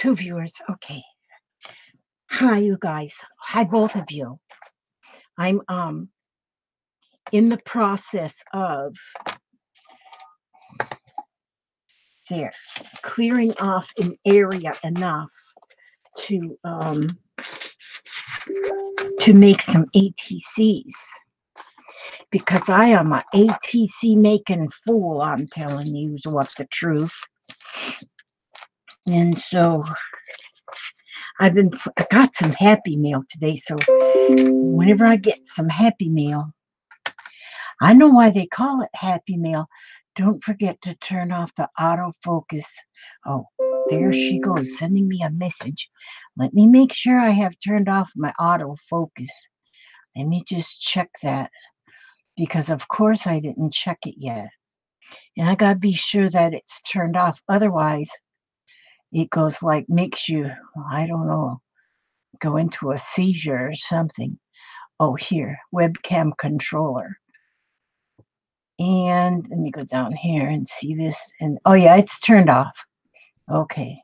Two viewers. Okay. Hi, you guys. Hi, both of you. I'm in the process of clearing off an area enough to make some ATCs because I am a ATC making fool. I'm telling you what the truth. And so I got some Happy Meal today. So whenever I get some Happy Meal, I know why they call it Happy Meal. Don't forget to turn off the autofocus. Oh, there she goes, sending me a message. Let me make sure I have turned off my autofocus. Let me just check that, because of course I didn't check it yet. And I gotta be sure that it's turned off. Otherwise, it goes like, makes you, I don't know, go into a seizure or something. Oh, here, webcam controller. And let me go down here and see this. And oh yeah, it's turned off. Okay.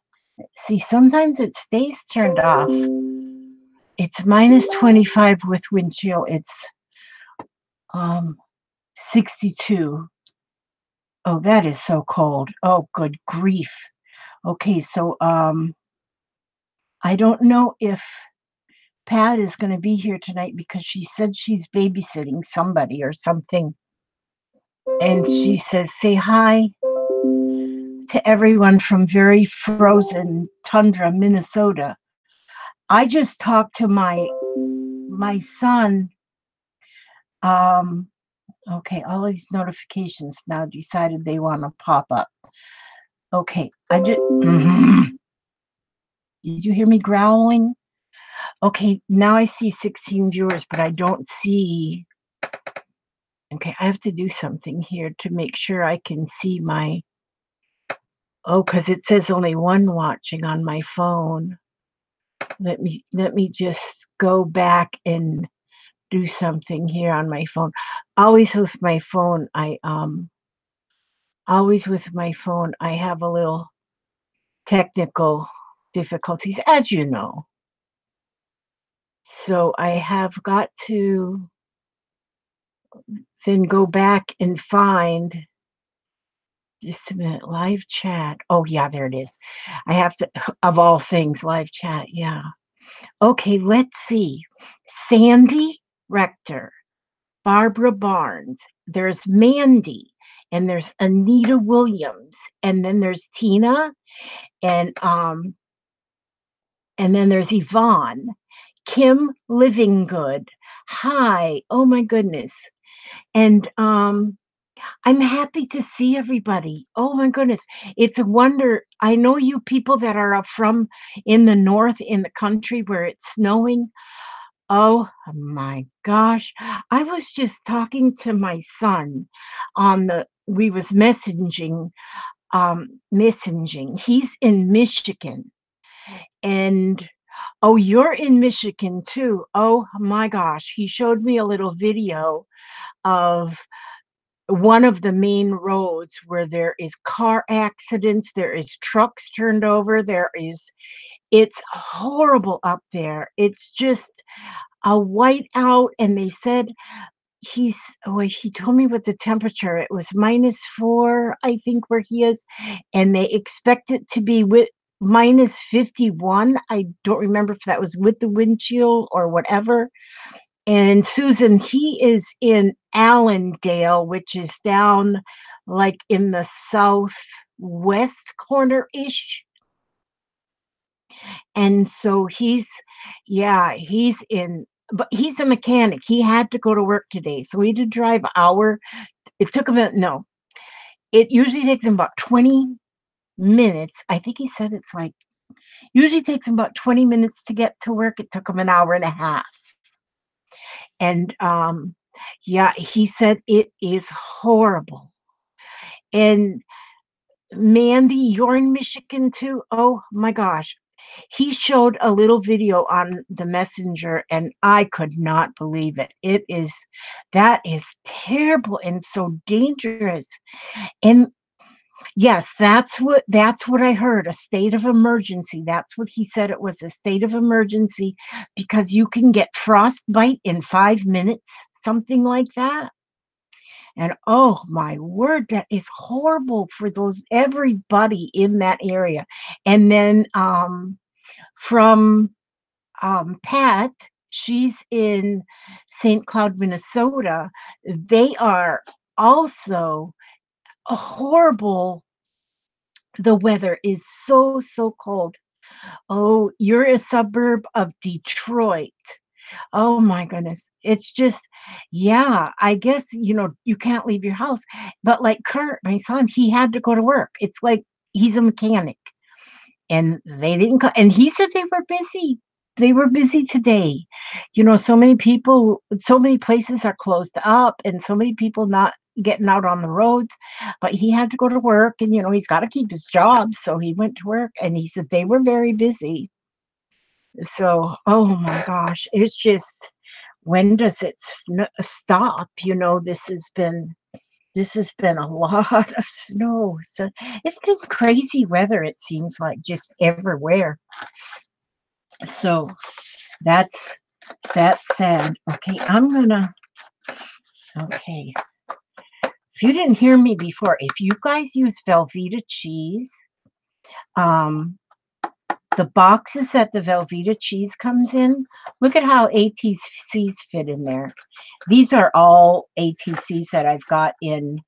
See, sometimes it stays turned off. It's minus 25 with wind chill. It's 62. Oh, that is so cold. Oh, good grief. Okay, so I don't know if Pat is going to be here tonight because she said she's babysitting somebody or something. And she says, say hi to everyone from very frozen tundra, Minnesota. I just talked to my son. Okay, all these notifications now decided they want to pop up. Okay, I just did you hear me growling? Okay, now I see 16 viewers, but I don't see. Okay, I have to do something here to make sure I can see my. Oh, because it says only one watching on my phone. Let me just go back and do something here on my phone. Always with my phone, I have a little technical difficulties, as you know. So I have got to then go back and find, just a minute, live chat. Oh yeah, there it is. I have to, of all things, live chat. Yeah. Okay, let's see. Sandy Rector, Barbara Barnes, there's Mandy, and there's Anita Williams, and then there's Tina, and then there's Yvonne, Kim Livinggood. Hi, oh my goodness. And I'm happy to see everybody. Oh my goodness. It's a wonder. I know you people that are from in the north in the country where it's snowing. Oh my gosh. I was just talking to my son we was messaging. He's in Michigan. And oh, you're in Michigan too. Oh my gosh. He showed me a little video of one of the main roads where there is car accidents, there is trucks turned over, it's horrible up there. It's just a whiteout. And they said he told me what the temperature, it was -4, I think, where he is, and they expect it to be with -51. I don't remember if that was with the wind chill or whatever. And Susan, he is in Allendale, which is down like in the southwest corner-ish. And so he's in, but he's a mechanic. He had to go to work today. So he had to drive an hour. It took him, it usually takes him about 20 minutes. I think he said it's like, usually takes him about 20 minutes to get to work. It took him an hour and a half. And yeah, he said it is horrible. And Mandy, you're in Michigan too? Oh my gosh. He showed a little video on the messenger and I could not believe it. That is terrible and so dangerous. And Yes, that's what I heard, a state of emergency. That's what he said, it was a state of emergency because you can get frostbite in 5 minutes, something like that. And oh my word, that is horrible for those everybody in that area. And then from Pat, she's in St. Cloud, Minnesota. They are also a horrible. The weather is so, so cold. Oh, you're a suburb of Detroit. Oh my goodness. It's just, yeah, I guess, you can't leave your house. But like Kurt, my son, he had to go to work. It's like he's a mechanic and they didn't co and he said they were busy. They were busy today. So many people, so many places are closed up and so many people not getting out on the roads, but he had to go to work and he's got to keep his job, so he went to work and he said they were very busy. So, oh my gosh, it's just when does it stop? This has been a lot of snow. So it's been crazy weather, it seems like, just everywhere. So that's that's sad. Okay, okay. If you didn't hear me before, if you guys use Velveeta cheese, um, the boxes that the Velveeta cheese comes in, look at how ATCs fit in there. These are all ATCs that I've got in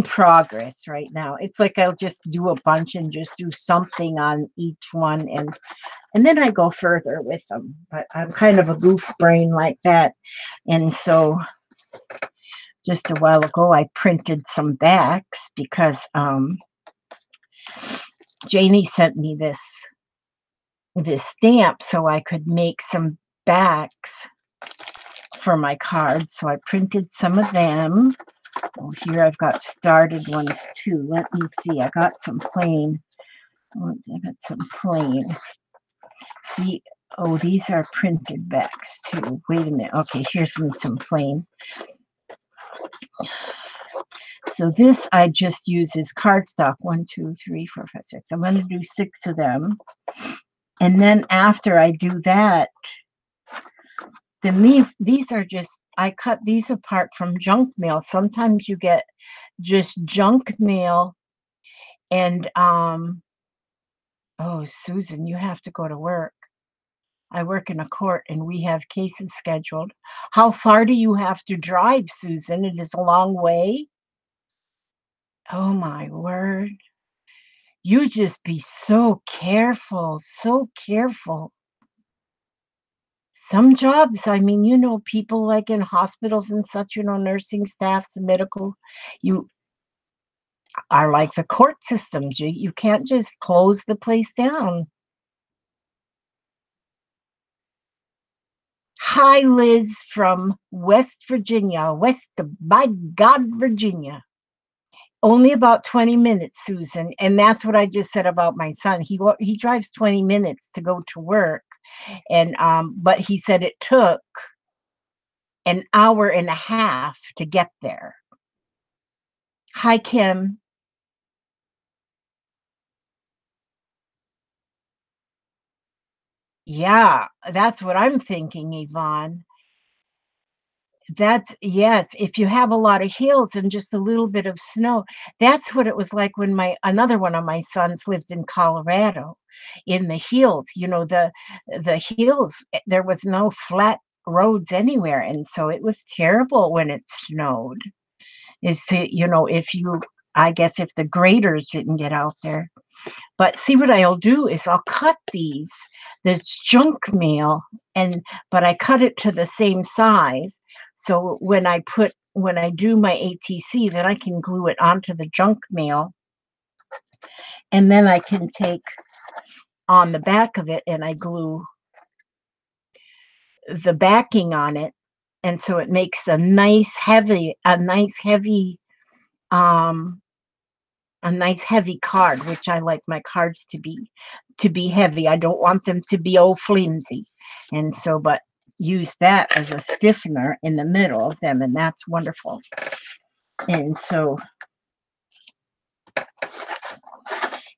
progress right now. It's like I'll just do a bunch and just do something on each one and then I go further with them. But I'm kind of a goof brain like that. And so just a while ago I printed some backs because Janie sent me this stamp so I could make some backs for my cards. So I printed some of them. Oh, here I've got started ones too. Let me see. I got some plain. I got some plain. See, oh, these are printed backs too. Wait a minute. Okay, here's some plain. So this I just use as cardstock. 1, 2, 3, 4, 5, 6. I'm going to do 6 of them. And then after I do that, then these are just, I cut these apart from junk mail. Sometimes you get just junk mail. And oh, Susan, you have to go to work. I work in a court and we have cases scheduled. How far do you have to drive, Susan? It is a long way. Oh my word. You just be so careful, so careful. Some jobs, I mean, people like in hospitals and such, nursing staffs and medical, you are like the court systems. You can't just close the place down. Hi, Liz from West Virginia, west of, by God, Virginia. Only about 20 minutes, Susan. And that's what I just said about my son. He drives 20 minutes to go to work. And but he said it took an hour and a half to get there. Hi, Kim. Yeah, that's what I'm thinking, Yvonne. That's yes, if you have a lot of hills and just a little bit of snow. That's what it was like when my another one of my sons lived in Colorado in the hills. The hills, there was no flat roads anywhere, and so it was terrible when it snowed. Is to, if you I guess if the graders didn't get out there. But see, what I'll do is I'll cut this junk mail, but I cut it to the same size. So when I do my ATC, then I can glue it onto the junk mail. And then I can take on the back of it and I glue the backing on it. And so it makes um, a nice heavy card, which I like my cards to be heavy. I don't want them to be old flimsy. And so, but use that as a stiffener in the middle of them, and that's wonderful. And so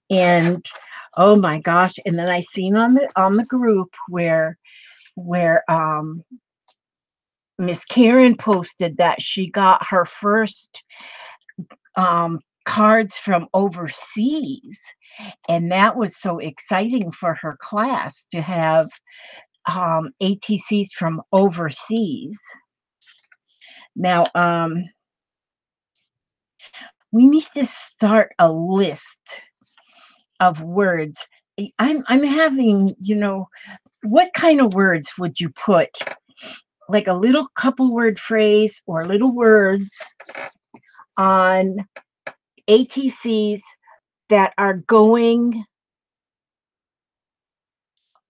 And oh my gosh, and then I seen on the group where Miss Karen posted that she got her first cards from overseas, and that was so exciting for her class to have ATCs from overseas. Now, we need to start a list of words. I'm having, what kind of words would you put? Like a little couple word phrase or little words on ATCs that are going.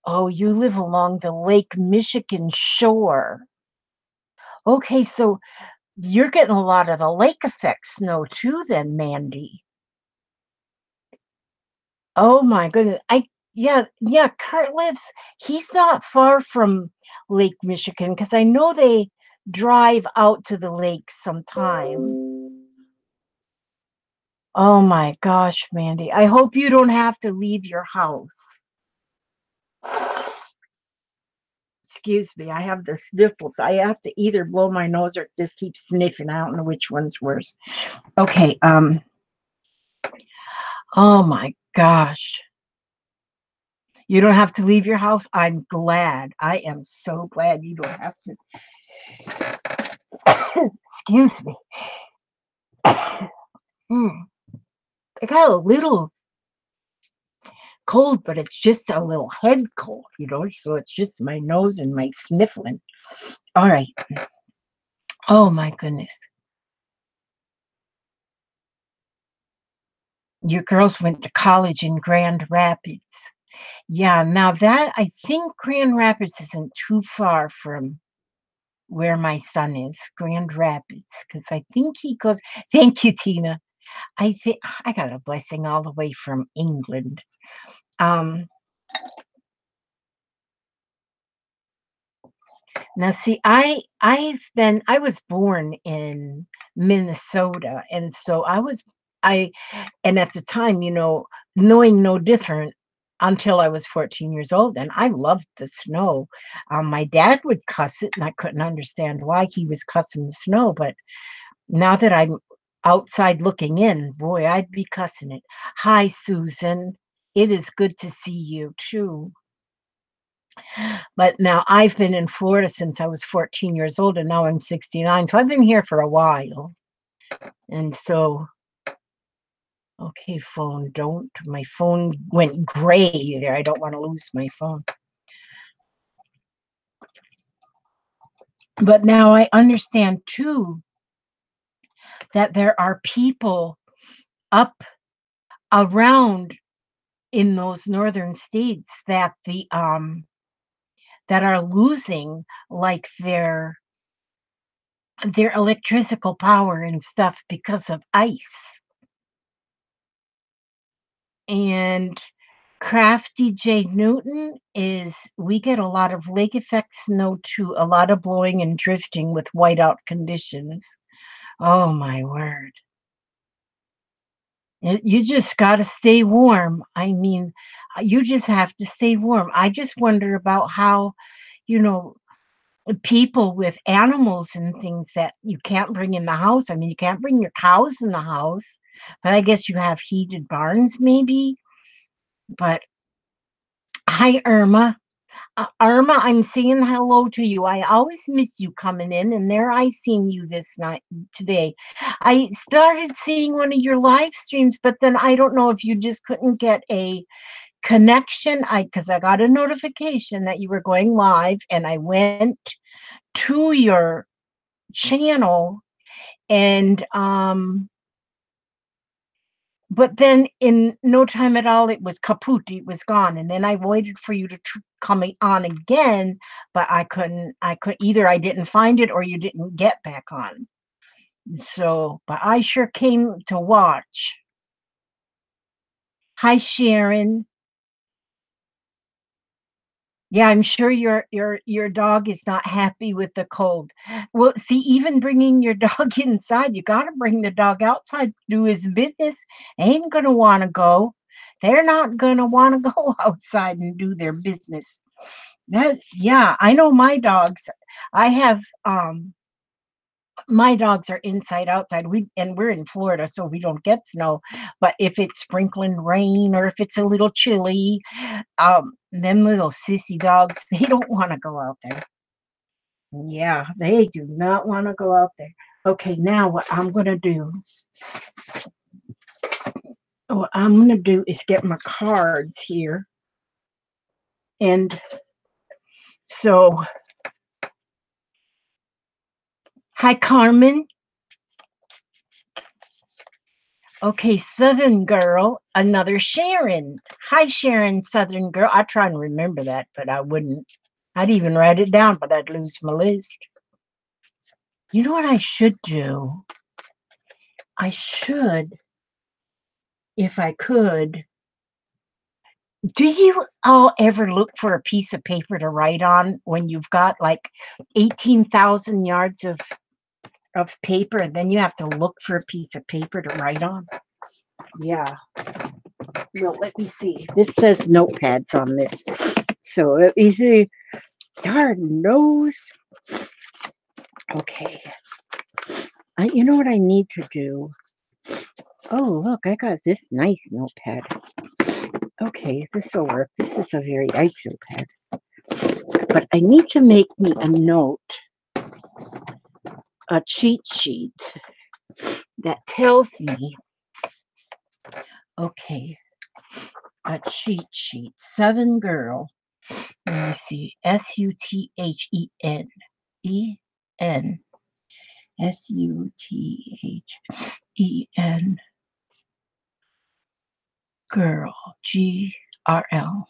Oh, you live along the Lake Michigan shore. Okay, so you're getting a lot of the lake effect snow too, then, Mandy. Oh my goodness. Yeah, Kurt lives, he's not far from Lake Michigan because I know they drive out to the lake sometime. Oh my gosh, Mandy. I hope you don't have to leave your house. Excuse me, I have the sniffles. I have to either blow my nose or just keep sniffing. I don't know which one's worse. Okay, oh my gosh. You don't have to leave your house. I'm glad. I am so glad you don't have to. Excuse me. I got a little cold, but it's just a little head cold, so it's just my nose and my sniffling. All right. Oh my goodness. Your girls went to college in Grand Rapids. Yeah, now that I think Grand Rapids isn't too far from where my son is, Grand Rapids, because I think he goes. Thank you, Tina. I think I got a blessing all the way from England. Um, Now, see, I was born in Minnesota, and so I, and at the time, knowing no different until I was 14 years old, and I loved the snow. My dad would cuss it, and I couldn't understand why he was cussing the snow, but now that I'm outside looking in, boy, I'd be cussing it. Hi, Susan. It is good to see you too. But now I've been in Florida since I was 14 years old, and now I'm 69. So I've been here for a while. And so, okay, phone, don't. My phone went gray there. I don't want to lose my phone. But now I understand too that there are people up around in those northern states that are losing like their electrical power and stuff because of ice. And Crafty J. Newton is we get a lot of lake effect snow too, a lot of blowing and drifting with whiteout conditions. Oh my word. You just got to stay warm. I mean, you just have to stay warm. I just wonder about how, you know, people with animals and things that you can't bring in the house. I mean, you can't bring your cows in the house, but I guess you have heated barns maybe. But hi, Irma. Irma, I'm saying hello to you. I always miss you coming in, and there I seen you this night today. I started seeing one of your live streams, but then I don't know if you just couldn't get a connection. Because I got a notification that you were going live, and I went to your channel, and but then in no time at all, it was kaput. It was gone. And then I waited for you to come on again, but I couldn't. Either I didn't find it or you didn't get back on. So, but I sure came to watch. Hi, Sharon. Yeah, I'm sure your dog is not happy with the cold. Well, see, even bringing your dog inside, you got to bring the dog outside to do his business. Ain't gonna want to go. They're not going to want to go outside and do their business. Yeah, I know my dogs. I have, my dogs are inside outside. We're in Florida, so we don't get snow. But if it's sprinkling rain or if it's a little chilly, them little sissy dogs, they don't want to go out there. Yeah, they do not want to go out there. Okay, now what I'm gonna do is get my cards here. And so, hi Carmen. Okay, Southern Girl, another Sharon. Hi, Sharon, Southern Girl. I try and remember that, but I wouldn't. I'd even write it down, but I'd lose my list. You know what I should do? I should, if I could. Do you all ever look for a piece of paper to write on when you've got like 18,000 yards of paper and then you have to look for a piece of paper to write on? Yeah. Well, let me see. This says notepads on this. So let me see. Darn knows. Okay. You know what I need to do? Oh, look, I got this nice notepad. Okay, this will work. This is a very nice notepad. But I need to make me a note, a cheat sheet that tells me, okay, a cheat sheet. Southern Girl. Let me see. Suthen. E-N. Suthen. Girl. G-R-L.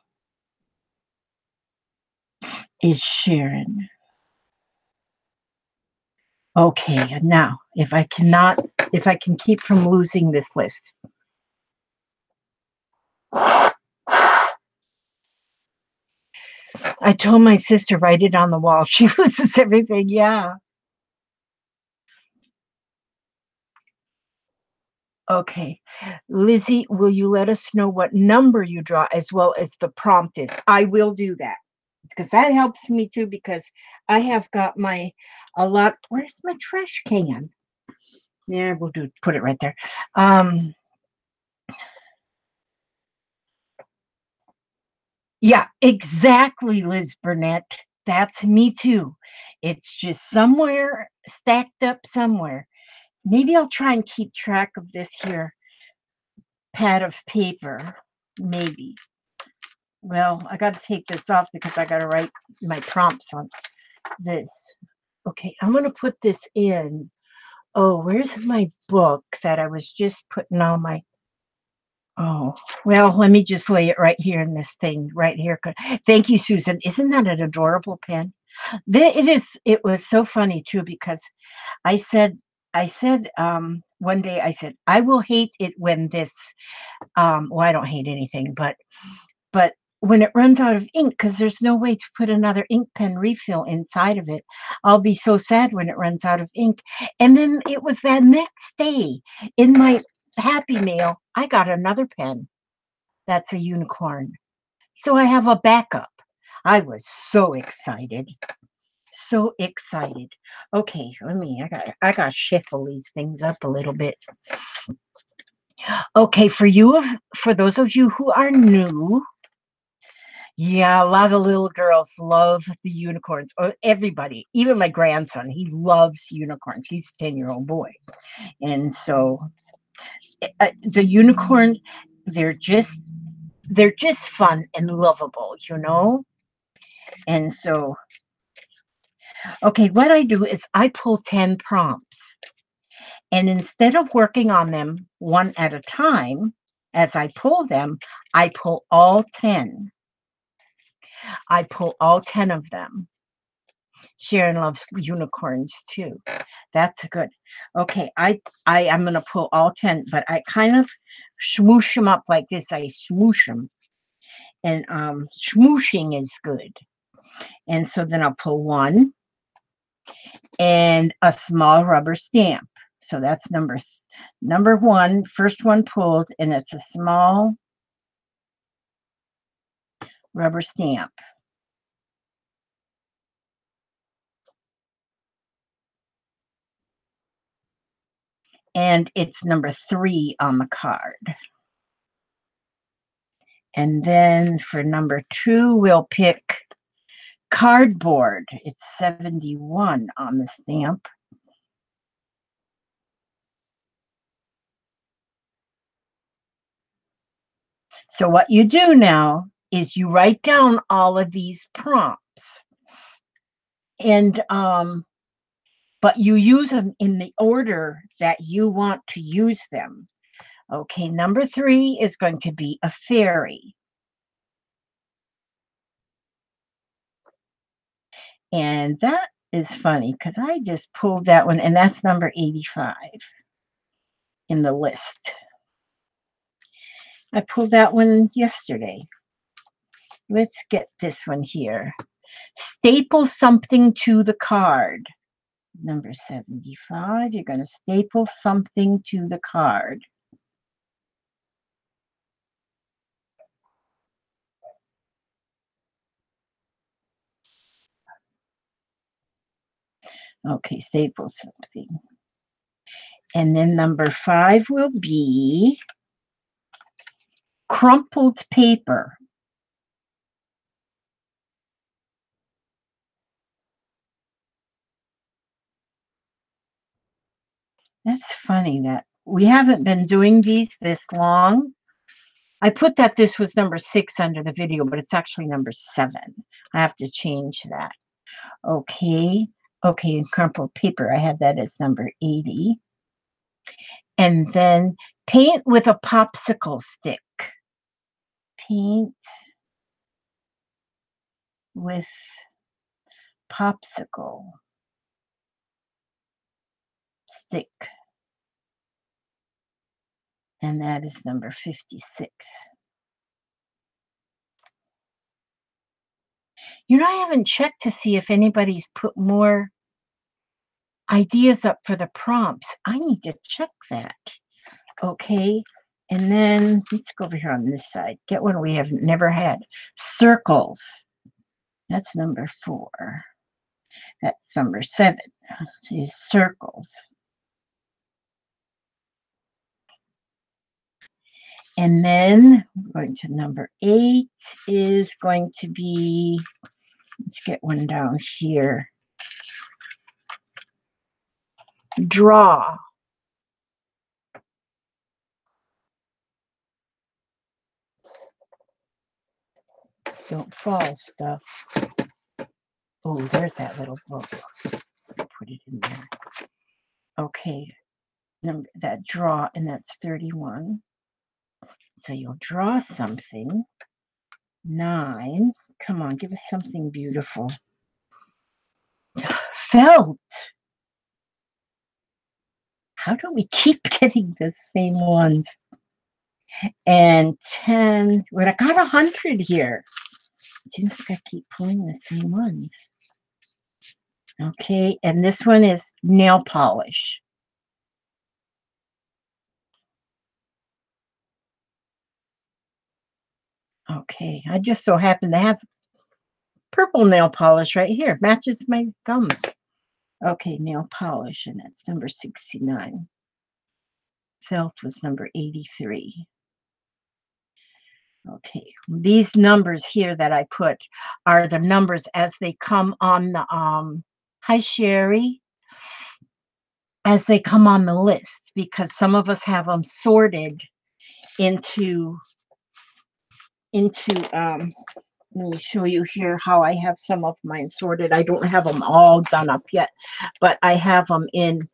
Is Sharon. Okay, now, if I can keep from losing this list. I told my sister, write it on the wall. She loses everything. Yeah. Okay. Lizzie, will you let us know what number you draw as well as the prompt is? I will do that because that helps me too, because I have got where's my trash can? Yeah, we'll put it right there. Yeah, exactly, Liz Burnett. That's me too. It's just somewhere stacked up somewhere. Maybe I'll try and keep track of this here pad of paper. Maybe. Well, I got to take this off because I got to write my prompts on this. Okay, I'm going to put this in. Oh, where's my book that I was just putting on my... Oh, well, let me just lay it right here in this thing right here. Thank you, Susan. Isn't that an adorable pen? It is. It was so funny too, because I said one day, I said, I will hate it when this, well, I don't hate anything, but when it runs out of ink, because there's no way to put another ink pen refill inside of it. I'll be so sad when it runs out of ink. And then it was that next day in my Happy Mail, I got another pen that's a unicorn. So I have a backup. I was so excited. So excited. Okay, I got to shuffle these things up a little bit. Okay, for those of you who are new, yeah, a lot of little girls love the unicorns. Or everybody, even my grandson, he loves unicorns. He's a 10-year-old boy. And so the unicorn, they're just fun and lovable, you know? And so, okay, what I do is I pull 10 prompts. And instead of working on them one at a time, as I pull them, I pull all 10. I pull all 10 of them. Sharon loves unicorns too. That's good. Okay, I'm going to pull all 10, but I kind of swoosh them up like this. I swoosh them. And swooshing is good. And so then I'll pull one and a small rubber stamp. So that's number one, first one pulled, and it's a small rubber stamp. And it's number 3 on the card. And then for number 2, we'll pick cardboard. It's 71 on the stamp. So what you do now is you write down all of these prompts. And but you use them in the order that you want to use them. Okay, number 3 is going to be a fairy. And that is funny because I just pulled that one, and that's number 85 in the list. I pulled that one yesterday. Let's get this one here. Staple something to the card. Number 75, you're going to staple something to the card. Okay, staple something. And then number 5 will be crumpled paper. That's funny that we haven't been doing these this long. I put that this was number 6 under the video, but it's actually number 7. I have to change that. Okay, and crumpled paper, I had that as number 80. And then paint with a popsicle stick. Paint with popsicle stick. And that is number 56. You know, I haven't checked to see if anybody's put more ideas up for the prompts. I need to check that. Okay. And then let's go over here on this side. Get one we have never had. Circles. That's number 4. That's number 7. These circles. And then going to number 8 is going to be, let's get one down here. Draw. Don't fall stuff. Oh, there's that little book. Put it in there. Okay, that draw, and that's 31. So you'll draw something. 9. Come on, give us something beautiful. Felt. How do we keep getting the same ones? And 10. Well, I got 100 here. It seems like I keep pulling the same ones. Okay, and this one is nail polish. Okay, I just so happen to have purple nail polish right here. Matches my thumbs. Okay, nail polish, and that's number 69. Felt was number 83. Okay, these numbers here that I put are the numbers as they come on the, hi Sherry, as they come on the list, because some of us have them sorted into let me show you here how I have some of mine sorted. I don't have them all done up yet, but I have them in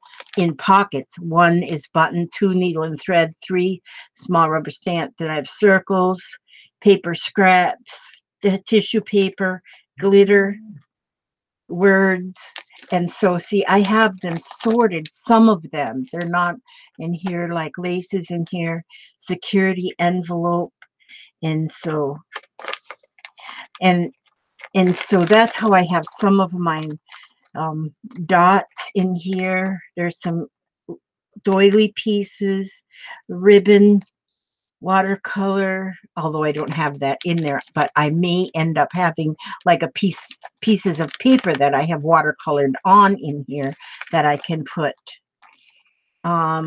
pockets. 1 is button, 2 needle and thread, 3 small rubber stamp. Then I have circles, paper scraps, tissue paper, glitter, words. And so see, I have them sorted. Some of them, they're not in here, like laces in here, security envelope. And so and so that's how I have some of my dots in here. There's some doily pieces, ribbon, watercolor, although I don't have that in there, but I may end up having like a pieces of paper that I have watercolored on in here that I can put. I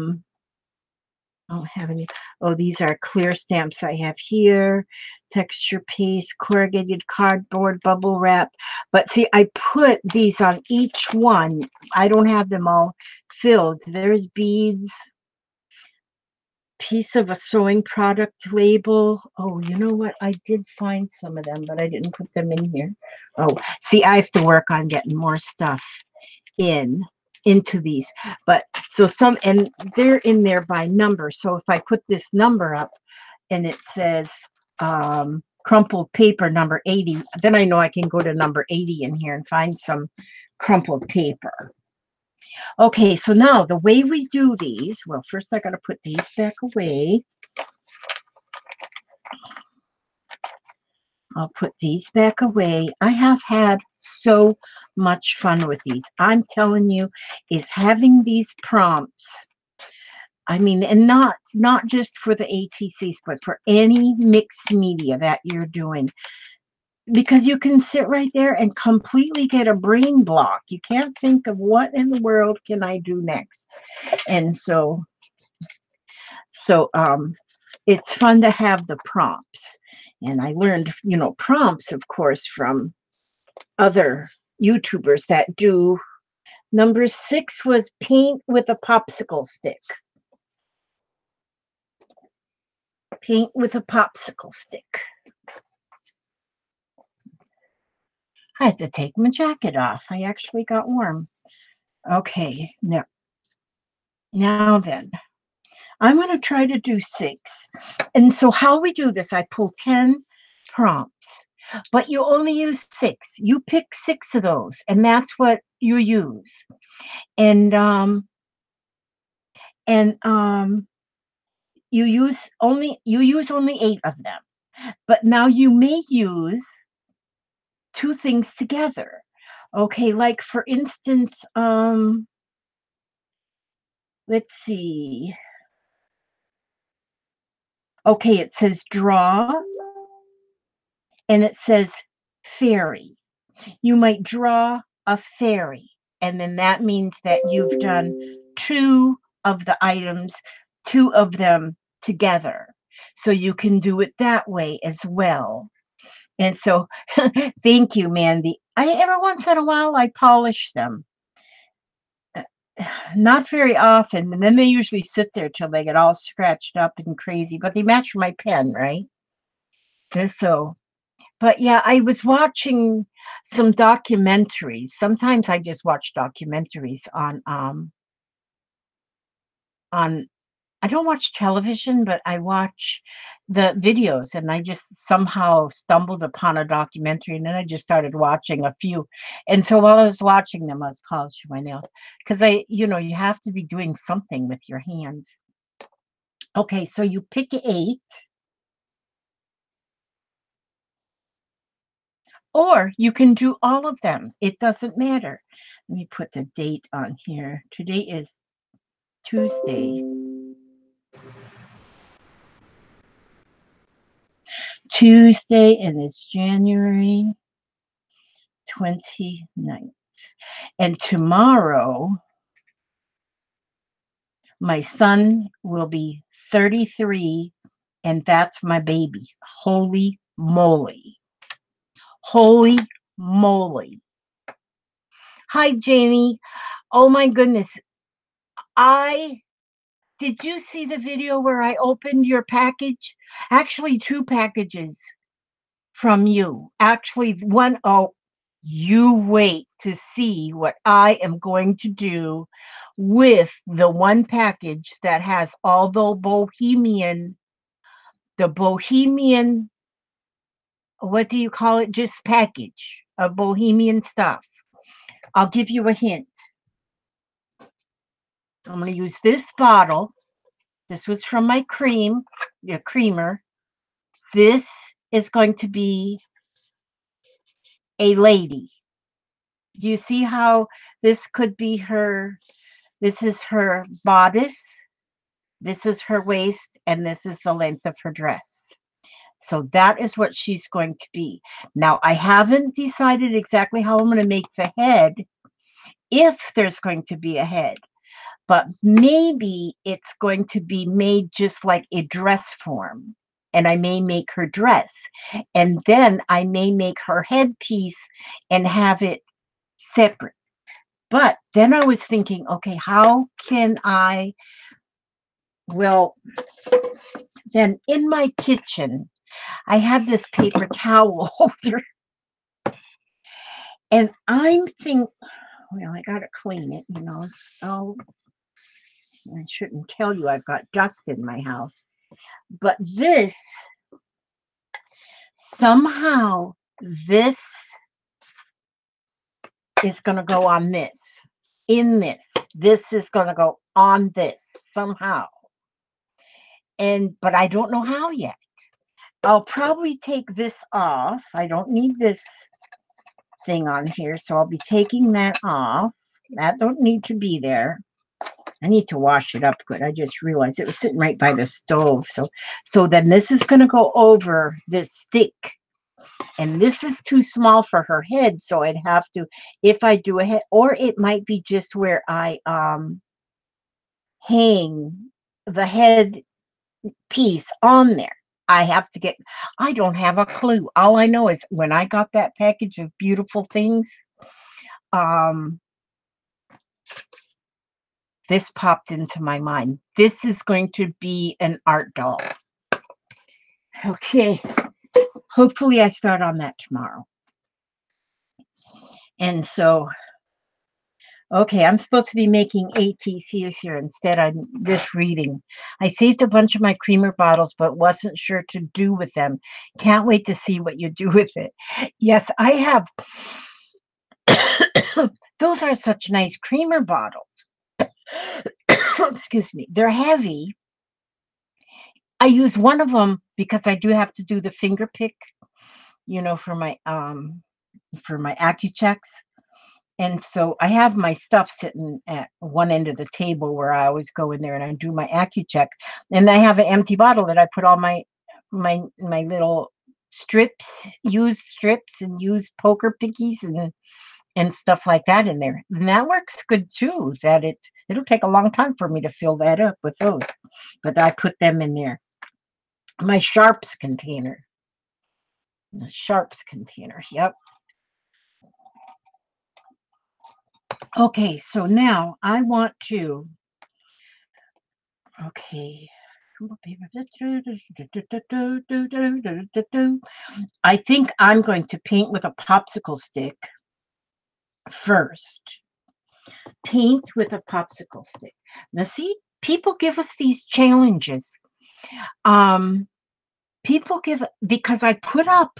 don't have any. Oh, these are clear stamps I have here. Texture paste, corrugated cardboard, bubble wrap. But see, I put these on each one. I don't have them all filled. There's beads, piece of a sewing product label. Oh, you know what? I did find some of them, but I didn't put them in here. Oh, see, I have to work on getting more stuff into these. But so some, and they're in there by number. So if I put this number up and it says crumpled paper number 80, then I know I can go to number 80 in here and find some crumpled paper. Okay, so now the way we do these, well, first I got to put these back away. I'll put these back away. I have had so much fun with these. I'm telling you, is having these prompts. I mean, and not just for the ATCs, but for any mixed media that you're doing. Because you can sit right there and completely get a brain block. You can't think of what in the world can I do next. And so it's fun to have the prompts. And I learned, prompts, of course, from other YouTubers that do. Number 6 was paint with a popsicle stick. Paint with a popsicle stick. I had to take my jacket off. I actually got warm. Okay, now then, I'm going to try to do 6. And so how we do this, I pull 10 prompts, but you only use 6. You pick 6 of those, and that's what you use. And you use only 8 of them. But now you may use 2 things together. Okay, like for instance, let's see. Okay, it says draw, and it says fairy. You might draw a fairy, and then that means that you've done 2 of the items, 2 of them together. So you can do it that way as well. And so, thank you, Mandy. Every once in a while, I polish them. Not very often, and then they usually sit there till they get all scratched up and crazy, but they match my pen, right? And so, but yeah, I was watching some documentaries. Sometimes I just watch documentaries on I don't watch television, but I watch the videos, and I just somehow stumbled upon a documentary, and then I just started watching a few. And so while I was watching them, I was polishing my nails because you have to be doing something with your hands. Okay, so you pick 8, or you can do all of them. It doesn't matter. Let me put the date on here. Today is Tuesday. And it's January 29th. And tomorrow, my son will be 33, and that's my baby. Holy moly. Holy moly. Hi, Janie. Oh my goodness. Did you see the video where I opened your package? Actually, 2 packages from you. Actually, one, oh, you wait to see what I am going to do with the one package that has all the bohemian, what do you call it? Just package of bohemian stuff. I'll give you a hint. I'm going to use this bottle. This was from my creamer. This is going to be a lady. Do you see how this could be her? This is her bodice. This is her waist, and this is the length of her dress. So that is what she's going to be. Now, I haven't decided exactly how I'm going to make the head, if there's going to be a head, but maybe it's going to be made just like a dress form. And I may make her dress, and then I may make her headpiece and have it separate. But then I was thinking, okay, how can I, well, then in my kitchen, I have this paper towel holder, and I'm thinking, well, I got to clean it, you know. So I shouldn't tell you I've got dust in my house. But this, somehow, this is going to go on this, in this. This is going to go on this somehow. But I don't know how yet. I'll probably take this off. I don't need this thing on here, so I'll be taking that off. That don't need to be there. I need to wash it up good. I just realized it was sitting right by the stove. So then this is going to go over this stick. And this is too small for her head, so I'd have to, if I do a head, or it might be just where I hang the head piece on there. I don't have a clue. All I know is when I got that package of beautiful things, this popped into my mind. This is going to be an art doll. Okay. Hopefully I start on that tomorrow. And so, okay, I'm supposed to be making ATCs here. Instead, I'm just reading. I saved a bunch of my creamer bottles, but wasn't sure to do with them. Can't wait to see what you do with it. Yes, I have. Those are such nice creamer bottles. Excuse me. They're heavy. I use one of them because I do have to do the finger pick, you know, for my AccuChecks. And so I have my stuff sitting at one end of the table where I always go in there and I do my AccuCheck. And I have an empty bottle that I put all my little used strips and used poker pickies and stuff like that in there. And that works good too. It'll take a long time for me to fill that up with those. But I put them in there. My sharps container. The sharps container. Yep. Okay, so now I want to, okay. I think I'm going to paint with a popsicle stick first. Paint with a popsicle stick. Now see, people give us these challenges. People because I put up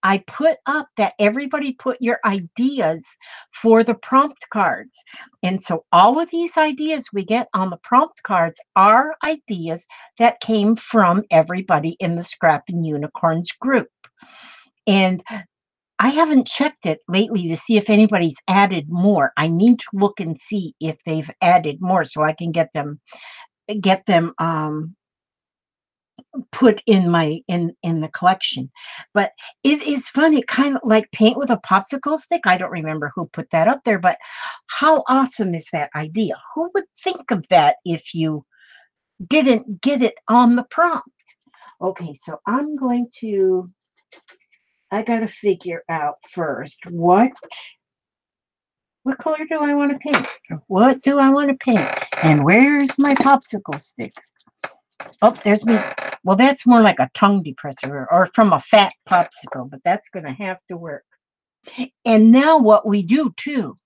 that everybody put your ideas for the prompt cards. And so all of these ideas we get on the prompt cards are ideas that came from everybody in the Scrapping Unicorns group. And I haven't checked it lately to see if anybody's added more. I need to look and see if they've added more so I can get them put in the collection. But it is funny, kind of like paint with a popsicle stick. I don't remember who put that up there, but how awesome is that idea? Who would think of that if you didn't get it on the prompt? Okay, so I gotta figure out first what color do I want to paint? What do I want to paint? And where's my popsicle stick? Oh, there's me. Well, that's more like a tongue depressor or from a fat popsicle, but that's going to have to work. And now what we do too,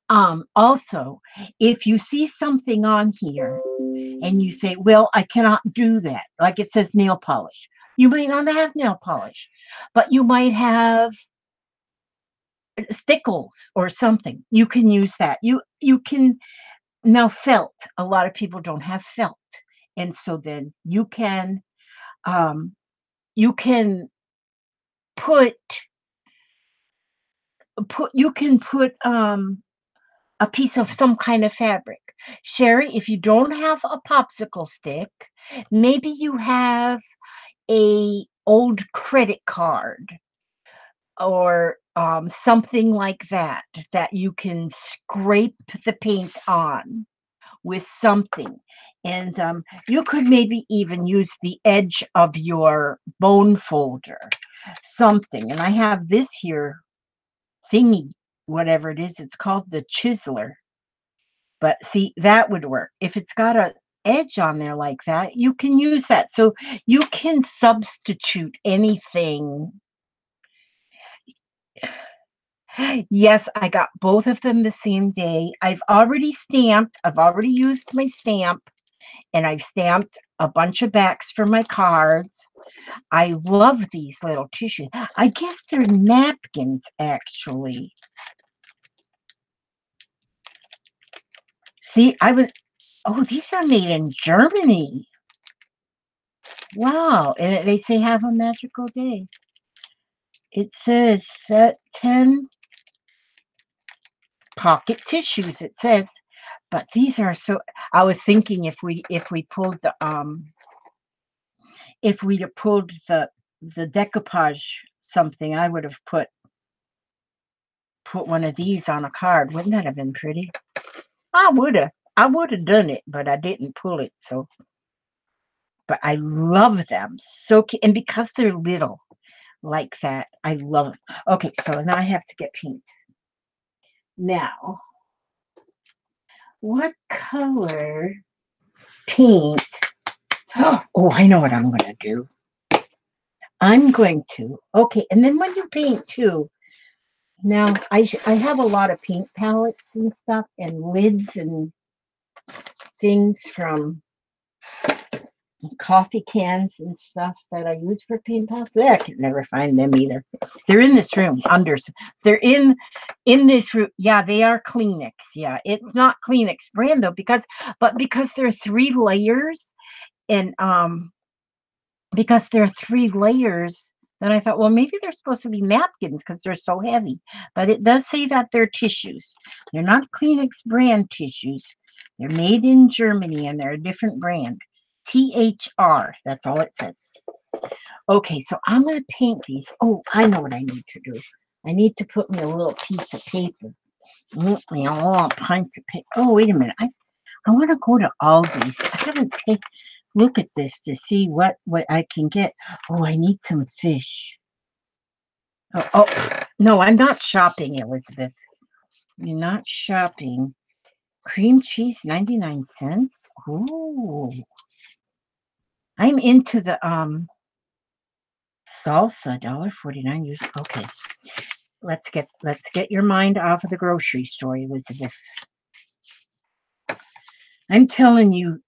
also, if you see something on here and you say, well, I cannot do that, like it says nail polish. You might not have nail polish, but you might have stickles or something. You can use that. You can, now felt. A lot of people don't have felt. And so then you can put a piece of some kind of fabric. Sherry, if you don't have a popsicle stick, maybe you have a old credit card or something like that that you can scrape the paint on with something. And you could maybe even use the edge of your bone folder, something. And I have this here thingy, whatever it is, it's called the chiseler. But see, that would work. If it's got a edge on there like that, you can use that. So you can substitute anything. Yes, I got both of them the same day. I've already stamped. I've already used my stamp, and I've stamped a bunch of backs for my cards. I love these little tissues. I guess they're napkins, actually. See, oh, these are made in Germany. Wow. And they say have a magical day. It says set 10 pocket tissues, it says. But these are so, I was thinking if we pulled the if we'd have pulled the decoupage something, I would have put one of these on a card. Wouldn't that have been pretty? I would have done it, but I didn't pull it. So, but I love them so, and because they're little like that, I love them. Okay, so now I have to get paint. Now, what color paint? Oh, I know what I'm going to do. I'm going to, okay, and then when you paint too, now I have a lot of paint palettes and stuff and lids and things from coffee cans and stuff that I use for paint palettes. I can never find them either. They're in this room they're in this room. Yeah, they are Kleenex. Yeah, it's not Kleenex brand though, because they're 3 layers, and because they're 3 layers, then I thought, well, maybe they're supposed to be napkins because they're so heavy. But it does say that they're tissues. They're not Kleenex brand tissues. They're made in Germany, and they're a different brand. THR. That's all it says. Okay, so I'm going to paint these. Oh, I know what I need to do. I need to put me a little piece of paper. Me a little pints of paper. Oh, wait a minute. I want to go to Aldi's. I haven't paid. Look at this to see what I can get. Oh, I need some fish. Oh, no, I'm not shopping, Elizabeth. You're not shopping. Cream cheese, 99 cents. Ooh. I'm into the salsa, $1.49. Okay. Let's get your mind off of the grocery store, Elizabeth. I'm telling you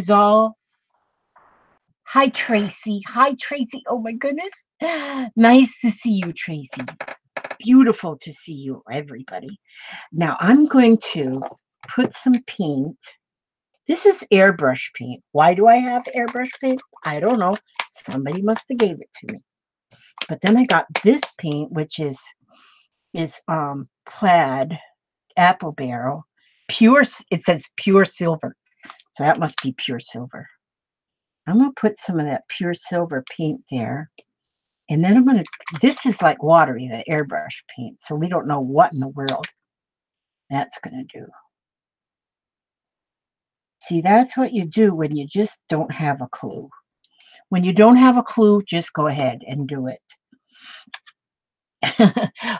all. Hi, Tracy. Hi, Tracy. Oh, my goodness. Nice to see you, Tracy. Beautiful to see you, everybody. Now, I'm going to put some paint. This is airbrush paint. Why do I have airbrush paint? I don't know. Somebody must have gave it to me. But then I got this paint, which is plaid apple barrel. Pure, it says pure silver. So that must be pure silver. I'm going to put some of that pure silver paint there. And then I'm going to, this is like watery, the airbrush paint. So we don't know what in the world that's going to do. See, that's what you do when you just don't have a clue. When you don't have a clue, just go ahead and do it.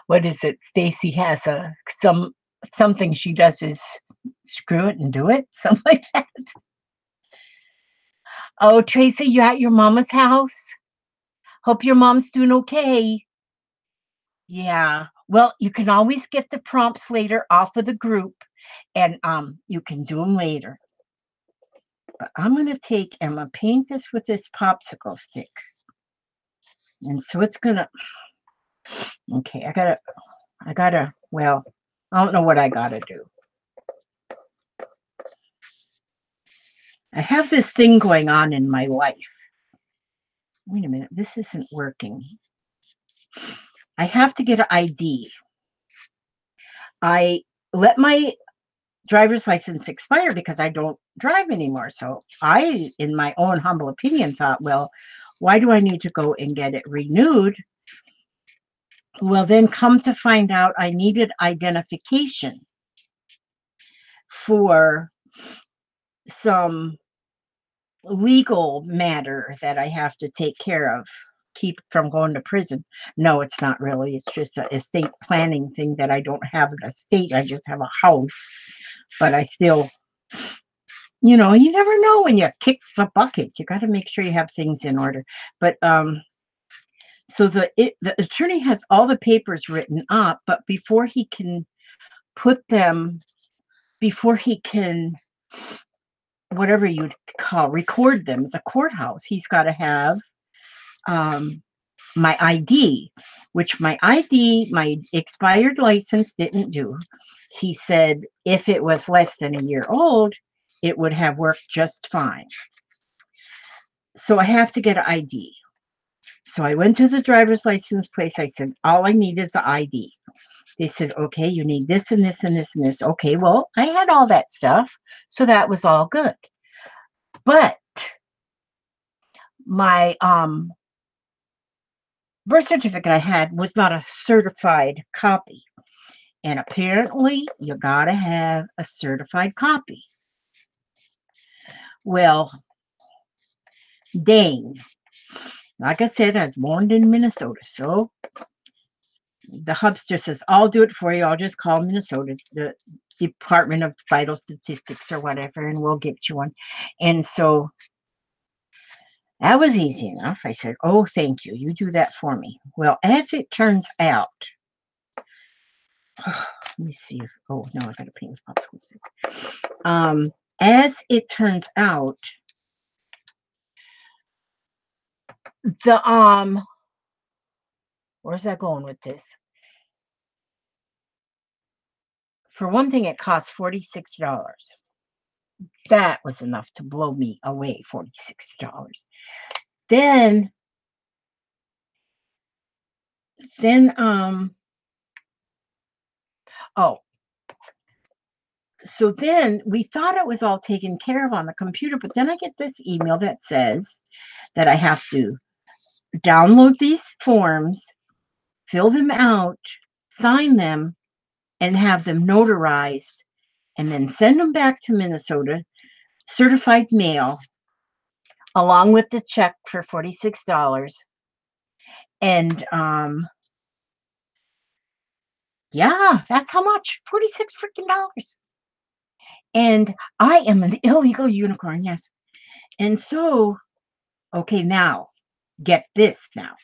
What is it? Stacy has something she does is screw it and do it. Something like that. Oh, Tracy, you at your mama's house? Hope your mom's doing okay. Yeah. Well, you can always get the prompts later off of the group, and you can do them later. But I'm going to take and I'm going to paint this with this popsicle stick. And so it's going to, okay, I gotta, well, I don't know what I gotta do. I have this thing going on in my life. Wait a minute, this isn't working. I have to get an ID. I let my driver's license expired because I don't drive anymore. So I, in my own humble opinion, thought, well, why do I need to go and get it renewed? Well, then come to find out I needed identification for some legal matter that I have to take care of, keep from going to prison. No, it's not really. It's just an estate planning thing that I don't have an estate. I just have a house, but I still, you know, you never know when you kick the bucket. You got to make sure you have things in order. But so the attorney has all the papers written up, but before he can put them, before he can, whatever you'd call, record them at the courthouse, he's got to have my ID, which my ID, my expired license didn't do. He said if it was less than a year old, it would have worked just fine. So I have to get an ID. So I went to the driver's license place. I said, all I need is the ID. They said, okay, you need this and this and this and this. Okay, well, I had all that stuff. So that was all good. But my birth certificate I had was not a certified copy. And apparently, you got to have a certified copy. Well, dang. Like I said, I was born in Minnesota. So the hubster says, I'll do it for you. I'll just call Minnesota, the Department of Vital Statistics or whatever, and we'll get you one. And so that was easy enough. I said, oh, thank you. You do that for me. Well, as it turns out, let me see if, oh, no, I got to paint the popsicle stick. As it turns out, the, where's that going with this? For one thing, it cost $46. That was enough to blow me away, $46. Then, oh, so then we thought it was all taken care of on the computer, but then I get this email that says that I have to download these forms, fill them out, sign them, and have them notarized, and then send them back to Minnesota, certified mail, along with the check for $46. And yeah, that's how much, 46 freaking dollars. And I am an illegal unicorn, yes. And so, okay, now get this now.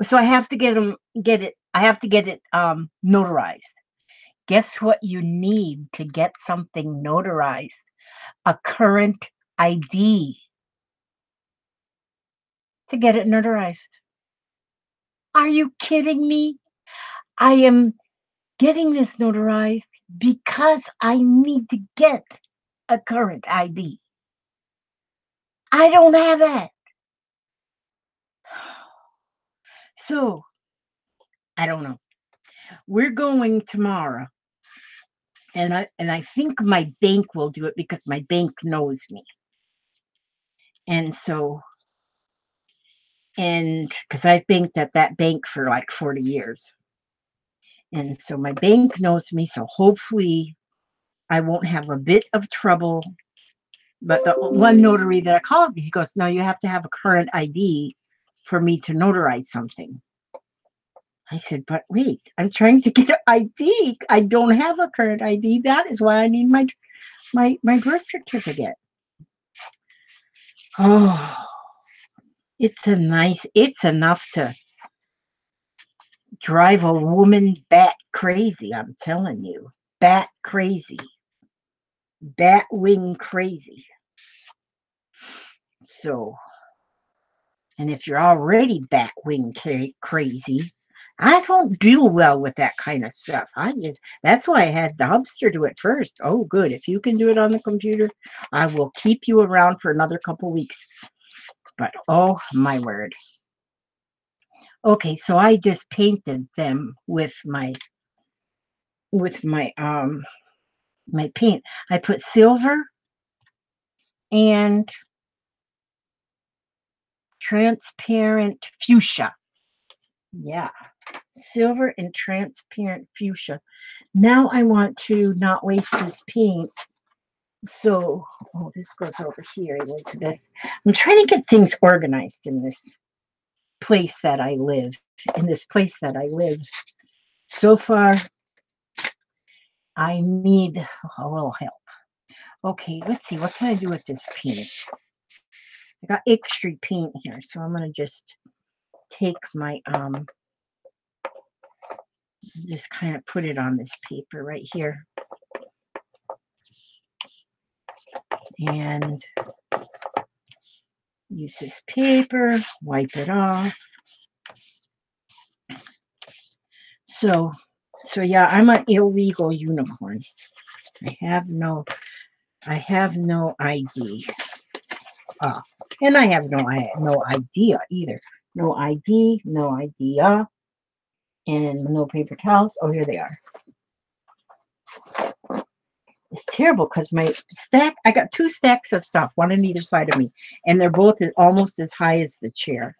So I have to get it. I have to get it notarized. Guess what you need to get something notarized? A current ID to get it notarized. Are you kidding me? I am getting this notarized because I need to get a current ID. I don't have that. So, I don't know. We're going tomorrow. And I think my bank will do it because my bank knows me. And so, and because I've banked at that bank for like 40 years. And so my bank knows me. So hopefully I won't have a bit of trouble. But the one notary that I called, he goes, no, you have to have a current ID for me to notarize something. I said, but wait, I'm trying to get an ID. I don't have a current ID. That is why I need my birth certificate. Oh, it's enough to drive a woman bat crazy, I'm telling you. Bat crazy. Bat wing crazy. So, and if you're already bat wing crazy, I don't do well with that kind of stuff. That's why I had the hubster do it first. Oh, good. If you can do it on the computer, I will keep you around for another couple weeks. But oh my word. Okay, so I just painted them with my my paint. I put silver and transparent fuchsia. Yeah, silver and transparent fuchsia. Now I want to not waste this paint. So, oh, this goes over here, Elizabeth. I'm trying to get things organized in this place that I live. So far, I need a little help. Okay, let's see. What can I do with this paint? I got extra paint here, so I'm going to just take my, just kind of put it on this paper right here. And use this paper, wipe it off. So yeah, I'm an illegal unicorn. I have no ID. And I have no idea either. No ID, no idea, and no paper towels. Oh, here they are. It's terrible because my stack, I got 2 stacks of stuff, one on either side of me, and they're both almost as high as the chair.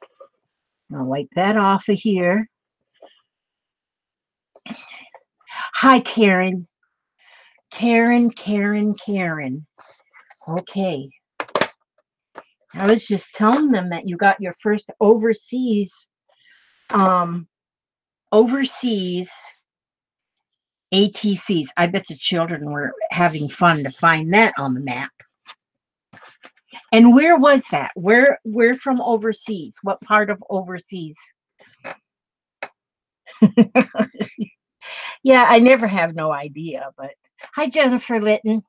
I'll wipe that off of here. Hi, Karen. Karen. Okay. I was just telling them that you got your first overseas ATCs. I bet the children were having fun to find that on the map. And where was that? Where from overseas? What part of overseas? Yeah, I never have no idea, but hi, Jennifer Litton.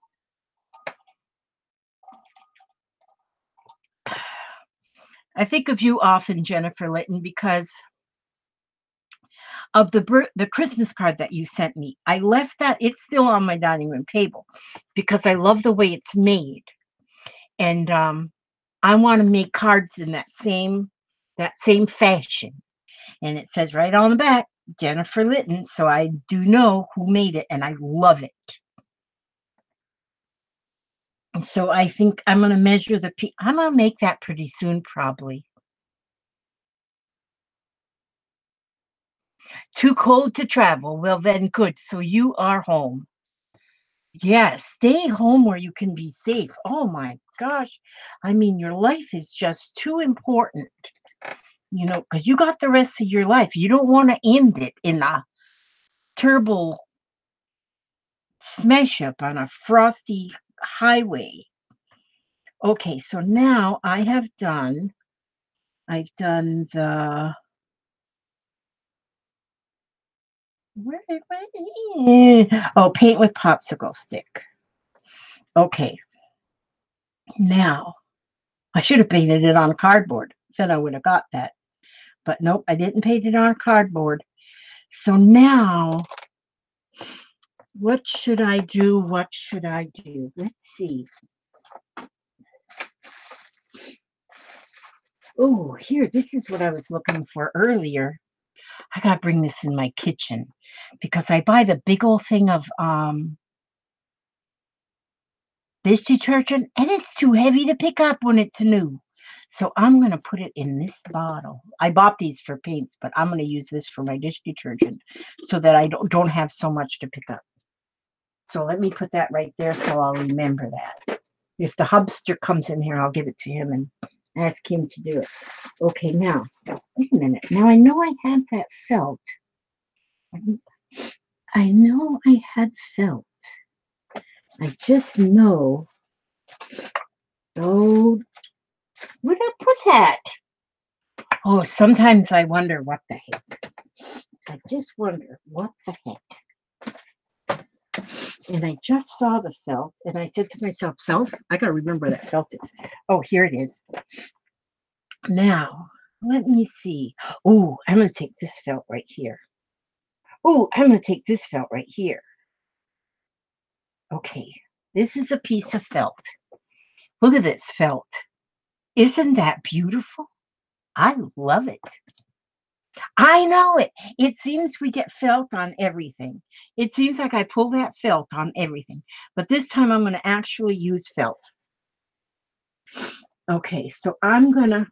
I think of you often, Jennifer Litton, because of the Christmas card that you sent me. I left that, it's still on my dining room table because I love the way it's made. And I want to make cards in that same fashion. And it says right on the back, Jennifer Litton. So I do know who made it, and I love it. So I think I'm going to measure I'm going to make that pretty soon, probably. Too cold to travel. Well, then good. So you are home. Yeah, stay home where you can be safe. Oh my gosh. I mean, your life is just too important, because you got the rest of your life. You don't want to end it in a terrible smash up on a frosty highway. Okay, so now I've done the, paint with popsicle stick. Okay, now I should have painted it on cardboard. Then I would have got that. But nope, I didn't paint it on cardboard. So now, what should I do? Let's see. Oh, here, this is what I was looking for earlier. I got to bring this in my kitchen because I buy the big old thing of dish detergent, and it's too heavy to pick up when it's new. So I'm going to put it in this bottle. I bought these for paints, but I'm going to use this for my dish detergent so that I don't have so much to pick up. So let me put that right there so I'll remember that. If the hubster comes in here, I'll give it to him and ask him to do it. Okay, now, wait a minute. Now I know I had that felt. I know I had felt. I just know. Oh, where did I put that? Oh, sometimes I wonder what the heck. I just wonder what the heck. And I just saw the felt, and I said to myself, I got to remember that felt is. Oh, here it is. Now, let me see. Oh, I'm going to take this felt right here. Oh, I'm going to take this felt right here. Okay, this is a piece of felt. Look at this felt. Isn't that beautiful? I love it. I know it. It seems we get felt on everything. It seems like I pull that felt on everything. But this time I'm going to actually use felt. Okay, so I'm gonna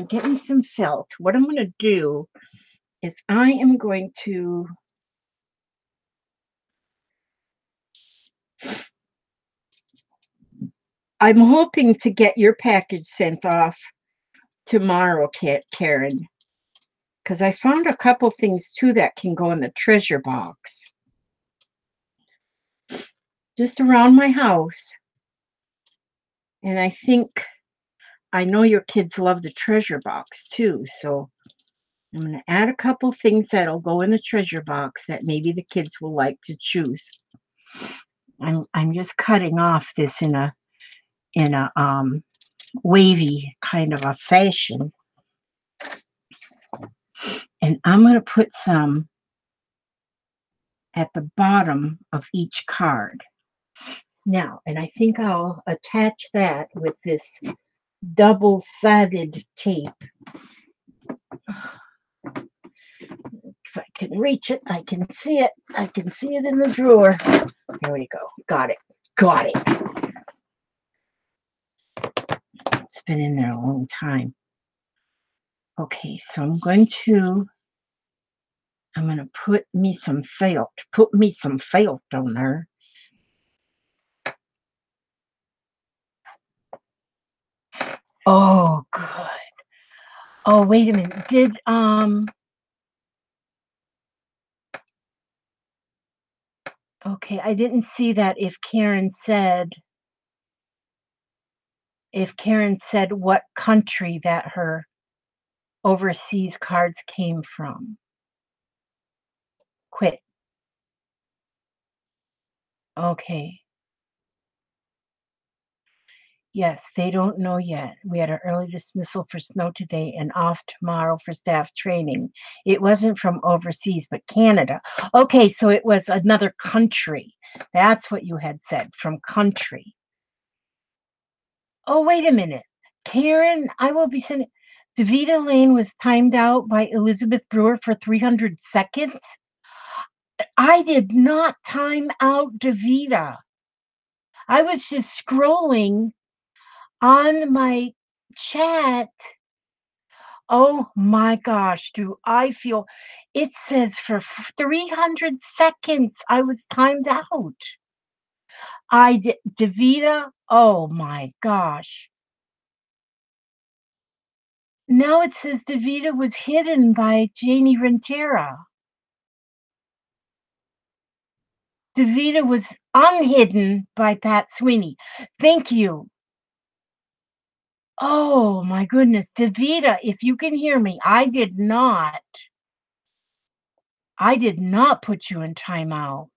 get me some felt. What I'm gonna do is I am going to I'm hoping to get your package sent off tomorrow, Karen, because I found a couple things too that can go in the treasure box. Just around my house. And I know your kids love the treasure box too, so I'm going to add a couple things that'll go in the treasure box that maybe the kids will like to choose. I'm just cutting off this in a wavy kind of a fashion, and I'm going to put some at the bottom of each card. Now, and I think I'll attach that with this double-sided tape. If I can reach it, I can see it. I can see it in the drawer. There we go. Got it. Got it. It's been in there a long time. Okay, so I'm going to put me some felt. Put me some felt on there. Oh, good. Oh, wait a minute. Okay, I didn't see that if Karen said what country that her overseas cards came from. Quit. Okay. Yes, they don't know yet. We had an early dismissal for snow today and off tomorrow for staff training. It wasn't from overseas, but Canada. Okay, so it was another country. That's what you had said, from country. Oh, wait a minute. Karen, I will be sending. Davita Lane was timed out by Elizabeth Brewer for 300 seconds. I did not time out Davita. I was just scrolling on my chat. Oh my gosh, do I feel it says for 300 seconds I was timed out. I did Davita. Oh my gosh. Now it says Davita was hidden by Janie Rentera. Davita was unhidden by Pat Sweeney. Thank you. Oh my goodness. Davita, if you can hear me, I did not put you in timeout.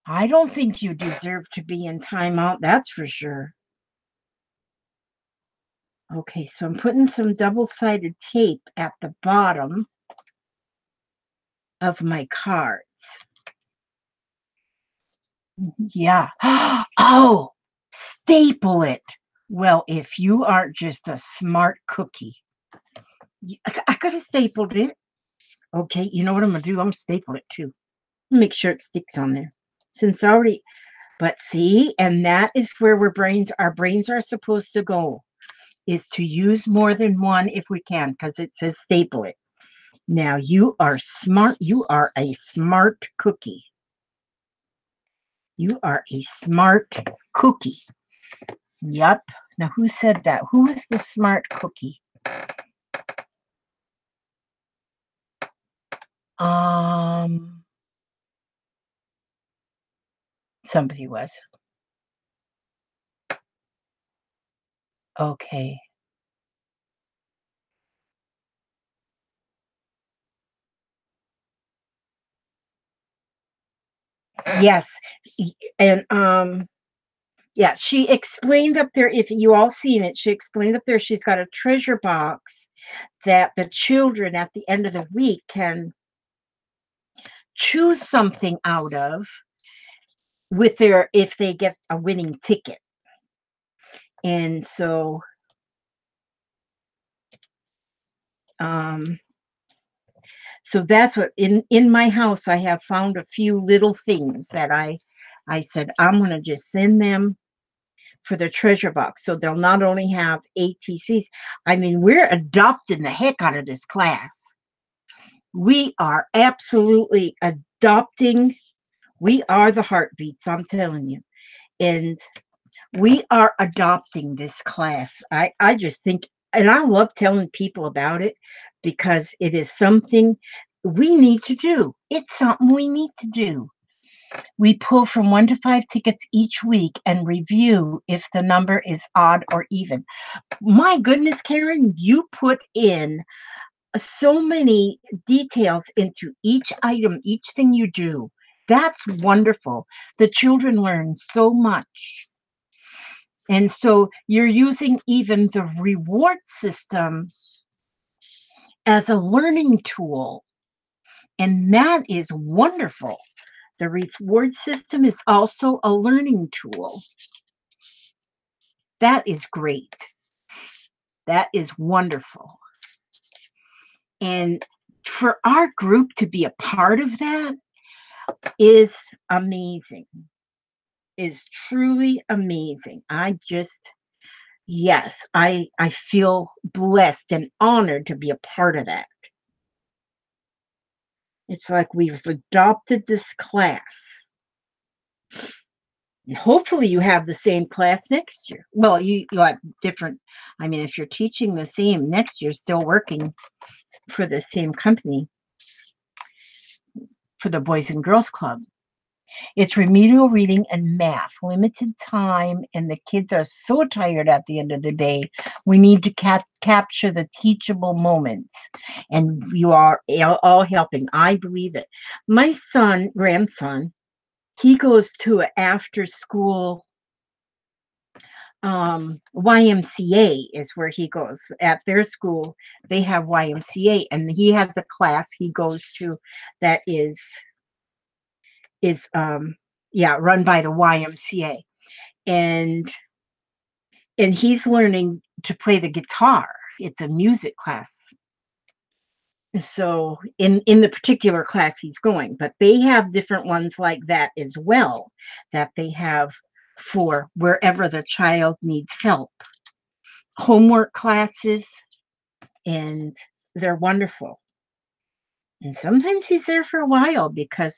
I don't think you deserve to be in timeout, that's for sure. Okay, so I'm putting some double-sided tape at the bottom of my cards. Yeah. Oh, staple it. Well, if you aren't just a smart cookie. I could have stapled it. Okay, you know what I'm going to do? I'm going to staple it too. Make sure it sticks on there. Since already, but see, and that is where our brains are supposed to go, is to use more than one if we can, because it says staple it. Now, you are smart. You are a smart cookie. You are a smart cookie. Yep. Now, who said that? Who is the smart cookie? Somebody was. Okay. Yes. And yeah, she explained up there, if you all seen it, she explained up there she's got a treasure box that the children at the end of the week can choose something out of if they get a winning ticket. And so So that's what in my house I have found a few little things that I said I'm going to just send them for the treasure box, so they'll not only have ATCs. I mean, we're adopting the heck out of this class. We are absolutely adopting. We are the heartbeats, I'm telling you. And we are adopting this class. I just think, and I love telling people about it because it is something we need to do. It's something we need to do. We pull from 1 to 5 tickets each week and review if the number is odd or even. My goodness, Karen, you put in so many details into each item, each thing you do. That's wonderful. The children learn so much. And so you're using even the reward system as a learning tool. And that is wonderful. The reward system is also a learning tool. That is great. That is wonderful. And for our group to be a part of that is amazing, is truly amazing. Yes, I feel blessed and honored to be a part of that. It's like we've adopted this class. And hopefully you have the same class next year. Well, you have different, I mean, if you're teaching the same next year, still working for the same company, for the Boys and Girls Club. It's remedial reading and math, limited time, and the kids are so tired at the end of the day. We need to capture the teachable moments, and you are all helping. I believe it. My grandson, he goes to an after-school YMCA is where he goes. At their school, they have YMCA, and he has a class he goes to that is run by the YMCA, and he's learning to play the guitar. It's a music class. So in the particular class he's going, but they have different ones like that as well, that they have for wherever the child needs help. Homework classes, and they're wonderful. And sometimes he's there for a while because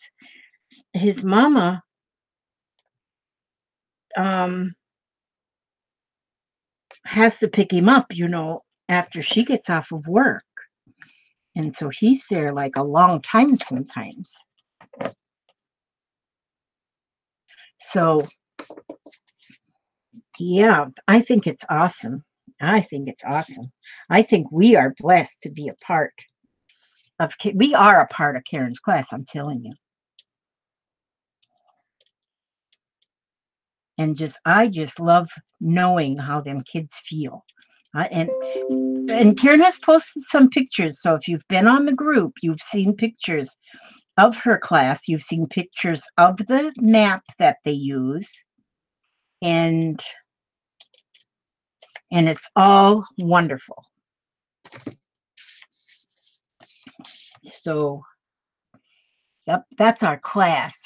his mama has to pick him up, after she gets off of work. And so he's there like a long time sometimes. So, yeah, I think it's awesome. I think it's awesome. I think we are blessed to be a part of, we are a part of Karen's class, I'm telling you. And I just love knowing how them kids feel. And Karen has posted some pictures. So if you've been on the group, you've seen pictures of her class. You've seen pictures of the map that they use. And it's all wonderful. So, yep, that's our class.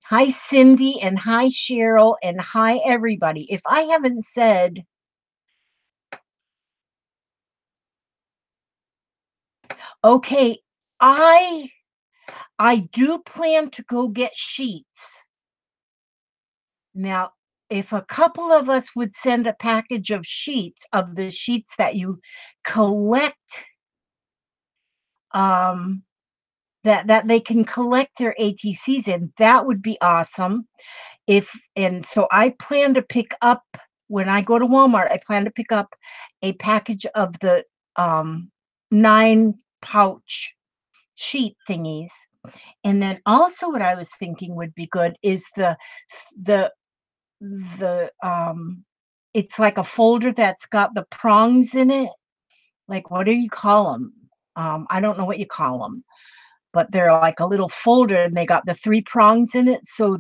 Hi, Cindy, and hi, Cheryl, and hi, everybody. If I haven't said, okay, I do plan to go get sheets. Now, if a couple of us would send a package of sheets, of the sheets that you collect, that they can collect their ATCs in, that would be awesome. And so I plan to pick up, when I go to Walmart, I plan to pick up a package of the 9 pouch sheet thingies. And then also what I was thinking would be good is the it's like a folder that's got the prongs in it. Like, what do you call them? I don't know what you call them, but they're like a little folder, and they got the 3 prongs in it. So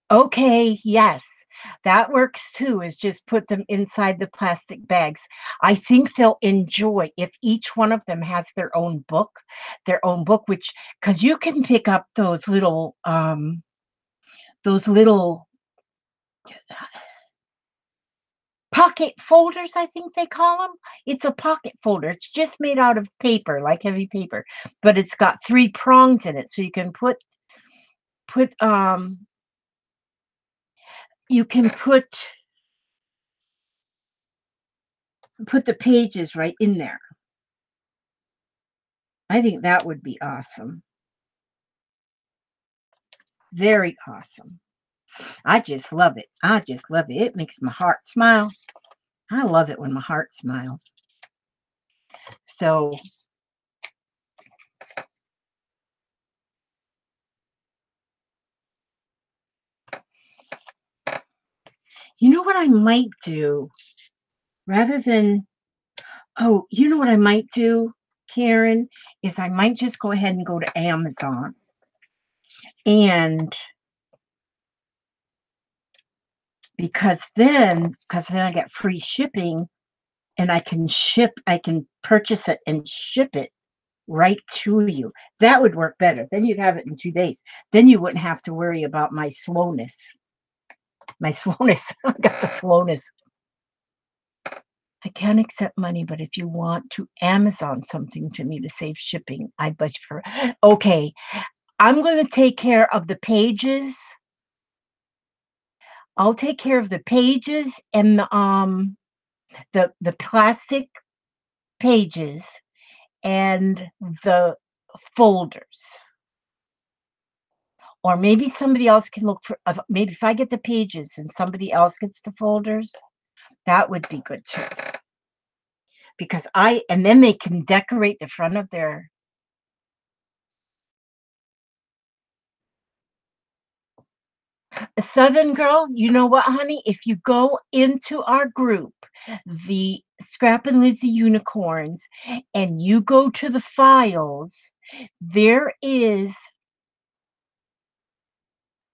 Okay, yes, that works too, is just put them inside the plastic bags. I think they'll enjoy if each one of them has their own book, which because you can pick up those little pocket folders, I think they call them. It's a pocket folder. It's just made out of paper, like heavy paper, but it's got 3 prongs in it, so you can put, you can put the pages right in there. I think that would be awesome. Very awesome. I just love it. I just love it. It makes my heart smile. I love it when my heart smiles. So, you know what I might do? Rather than, oh, you know what I might do, Karen, is I might just go ahead and go to Amazon and because then I get free shipping and I can purchase it and ship it right to you. That would work better. Then you'd have it in 2 days. Then you wouldn't have to worry about my slowness. My slowness. I got the slowness. I can't accept money, but if you want to Amazon something to me to save shipping, I'd like for. Okay, I'm going to take care of the pages. I'll take care of the pages and the plastic pages and the folders. Or maybe somebody else can look for, maybe if I get the pages and somebody else gets the folders, that would be good too. Because and then they can decorate the front of their. Southern Girl, you know what, honey? If you go into our group, the Scrap and Lizzie Unicorns, and you go to the files, there is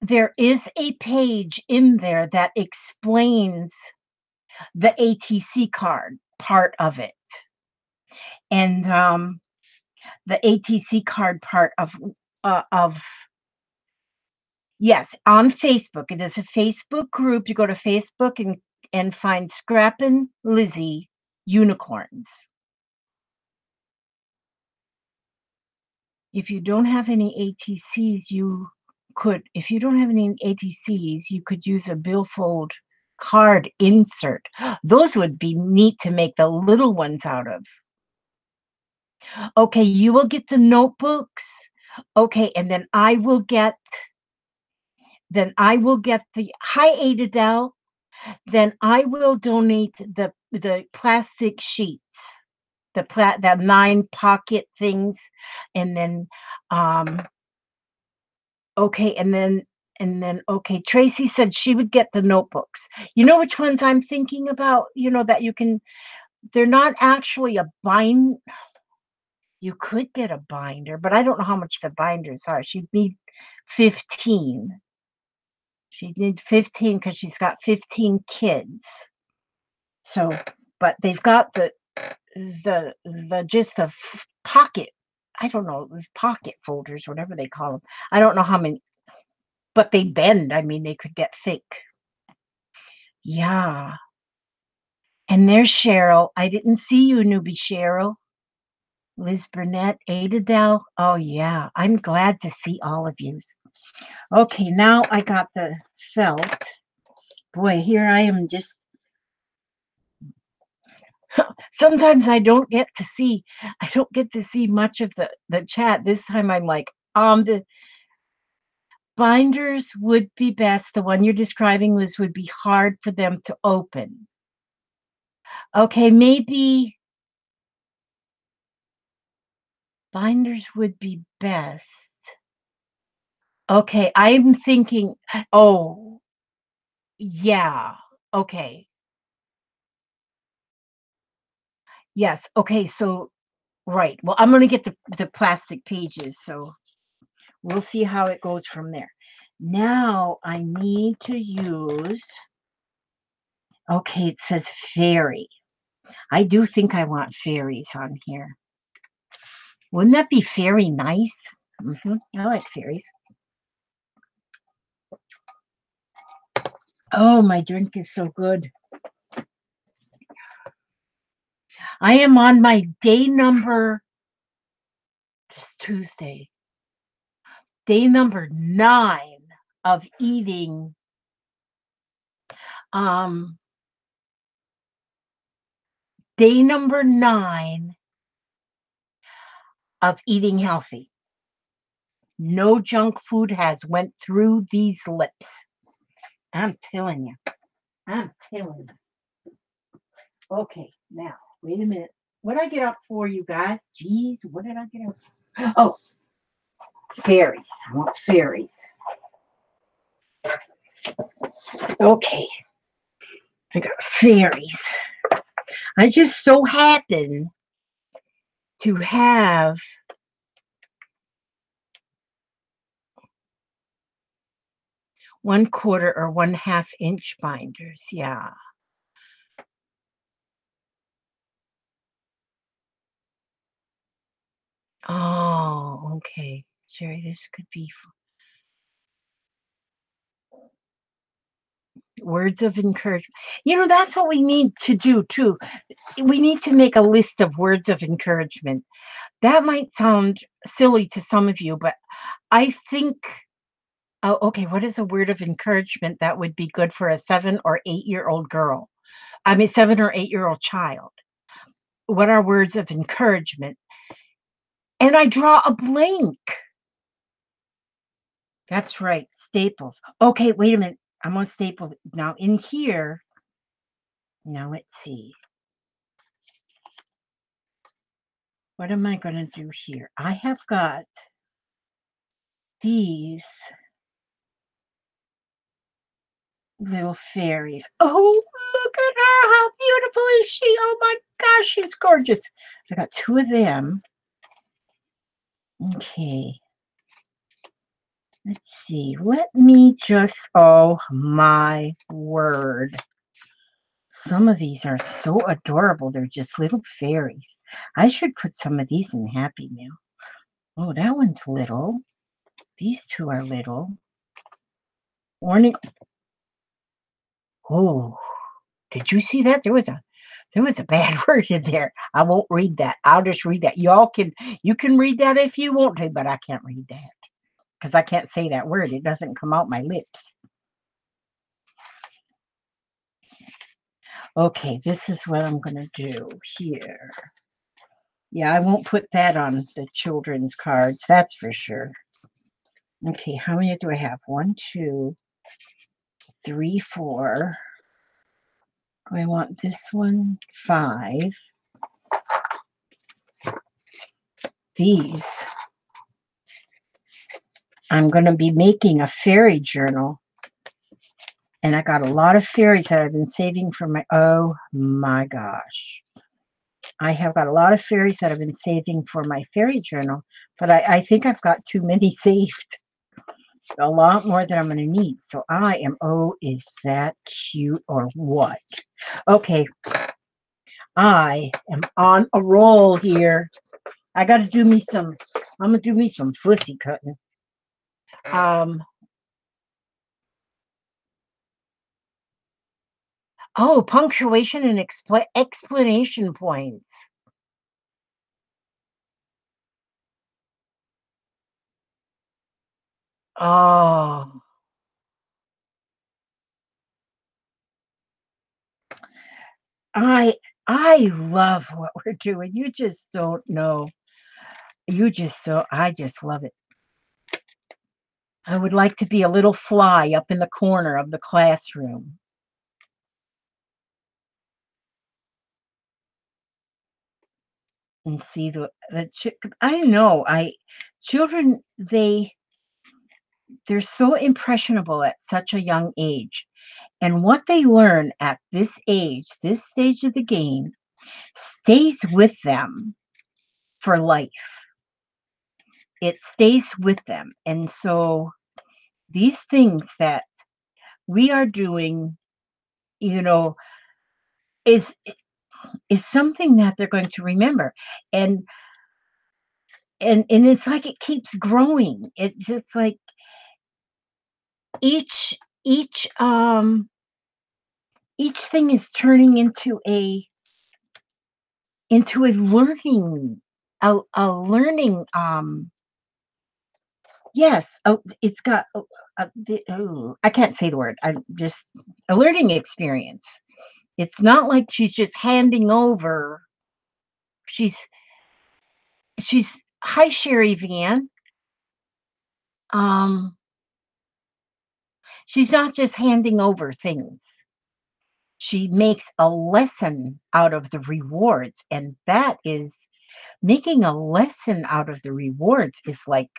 a page in there that explains the ATC card part of it. And the ATC card part of yes, on Facebook. It is a Facebook group. You go to Facebook and find Scrappin' Lizzie Unicorns. If you don't have any ATCs, if you don't have any ATCs, you could use a billfold card insert. Those would be neat to make the little ones out of. Okay, you will get the notebooks. Okay, and then I will get the hi Adadel. Then I will donate the plastic sheets, the 9 pocket things, and then okay, okay. Tracy said she would get the notebooks. You know which ones I'm thinking about? You know that you can. They're not actually a bind. You could get a binder, but I don't know how much the binders are. She'd need 15. She'd need 15 because she's got 15 kids. So, but they've got the pocket. I don't know, pocket folders, whatever they call them. I don't know how many, but they bend. I mean, they could get thick. Yeah. And there's Cheryl. I didn't see you, newbie Cheryl. Liz Burnett, Adadel. Oh, yeah. I'm glad to see all of you. Okay, now I got the felt. Boy, here I am just. Sometimes I don't get to see much of the chat. This time I'm like, the binders would be best. The one you're describing, Liz, would be hard for them to open. Okay, maybe binders would be best. Okay, I'm thinking, oh, yeah, okay. Yes, okay, so, right. Well, I'm going to get the plastic pages, so we'll see how it goes from there. Now I need to use, okay, it says fairy. I do think I want fairies on here. Wouldn't that be very nice? I like fairies. Oh, my drink is so good. I am on my day number, it's Tuesday, day number 9 of eating day number 9 of eating healthy. No junk food has went through these lips. I'm telling you. I'm telling you. Okay, now, wait a minute. What did I get up for, you guys? Jeez, what did I get up? Oh, fairies. I want fairies. Okay. I got fairies. I just so happen to have 1/4 or 1/2 inch binders. Yeah. Oh, okay. Sherry, this could be words of encouragement. You know, that's what we need to do too. We need to make a list of words of encouragement. That might sound silly to some of you, but I think, oh, okay, what is a word of encouragement that would be good for a 7 or 8-year-old girl? I mean, 7 or 8-year-old child. What are words of encouragement? And I draw a blank. That's right, staples. Okay, wait a minute. I'm on staples. Now in here, now let's see. What am I going to do here? I have got these little fairies. Oh, look at her. How beautiful is she? Oh my gosh, she's gorgeous. I got 2 of them. Okay. Let's see. Let me just, oh my word. Some of these are so adorable. They're just little fairies. I should put some of these in Happy Meal. Oh, that one's little. These 2 are little. Warning. Oh, did you see that? There was a bad word in there. I won't read that. I'll just read that. You can read that if you want to, but I can't read that because I can't say that word. It doesn't come out my lips. Okay, this is what I'm going to do here. Yeah, I won't put that on the children's cards, that's for sure. Okay, how many do I have? 1, 2, 3, 4. I want this one, 5. These. I'm going to be making a fairy journal. And I got a lot of fairies that I've been saving for my, oh my gosh. I have got a lot of fairies that I've been saving for my fairy journal, but I think I've got too many saved. A lot more than I'm going to need. So I am, oh, is that cute or what? Okay. I am on a roll here. I got to do me some, I'm going to do me some fussy cutting. Oh, punctuation and explanation points. Oh, I love what we're doing. You just don't know. You just don't. I just love it. I would like to be a little fly up in the corner of the classroom. And see I know children, they're so impressionable at such a young age, and what they learn at this stage of the game, stays with them for life. It stays with them, and so these things that we are doing, you know, is is something that they're going to remember. And and it's like it keeps growing. It's just like each each um each thing is turning into a learning a learning yes, oh, it's got I can't say the word. I'm just a learning experience. It's not like she's just handing over. She's she's hi Sherry Van. Um she's not just handing over things. She makes a lesson out of the rewards, and that is making a lesson out of the rewards is like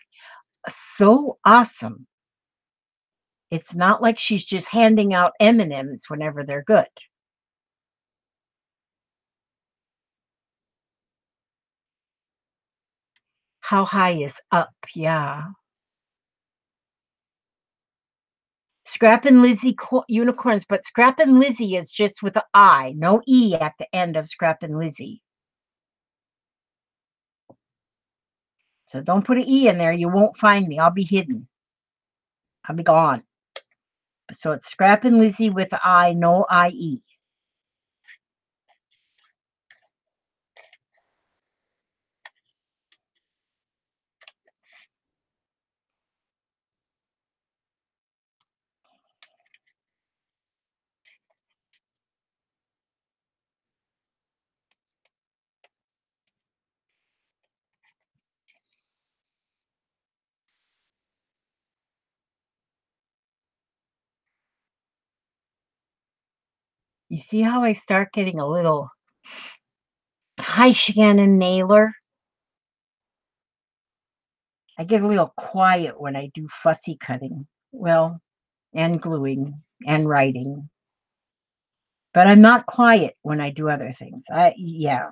so awesome. It's not like she's just handing out M&Ms whenever they're good. How high is up? Yeah. Scrap and Lizzie unicorns, but Scrap and Lizzie is just with an I, no E at the end of Scrap and Lizzie. So don't put an E in there. You won't find me. I'll be hidden. I'll be gone. So it's Scrap and Lizzie with an I, no IE. You see how I start getting a little, hi, Shannon Naylor. I get a little quiet when I do fussy cutting. Well, and gluing and writing. But I'm not quiet when I do other things. Yeah,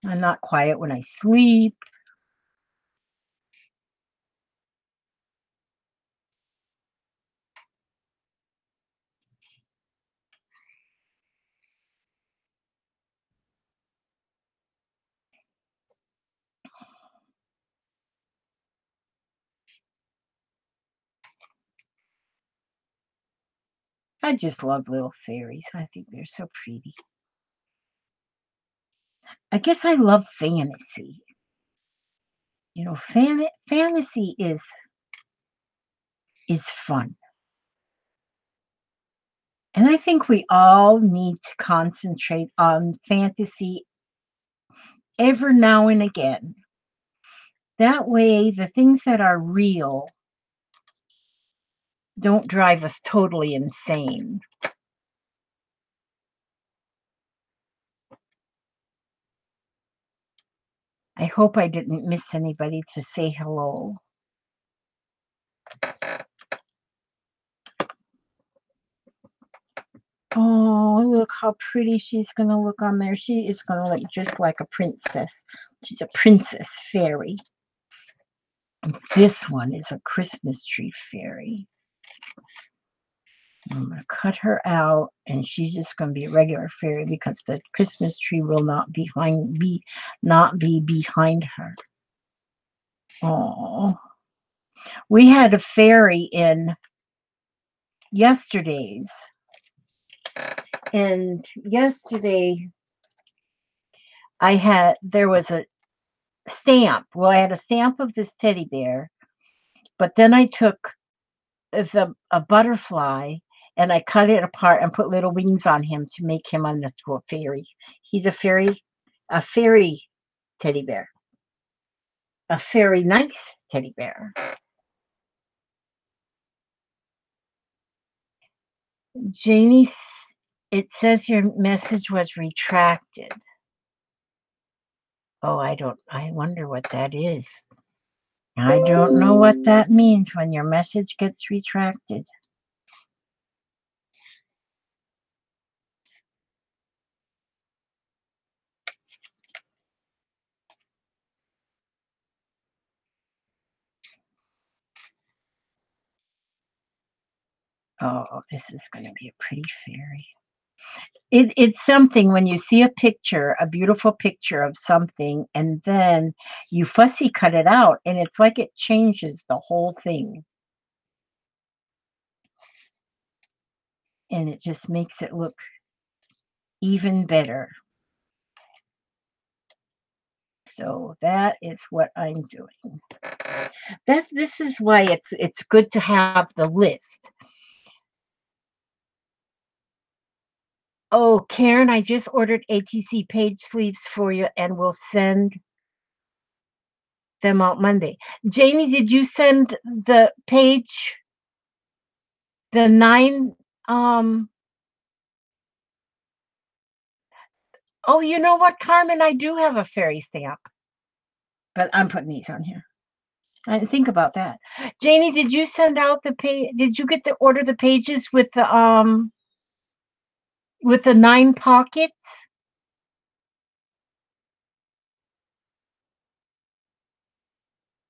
I'm not quiet when I sleep. I just love little fairies. I think they're so pretty. I guess I love fantasy. You know, fantasy is fun. And I think we all need to concentrate on fantasy ever now and again. That way, the things that are real don't drive us totally insane. I hope I didn't miss anybody to say hello. Oh, look how pretty she's going to look on there. She is going to look just like a princess. She's a princess fairy. This one is a Christmas tree fairy. I'm going to cut her out, and she's just going to be a regular fairy because the Christmas tree will not be behind her. Oh, we had a fairy in yesterday's, and yesterday there was a stamp. Well, I had a stamp of this teddy bear, but then I took a butterfly and I cut it apart and put little wings on him to make him into a fairy. He's a fairy teddy bear, a very nice teddy bear. Janie, it says your message was retracted. Oh, I wonder what that is. I don't know what that means when your message gets retracted. Oh, this is going to be a pretty fairy. It's something when you see a picture, a beautiful picture of something, and then you fussy cut it out, and it's like it changes the whole thing. And it just makes it look even better. So that is what I'm doing. This is why it's good to have the list. Oh, Karen, I just ordered ATC page sleeves for you and we'll send them out Monday. Janie, did you send the page, the 9 oh, you know what, Carmen, I do have a fairy stamp. But I'm putting these on here. I didn't think about that. Janie, did you send out the page? Did you get to order the pages with the 9 pockets?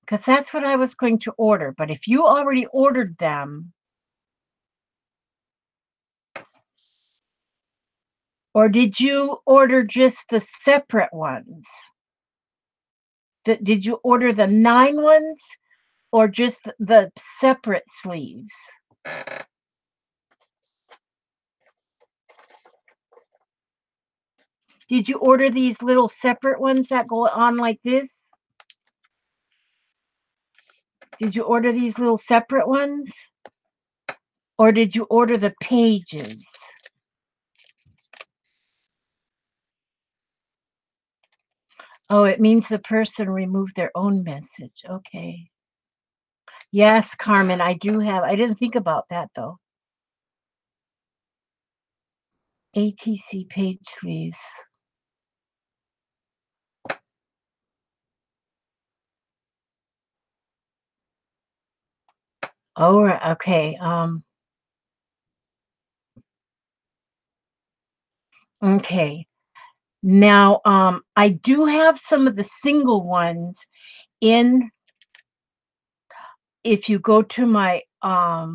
Because that's what I was going to order. But if you already ordered them, or did you order just the separate ones? Did you order the 9 ones or just the separate sleeves? Did you order these little separate ones that go on like this? Did you order these little separate ones? Or did you order the pages? Oh, it means the person removed their own message. Okay. Yes, Carmen, I do have. I didn't think about that though. ATC page sleeves. Oh, okay. Okay. Now, I do have some of the single ones in. If you go to my hi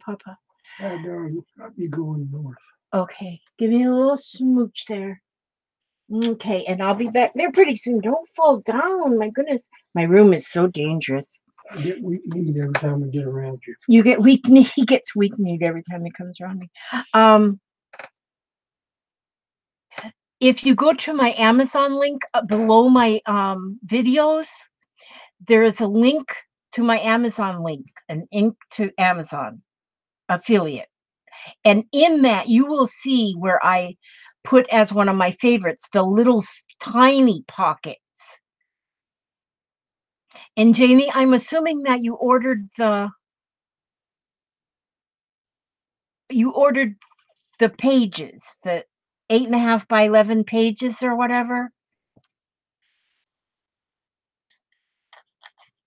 Papa. Hi, darling. I'll be going north. Okay, give me a little smooch there. Okay, and I'll be back there pretty soon. Don't fall down. My goodness, my room is so dangerous. I get weak-kneed every time I get around you. You get weak knee. He gets weak kneed every time he comes around me. If you go to my Amazon link below my videos, there is a link to my Amazon link, an link to Amazon affiliate. And in that, you will see where I put as one of my favorites the little tiny pockets. And Janie, I'm assuming that you ordered the pages, the 8.5 by 11 pages or whatever.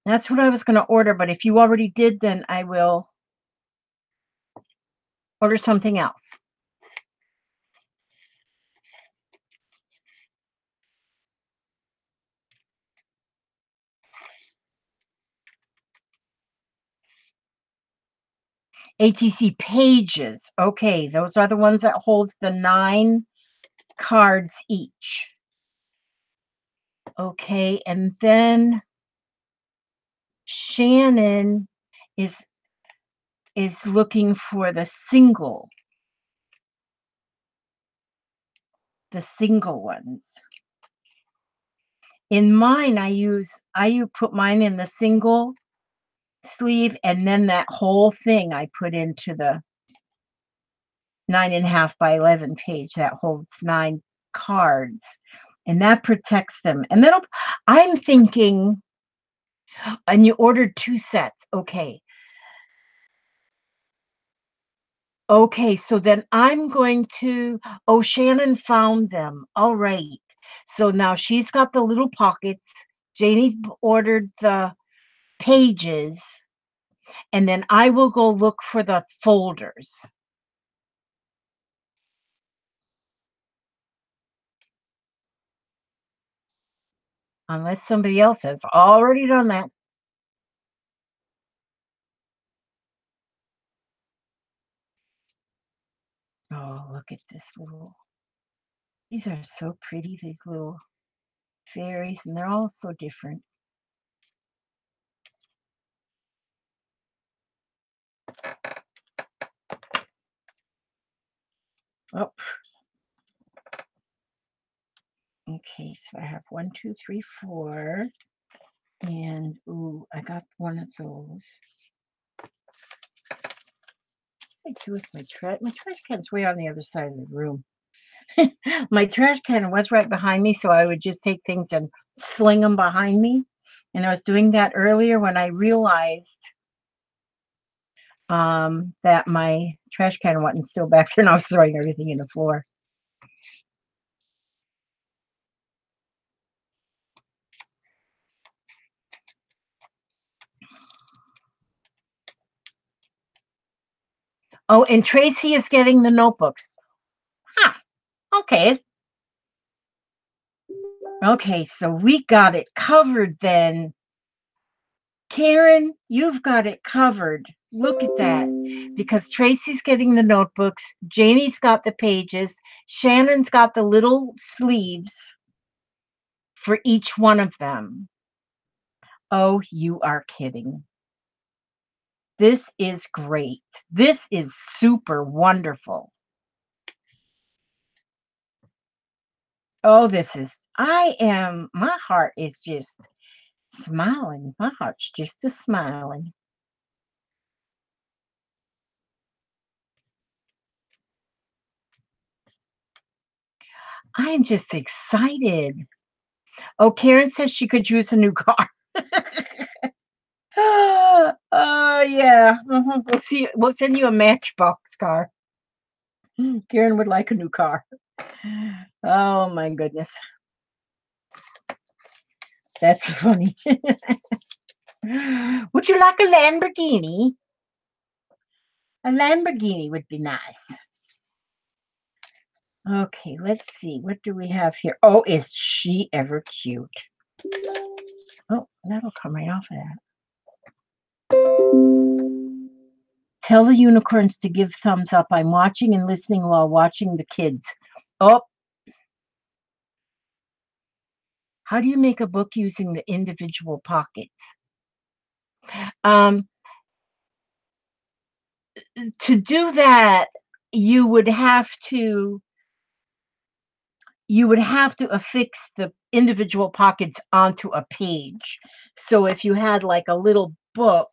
That's what I was going to order, but if you already did, then I will order something else. ATC pages. Okay, those are the ones that holds the 9 cards each. Okay, and then Shannon is looking for the single ones. In mine, I put mine in the single sleeve, and then that whole thing I put into the 9.5 by 11 page that holds 9 cards, and that protects them. And then I'm thinking, and you ordered 2 sets. Okay. Okay, so then I'm going to, oh, Shannon found them. All right. So now she's got the little pockets. Janie's ordered the pages, and then I will go look for the folders. Unless somebody else has already done that. look at this little, these are so pretty, these little fairies, and they're all so different. Oh, okay, so I have 1, 2, 3, 4, and ooh, I got one of those. What do I do with my trash? My trash can's way on the other side of the room. My trash can was right behind me, so I would just take things and sling them behind me. And I was doing that earlier when I realized that my trash can wasn't still back there, and I was throwing everything in the floor. Oh, and Tracy is getting the notebooks. Huh. Okay. Okay, so we got it covered then. Karen, you've got it covered. Look at that. Because Tracy's getting the notebooks, Janie's got the pages, Shannon's got the little sleeves for each one of them. Oh, you are kidding. This is great. This is super wonderful. Oh, my heart is just smiling. My heart's just a smiling. I'm just excited. Oh, Karen says she could use a new car. Yeah. We'll see. We'll send you a Matchbox car. Karen would like a new car. Oh my goodness. That's funny. Would you like a Lamborghini? A Lamborghini would be nice. Okay, let's see. What do we have here? Oh, is she ever cute? Oh, that'll come right off of that. Tell the unicorns to give thumbs up. I'm watching and listening while watching the kids. Oh, how do you make a book using the individual pockets? To do that, you would have to affix the individual pockets onto a page. So if you had like a little book,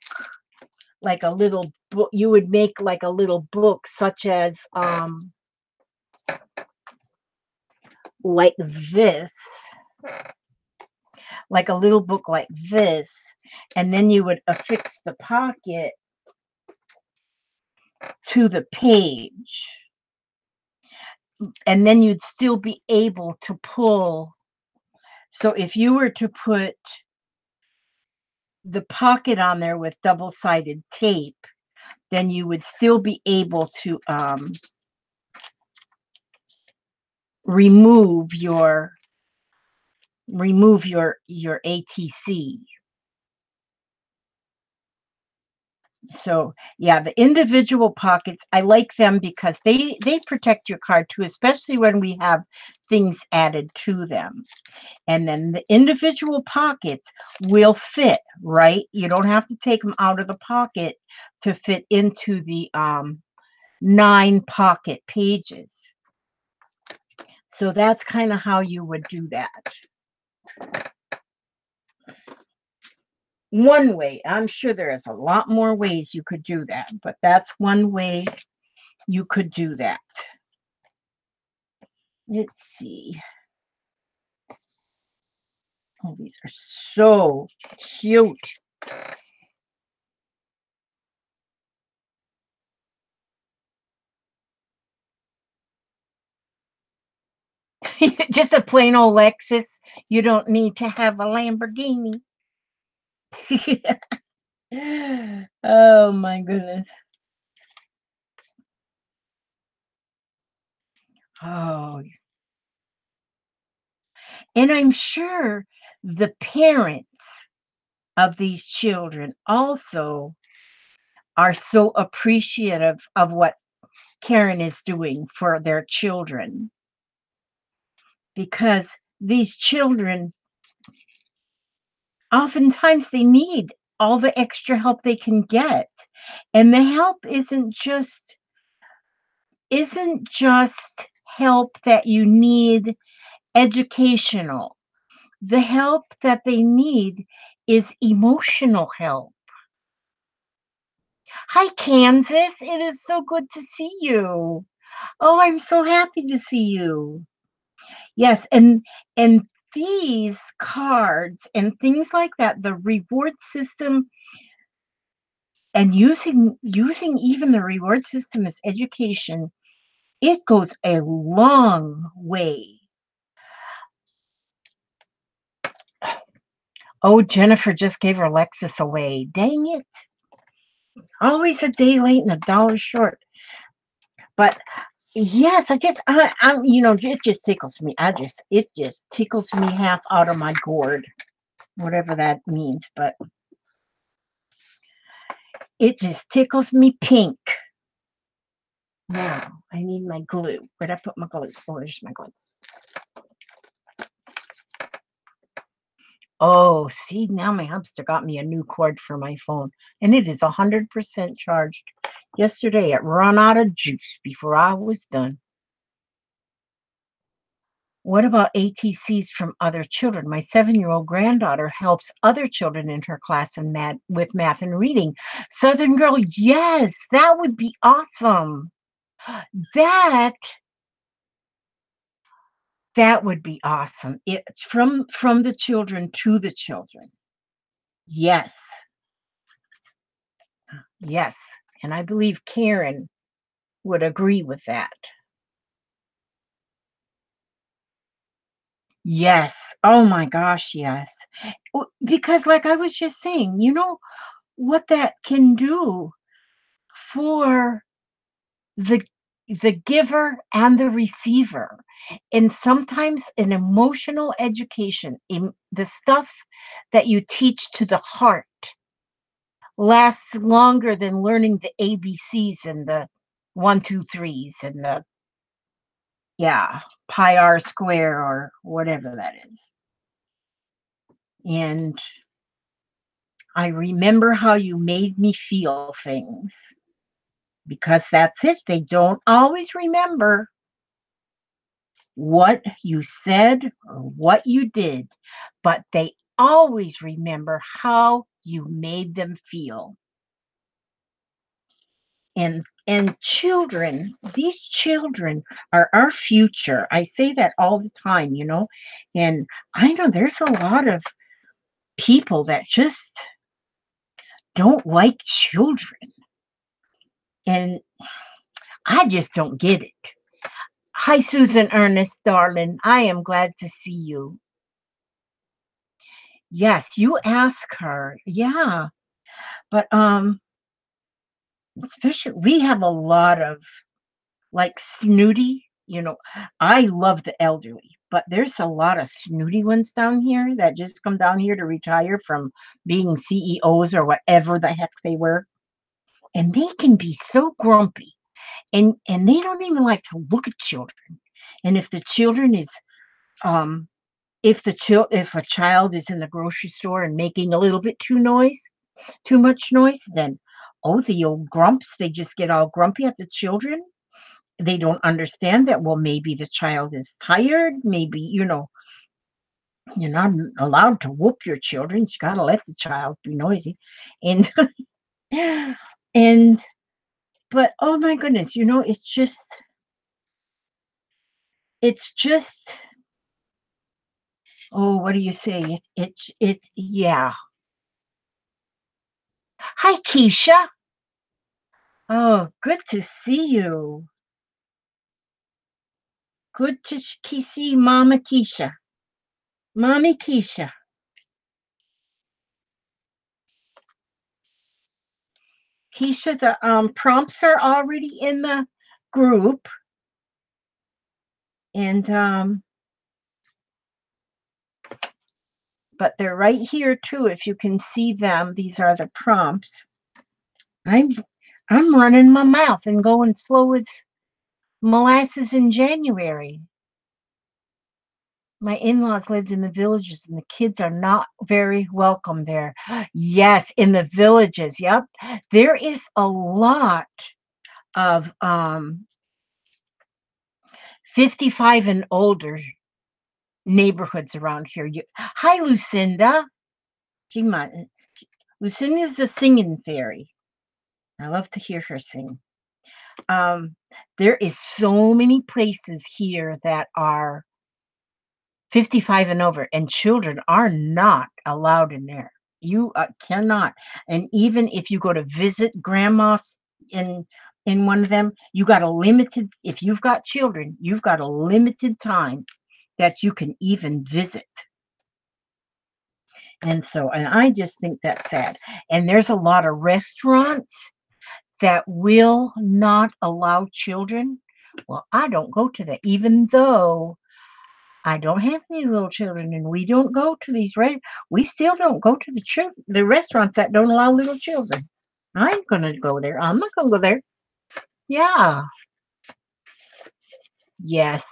you would make like a little book such as like this, like a little book like this, and then you would affix the pocket to the page, and then you'd still be able to pull. So if you were to put the pocket on there with double-sided tape, then you would still be able to remove your ATC. So yeah, the individual pockets, I like them because they protect your card too, especially when we have things added to them. And then the individual pockets will fit, right? You don't have to take them out of the pocket to fit into the 9 pocket pages. So that's kind of how you would do that. One way. I'm sure there's a lot more ways you could do that, but that's one way you could do that. Let's see. Oh, these are so cute. Just a plain old Lexus. You don't need to have a Lamborghini. Oh my goodness. Oh, and I'm sure the parents of these children also are so appreciative of what Karen is doing for their children, because these children, oftentimes they need all the extra help they can get. And the help isn't just help that you need educational. The help that they need is emotional help. Hi, Kansas. It is so good to see you. Oh, I'm so happy to see you. Yes, and these cards and things like that, the reward system, and using even the reward system as education, it goes a long way. Oh, Jennifer just gave her Lexus away. Dang it. Always a day late and $1 short. But yes, I'm, it just tickles me. It just tickles me half out of my gourd, whatever that means. But it just tickles me pink. Now, I need my glue. Where'd I put my glue? Oh, there's my glue. Oh, see, now my hamster got me a new cord for my phone, and it is 100% charged. Yesterday, it ran out of juice before I was done. What about ATCs from other children? My 7-year-old granddaughter helps other children in her class with math and reading. Southern Girl, yes, that would be awesome. That would be awesome. It's from the children to the children. Yes. Yes. And I believe Karen would agree with that. Yes. Oh my gosh, yes. Because like I was just saying, you know what that can do for the giver and the receiver. And sometimes an emotional education, in the stuff that you teach to the heart, lasts longer than learning the ABCs and the 1, 2, 3s and the pi r square or whatever that is. And I remember how you made me feel things, because that's it. They don't always remember what you said or what you did, but they always remember how you made them feel. And children, these children are our future. I say that all the time, and I know there's a lot of people that just don't like children, and I just don't get it. Hi, Susan Ernest, darling. I am glad to see you. Yes, you ask her. Yeah. But especially we have a lot of like snooty, I love the elderly, but there's a lot of snooty ones down here that just come down here to retire from being CEOs or whatever the heck they were. And they can be so grumpy, and they don't even like to look at children. And if the children is if a child is in the grocery store and making a little bit too much noise, then the old grumps, they just get all grumpy at the children. They don't understand that, well, maybe the child is tired, maybe, you're not allowed to whoop your children. You got to let the child be noisy. And and but oh my goodness, it's just oh, what do you say? Yeah. Hi, Keisha. Oh, good to see you. Good to see Mama Keisha. Mommy Keisha. Keisha, the prompts are already in the group. And but they're right here too, if you can see them. These are the prompts. I'm running my mouth and going slow as molasses in January. My in-laws lived in the villages and the kids are not very welcome there. Yes, in the villages. Yep. There is a lot of 55 and older neighborhoods around here. Hi, Lucinda. Lucinda's a singing fairy. I love to hear her sing. There is so many places here that are 55 and over, and children are not allowed in there. You cannot. And even if you go to visit grandma's in one of them, you got a limited, if you've got children, you've got a limited time that you can even visit. And I just think that's sad. And there's a lot of restaurants that will not allow children. Well, I don't go to that, even though I don't have any little children, and we don't go to these, right? We still don't go to the restaurants that don't allow little children. I ain't gonna go there. I'm not gonna go there. Yeah. Yes.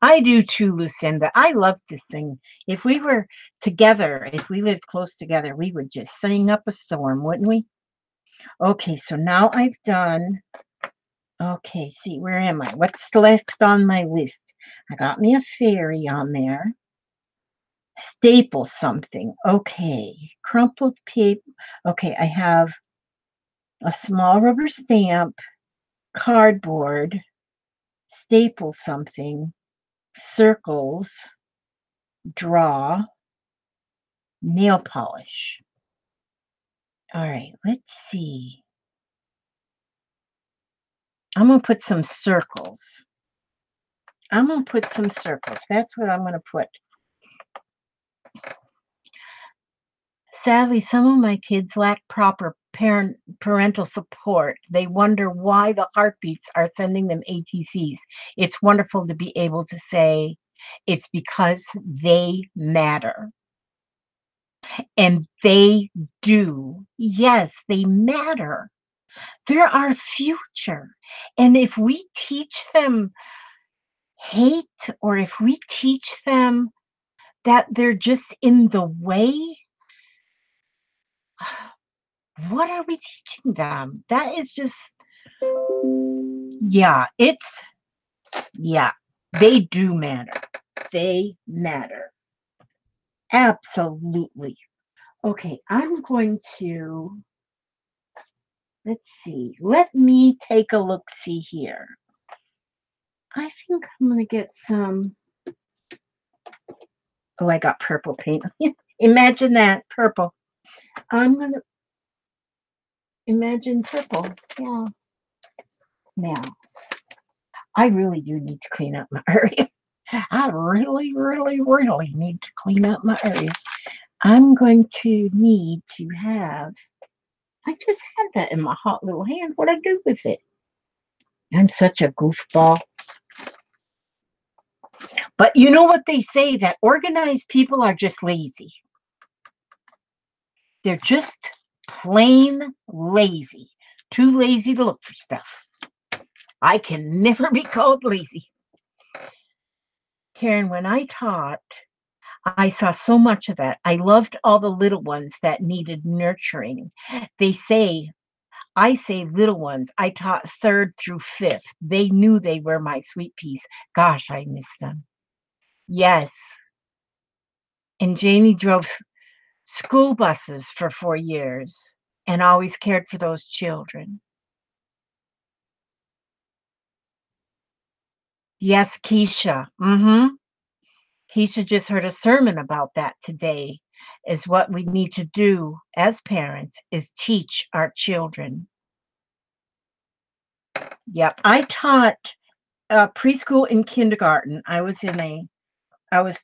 I do too, Lucinda. I love to sing. If we were together, if we lived close together, we would just sing up a storm, wouldn't we? Okay, so now I've done. Okay, see, where am I? What's left on my list? I got me a fairy on there. Staple something. Okay, crumpled paper. Okay, I have a small rubber stamp, cardboard, staple something, circles, draw, nail polish. All right, let's see. I'm going to put some circles. I'm going to put some circles. That's what I'm going to put. Sadly, some of my kids lack proper parental support. They wonder why the heartbeats are sending them ATCs. It's wonderful to be able to say it's because they matter. And they do. Yes, they matter. They're our future. And if we teach them hate, or if we teach them that they're just in the way, what are we teaching them? That is just, yeah, they do matter. They matter. Absolutely. Okay, I'm going to, let's see, let me take a look-see here. I think I'm going to get some, oh, I got purple paint. Imagine that, purple. I'm going to imagine purple, yeah. Now, I really do need to clean up my area. I really, really, really need to clean up my area. I'm going to need to have, I just had that in my hot little hand. What'd I do with it? I'm such a goofball. But you know what they say, that organized people are just lazy. They're just plain lazy. Too lazy to look for stuff. I can never be called lazy. Karen, when I taught, I saw so much of that. I loved all the little ones that needed nurturing. I say little ones. I taught 3rd through 5th. They knew they were my sweet peas. Gosh, I miss them. Yes. And Janie drove school buses for 4 years and always cared for those children. Yes, Keisha. Keisha just heard a sermon about that today, is what we need to do as parents is teach our children. Yep. I taught preschool and kindergarten. I was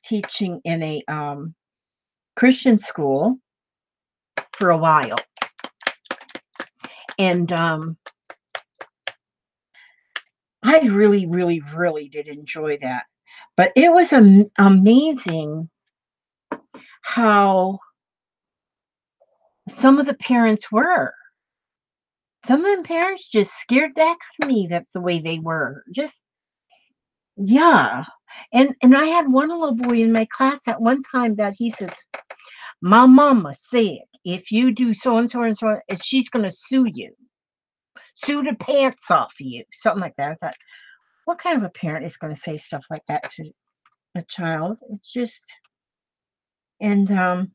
teaching in a Christian school for a while. And I really, really, really did enjoy that. But it was amazing how some of the parents were. Some of them parents just scared the heck out of me. That's the way they were. Just Yeah. And I had one little boy in my class at one time that he says, my mama said, if you do so and so and so, she's going to sue you, sue the pants off of you, something like that. I thought, what kind of a parent is going to say stuff like that to a child? It's just, and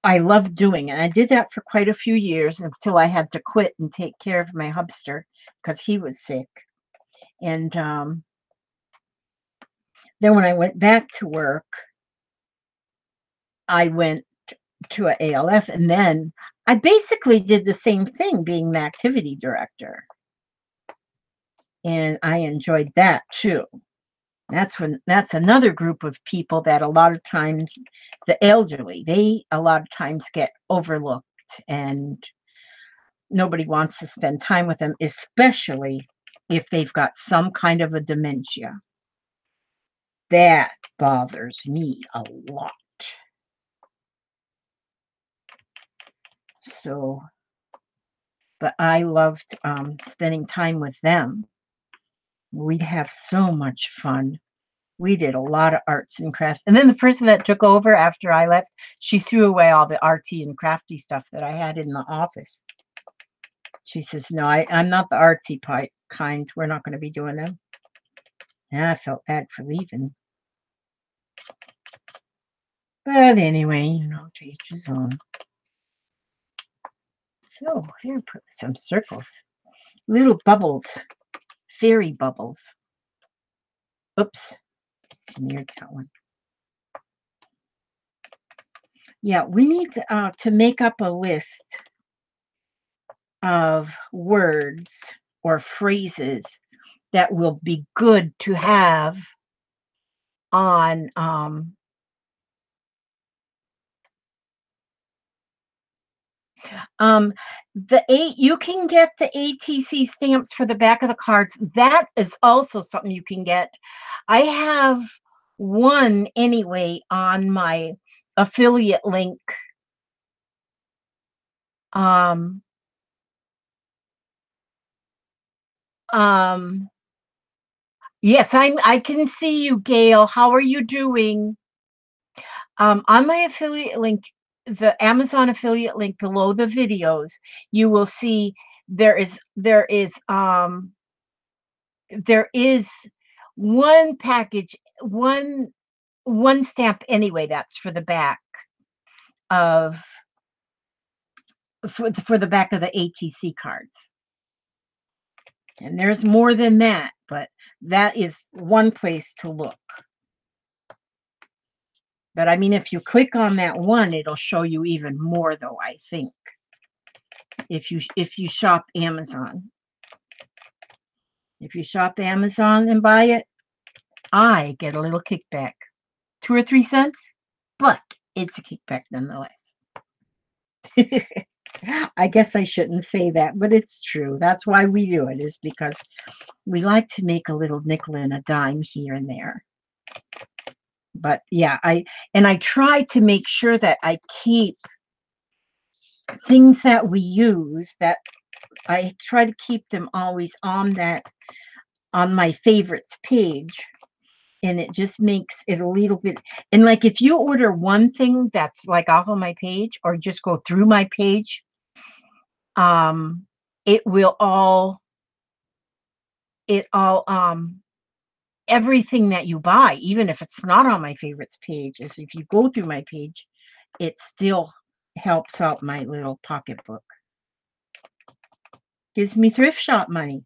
I loved doing it. I did that for quite a few years until I had to quit and take care of my hubster because he was sick. And then when I went back to work, I went to a ALF, and then I basically did the same thing being the activity director. And I enjoyed that too. That's another group of people that a lot of times, the elderly, they a lot of times get overlooked and nobody wants to spend time with them, especially if they've got some kind of a dementia. That bothers me a lot. So, but I loved spending time with them. We'd have so much fun. We did a lot of arts and crafts. And then the person that took over after I left, she threw away all the artsy and crafty stuff that I had in the office. She says, no, I'm not the artsy kind. We're not going to be doing them. And I felt bad for leaving. But anyway, to each his own. So here, put some circles. Little bubbles. Fairy bubbles. Oops. Smeared that one. Yeah, we need to make up a list of words or phrases that will be good to have on um you can get the ATC stamps for the back of the cards. That is also something you can get. I have one anyway on my affiliate link. Um um yes, I can see you, Gail. How are you doing? On my affiliate link, the Amazon affiliate link below the videos, you will see there is one package, one stamp anyway, that's for the back of for the back of the ATC cards. And there's more than that, but that is one place to look. But I mean, if you click on that one, it'll show you even more, though, I think. If you shop Amazon. If you shop Amazon and buy it, I get a little kickback. 2 or 3 cents, but it's a kickback nonetheless. I guess I shouldn't say that, but it's true. That's why we do it, is because we like to make a little nickel and a dime here and there. But yeah, I try to make sure that I keep things that we use, that I try to keep them always on my favorites page. And it just makes it a little bit, and like if you order one thing that's like off of my page or just go through my page, it will everything that you buy, even if it's not on my favorites page, is if you go through my page, it still helps out my little pocketbook. Gives me thrift shop money.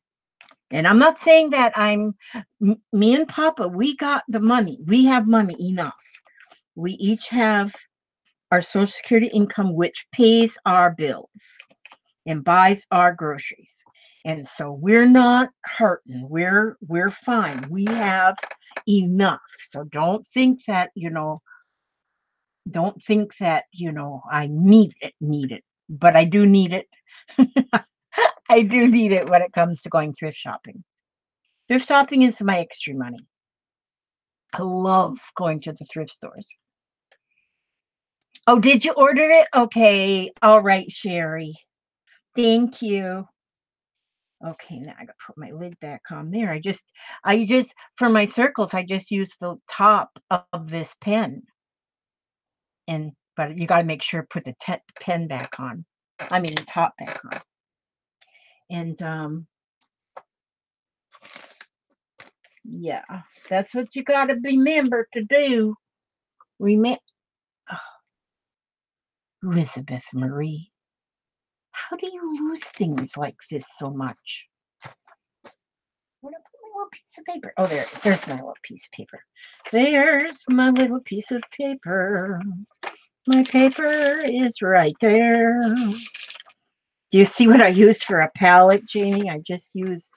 And I'm not saying that me and Papa, we got the money. We have money enough. We each have our Social Security income, which pays our bills and buys our groceries. And so we're not hurting. We're fine. We have enough. So don't think that, I need it. But I do need it. I do need it when it comes to going thrift shopping. Thrift shopping is my extra money. I love going to the thrift stores. Oh, did you order it? Okay. All right, Sherry. Thank you. Okay, now I gotta put my lid back on there. I just, for my circles, I just use the top of this pen. But you gotta make sure put the pen back on. I mean, the top back on. And yeah, that's what you gotta remember to do. Remember, Elizabeth Marie, how do you lose things like this so much? Where did I put my little piece of paper? Oh, there it is. There's my little piece of paper. There's my little piece of paper. My paper is right there. Do you see what I used for a palette, Jamie? I just used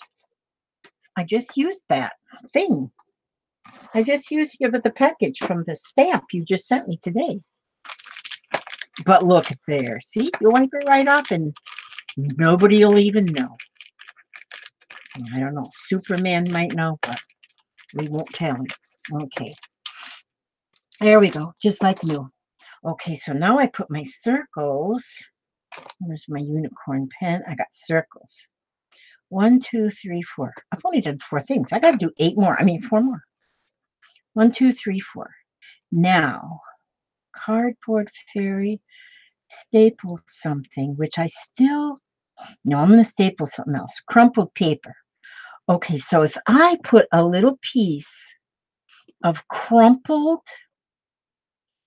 that thing. I just used the package from the stamp you just sent me today. But look at there. See, you wipe it right off and nobody will even know. I don't know. Superman might know, but we won't tell him. Okay. There we go. Just like new. Okay, so now I put my circles. Where's my unicorn pen? I got circles. 1, 2, 3, 4. I've only done 4 things. I got to do 8 more. I mean, 4 more. 1, 2, 3, 4. Now, cardboard fairy, staple something, which I still, no, I'm going to staple something else. Crumpled paper. Okay, so if I put a little piece of crumpled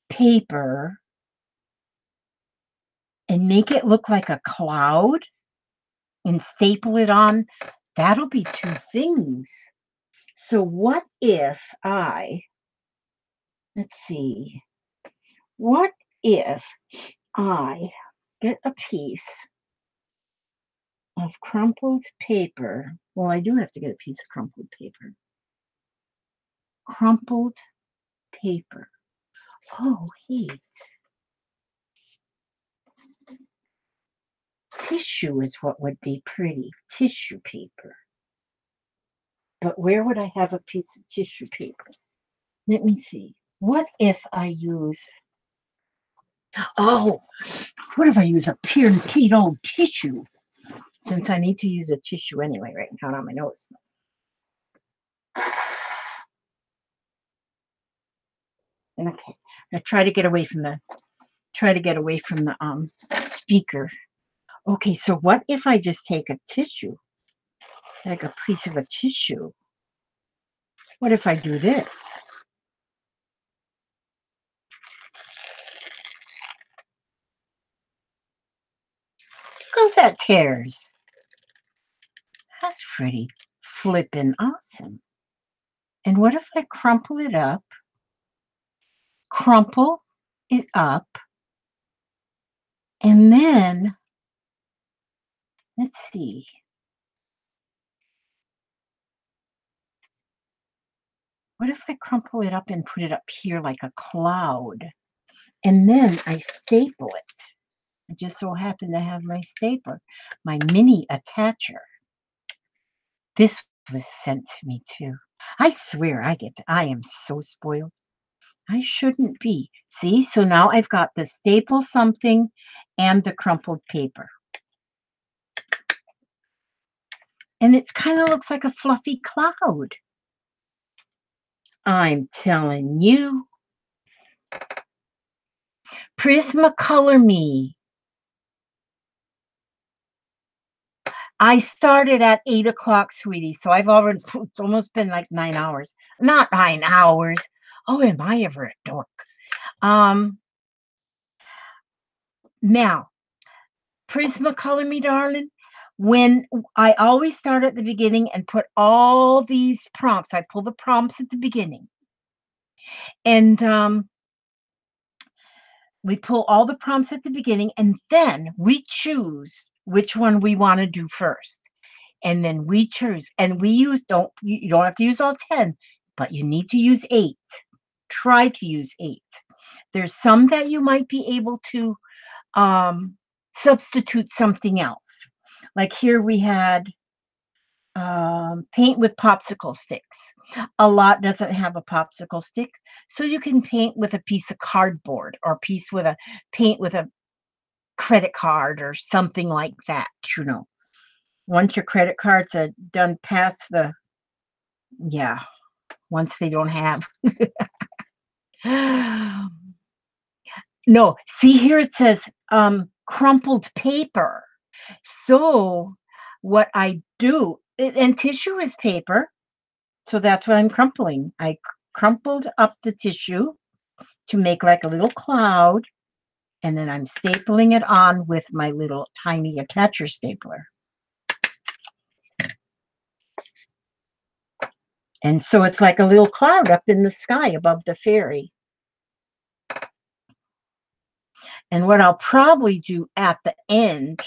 paper and make it look like a cloud and staple it on, that'll be 2 things. So what if let's see, what if I get a piece of crumpled paper? Well, I do have to get a piece of crumpled paper. Crumpled paper. Oh, heat. Tissue is what would be pretty. Tissue paper. But where would I have a piece of tissue paper? Let me see. What if I use, oh, what if I use a petite old tissue? Since I need to use a tissue anyway, right now on my nose. Okay, I try to get away from the speaker. Okay, so what if I just take a tissue, like a piece of a tissue? What if I do this? Look at that tears. That's pretty flippin' awesome. And what if I crumple it up, and then, let's see. What if I crumple it up and put it up here like a cloud? And then I staple it. I just so happen to have my stapler, my mini attacher. This was sent to me too. I swear I am so spoiled. I shouldn't be. See, so now I've got the staple something and the crumpled paper. And it kind of looks like a fluffy cloud. I'm telling you. Prismacolor me. I started at 8 o'clock, sweetie. So it's almost been like 9 hours. Not 9 hours. Oh, am I ever a dork? Now, Prismacolor me, darling. When I always start at the beginning and put all these prompts, I pull the prompts at the beginning. And we pull all the prompts at the beginning, and then we choose which one we want to do first. And then we choose, and you don't have to use all 10, but you need to use 8. Try to use 8. There's some that you might be able to substitute something else. Like here we had paint with popsicle sticks. A lot doesn't have a popsicle stick, so you can paint with a piece of cardboard or paint with a credit card or something like that, Once your credit cards are done past the, yeah, once they don't have. No, see here it says crumpled paper. So what I do, and tissue is paper, so that's what I'm crumpling. I crumpled up the tissue to make like a little cloud, and then I'm stapling it on with my little tiny attacher stapler. And so it's like a little cloud up in the sky above the fairy. And what I'll probably do at the end,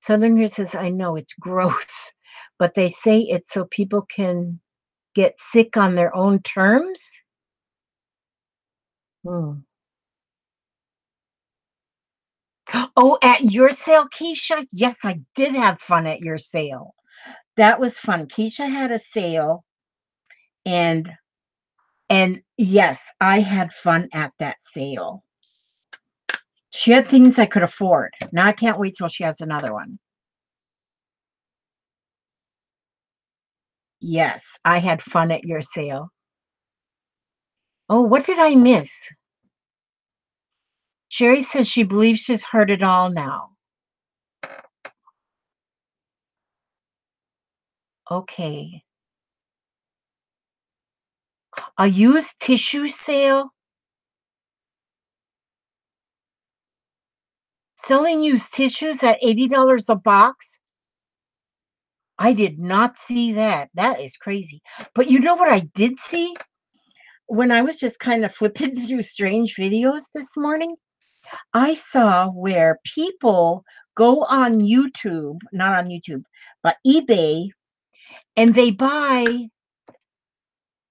Southern says, I know it's gross, but they say it's so people can get sick on their own terms. Hmm. Oh, at your sale, Keisha? Yes, I did have fun at your sale. That was fun. Keisha had a sale, and yes, I had fun at that sale. She had things I could afford. Now I can't wait till she has another one. Yes, I had fun at your sale. Oh, what did I miss? Sherry says she believes she's heard it all now. Okay. A used tissue sale? Selling used tissues at $80 a box? I did not see that. That is crazy. But you know what I did see? When I was just kind of flipping through strange videos this morning, I saw where people go on YouTube, not on YouTube, but eBay, and they buy,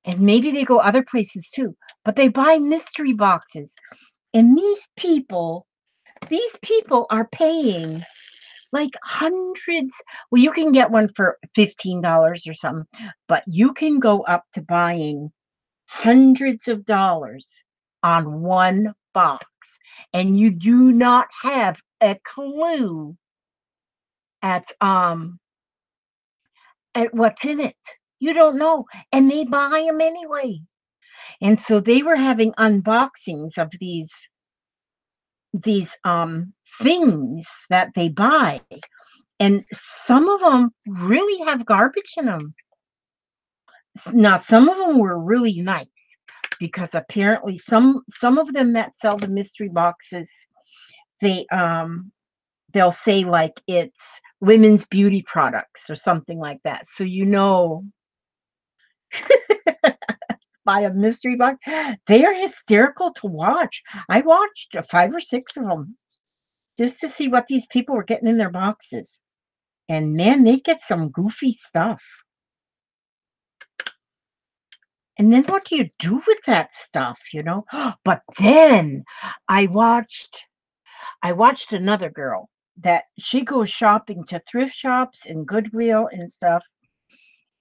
and maybe they go other places too, but they buy mystery boxes. And these people are paying like hundreds. Well, you can get one for $15 or something, but you can go up to buying hundreds of dollars on one box, and you do not have a clue at what's in it. You don't know, and they buy them anyway. And so they were having unboxings of these things that they buy, and some of them really have garbage in them. Now some of them were really nice, because apparently some of them that sell the mystery boxes, they they'll say like it's women's beauty products or something like that, so buy a mystery box. They are hysterical to watch. I watched 5 or 6 of them just to see what these people were getting in their boxes. And man, they get some goofy stuff. And then what do you do with that stuff, you know? But then I watched another girl that she goes shopping to thrift shops and Goodwill and stuff.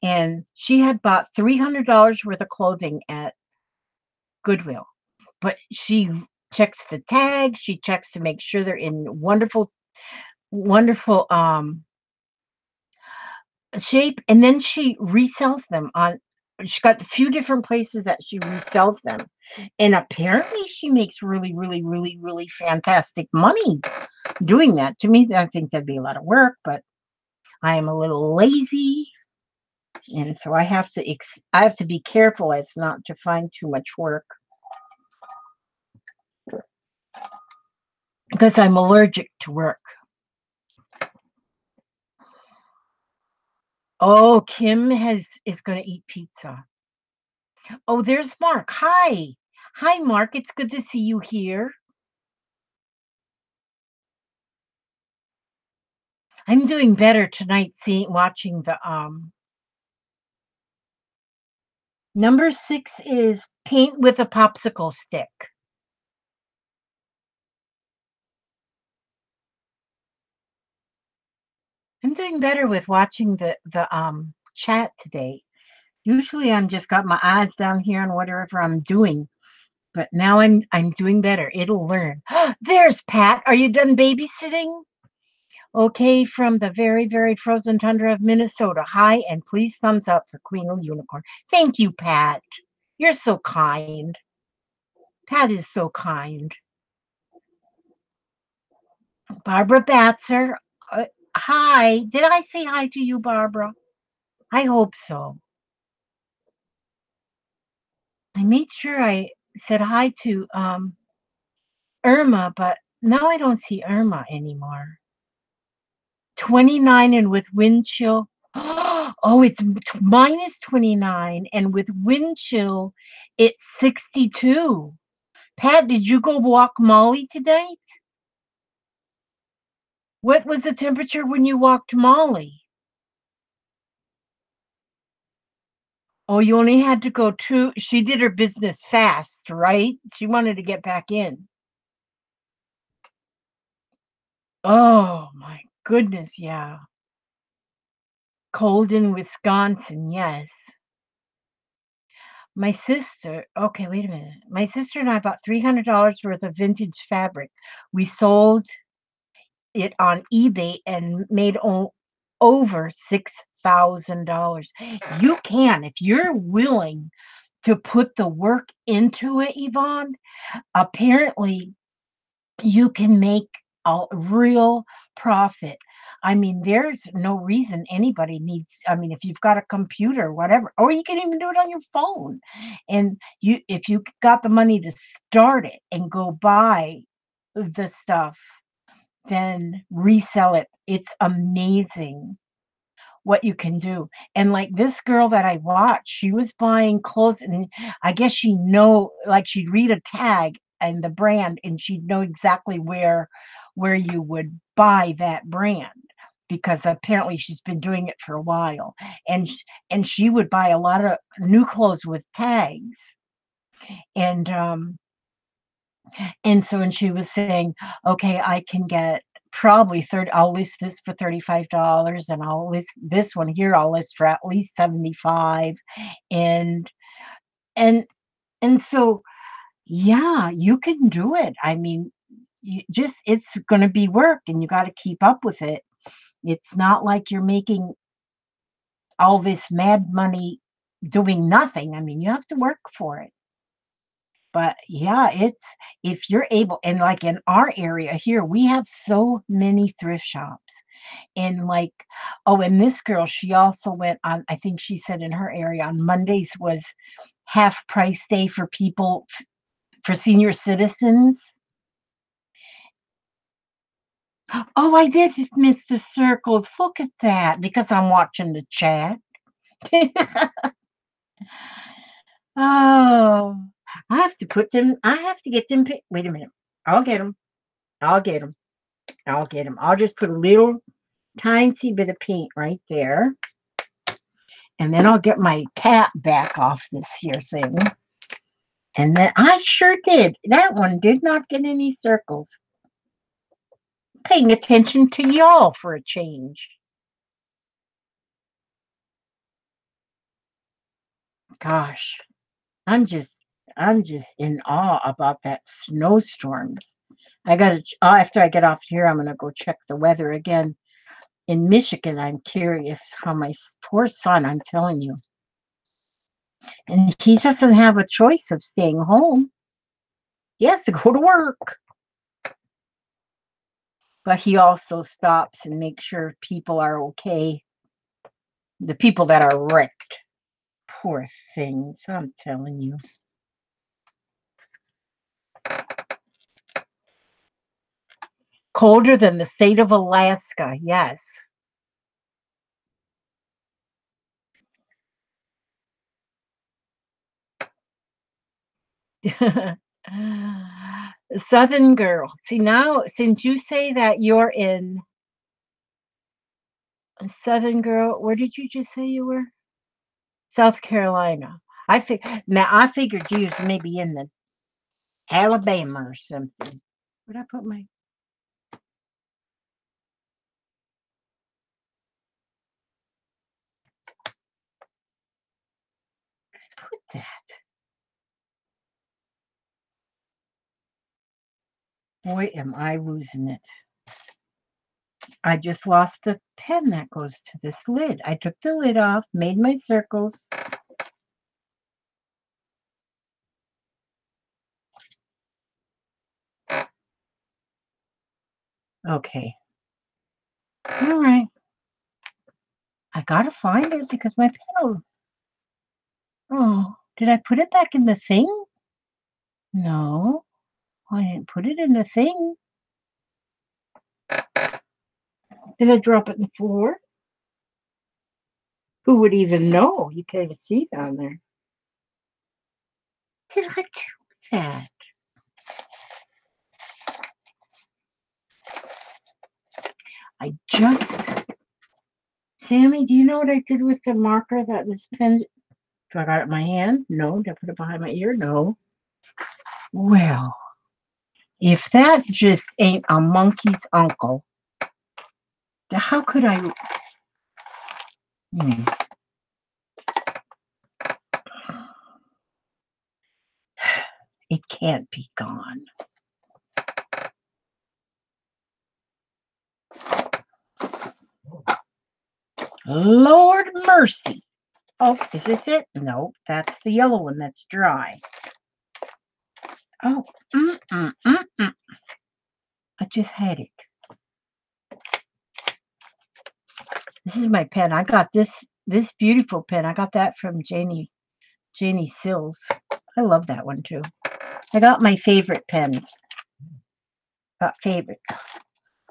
And she had bought $300 worth of clothing at Goodwill. But she checks the tag, she checks to make sure they're in wonderful shape, and then she resells them on, she's got a few different places that she resells them, and apparently she makes really really really really fantastic money doing that. To me, I think that'd be a lot of work, but I am a little lazy, and so I have to be careful as not to find too much work, because I'm allergic to work. Oh, Kim is going to eat pizza. Oh, there's Mark. Hi, Mark. It's good to see you here. I'm doing better tonight, watching the number 6 is paint with a popsicle stick. I'm doing better with watching the chat today. Usually I'm just got my eyes down here on whatever I'm doing, but now I'm doing better. It'll learn. There's Pat. Are you done babysitting? Okay, from the very, very frozen tundra of Minnesota. Hi, and please thumbs up for Queen of Unicorn. Thank you, Pat. You're so kind. Pat is so kind. Barbara Batzer. Hi. Did I say hi to you, Barbara? I hope so. I made sure I said hi to Irma, but now I don't see Irma anymore. 29 and with wind chill. Oh, it's minus 29, and with wind chill, it's 62. Pat, did you go walk Molly today? What was the temperature when you walked Molly? Oh, you only had to go two. She did her business fast, right? She wanted to get back in. Oh, my goodness, yeah. Cold in Wisconsin, yes. My sister, okay, wait a minute. My sister and I bought $300 worth of vintage fabric. We sold it on eBay and made over $6,000. You can, if you're willing to put the work into it, Yvonne, apparently you can make a real profit. I mean, there's no reason anybody needs, I mean, if you've got a computer, whatever, or you can even do it on your phone. And if you got the money to start it and go buy the stuff, then resell it. It's amazing what you can do. And like this girl that I watched, she was buying clothes, and I guess like she'd read a tag and the brand, and she'd know exactly where you would buy that brand, because apparently she's been doing it for a while. And she would buy a lot of new clothes with tags. And she was saying, okay, I can get probably 30, I'll list this for $35, and I'll list this one here, I'll list for at least 75. And and and so yeah, you can do it. I mean, it's going to be work, and you got to keep up with it. It's not like you're making all this mad money doing nothing. I mean, you have to work for it. But yeah, if you're able, and like in our area here, we have so many thrift shops. And like, oh, and this girl, she also went on, I think she said in her area on Mondays was half price day for people, for senior citizens. Oh, I did just miss the circles. Look at that, because I'm watching the chat. Oh, I have to get them. Wait a minute. I'll get them. I'll get them. I'll get them. I'll just put a little tiny bit of paint right there. And then I'll get my cap back off this here thing. And then I sure did. That one did not get any circles. Paying attention to y'all for a change. Gosh, I'm just I'm just in awe about that snowstorms. I gotta after I get off here, I'm gonna go check the weather again. In Michigan, I'm curious how my poor son, I'm telling you, and he doesn't have a choice of staying home. He has to go to work. But he also stops and makes sure people are okay. The people that are wrecked. Poor things, I'm telling you. Colder than the state of Alaska, yes. Southern girl. See, now, since you say that you're in Southern girl, where did you just say you were? South Carolina. I figured you was maybe in the Alabama or something. Where'd I put my put that? Boy, am I losing it. I just lost the pen that goes to this lid. I took the lid off, made my circles. Okay. All right. I gotta find it because my pen. Oh, did I put it back in the thing? No, I didn't put it in the thing. Did I drop it on the floor? Who would even know? You can't even see down there. Did I do that? I just, Sammy, do you know what I did with the marker that this pen? Do I got it in my hand? No. Did I put it behind my ear? No. Well, if that just ain't a monkey's uncle, how could I? It can't be gone. Lord mercy. Oh, is this it? No, that's the yellow one that's dry. Oh, I just had it. This is my pen. I got this beautiful pen. I got that from Janie Sills. I love that one too. I got my favorite pens. Favorite.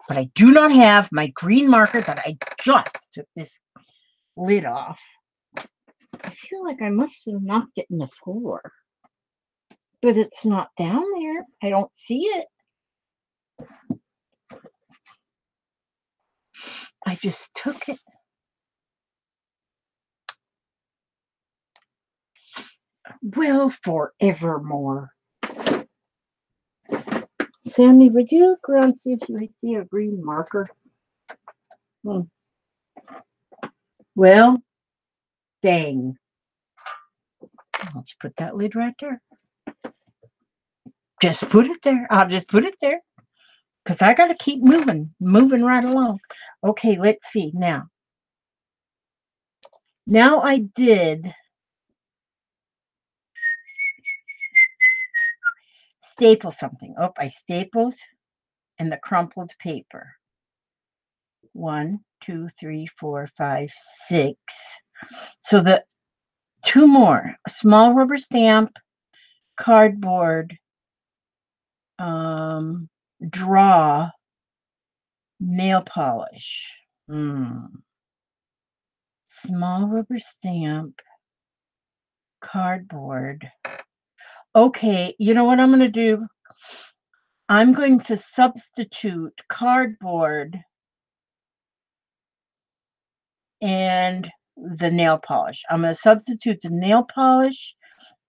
But I do not have my green marker that I just took this lid off. I feel like I must have knocked it in the floor. But it's not down there. I don't see it. I just took it. Well, forevermore. Sammy, would you look around and see if you see a green marker? Well, dang. Let's put that lid right there. Just put it there. I'll just put it there. Because I got to keep moving right along. Okay, let's see now. Now I did staple something. Oh, I stapled in the crumpled paper. 1, 2, 3, 4, 5, 6. So the 2 more. A small rubber stamp, cardboard, draw, nail polish. Small rubber stamp, cardboard. Okay, you know what I'm going to do? I'm going to substitute cardboard and the nail polish. I'm going to substitute the nail polish,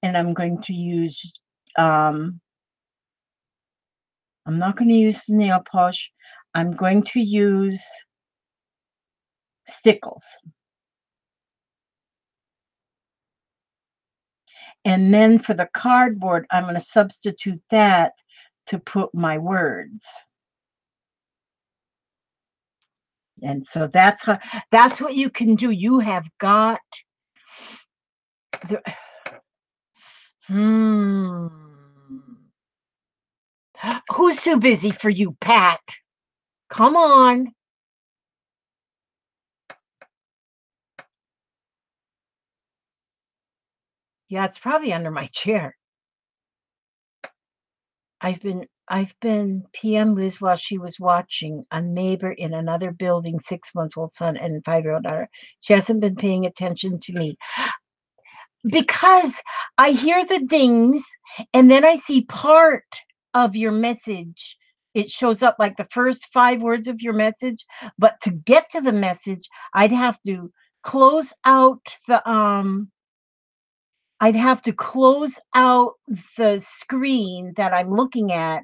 and I'm going to use, I'm not going to use the nail polish. I'm going to use stickles. And then for the cardboard, I'm going to substitute that to put my words. And so that's what you can do. You have got the Who's too busy for you, Pat? Come on. Yeah, it's probably under my chair. I've been PM Liz while she was watching a neighbor in another building, 6-month-old son and 5-year-old daughter. She hasn't been paying attention to me. Because I hear the dings and then I see part of your message. It shows up like the first 5 words of your message, but to get to the message, I'd have to close out the screen that I'm looking at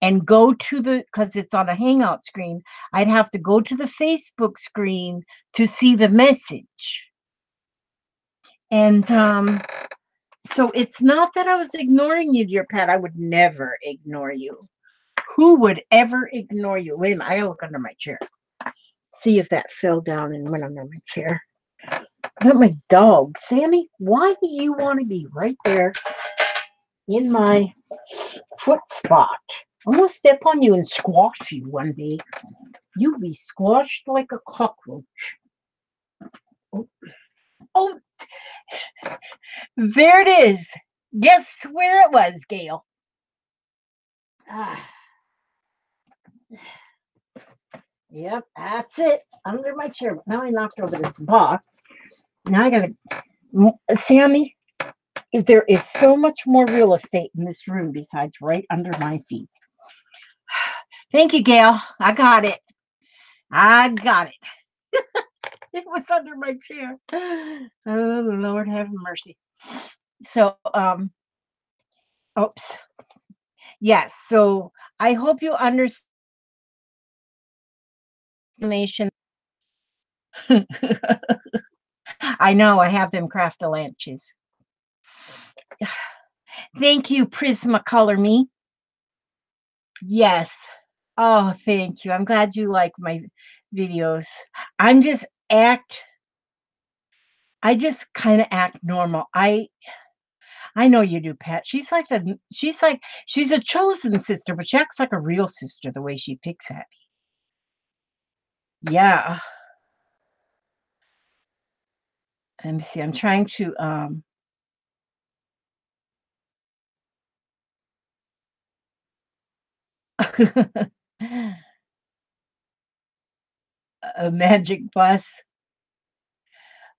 and go to because it's on a Hangout screen, I'd have to go to the Facebook screen to see the message. And so it's not that I was ignoring you, dear Pat. I would never ignore you. Who would ever ignore you? Wait a minute, I gotta look under my chair. See if that fell down and went under my chair. I got my dog. Sammy, why do you want to be right there in my foot spot? I'm gonna step on you and squash you one day. You'll be squashed like a cockroach. Oh, oh, there it is. Guess where it was, Gail? Ah. Yep, that's it. Under my chair. Now I knocked over this box. Now I gotta, Sammy, there is so much more real estate in this room besides right under my feet. Thank you, Gail. I got it. I got it. It was under my chair. Oh, Lord have mercy. So, oops. Yes. So I hope you understand. I know I have them craft lunches. Thank you, Prismacolor Me. Yes. Oh, thank you. I'm glad you like my videos. I'm just I just kind of act normal. I know you do, Pat. She's a chosen sister, but she acts like a real sister the way she picks at me. Yeah. Let me see. I'm trying to a magic bus.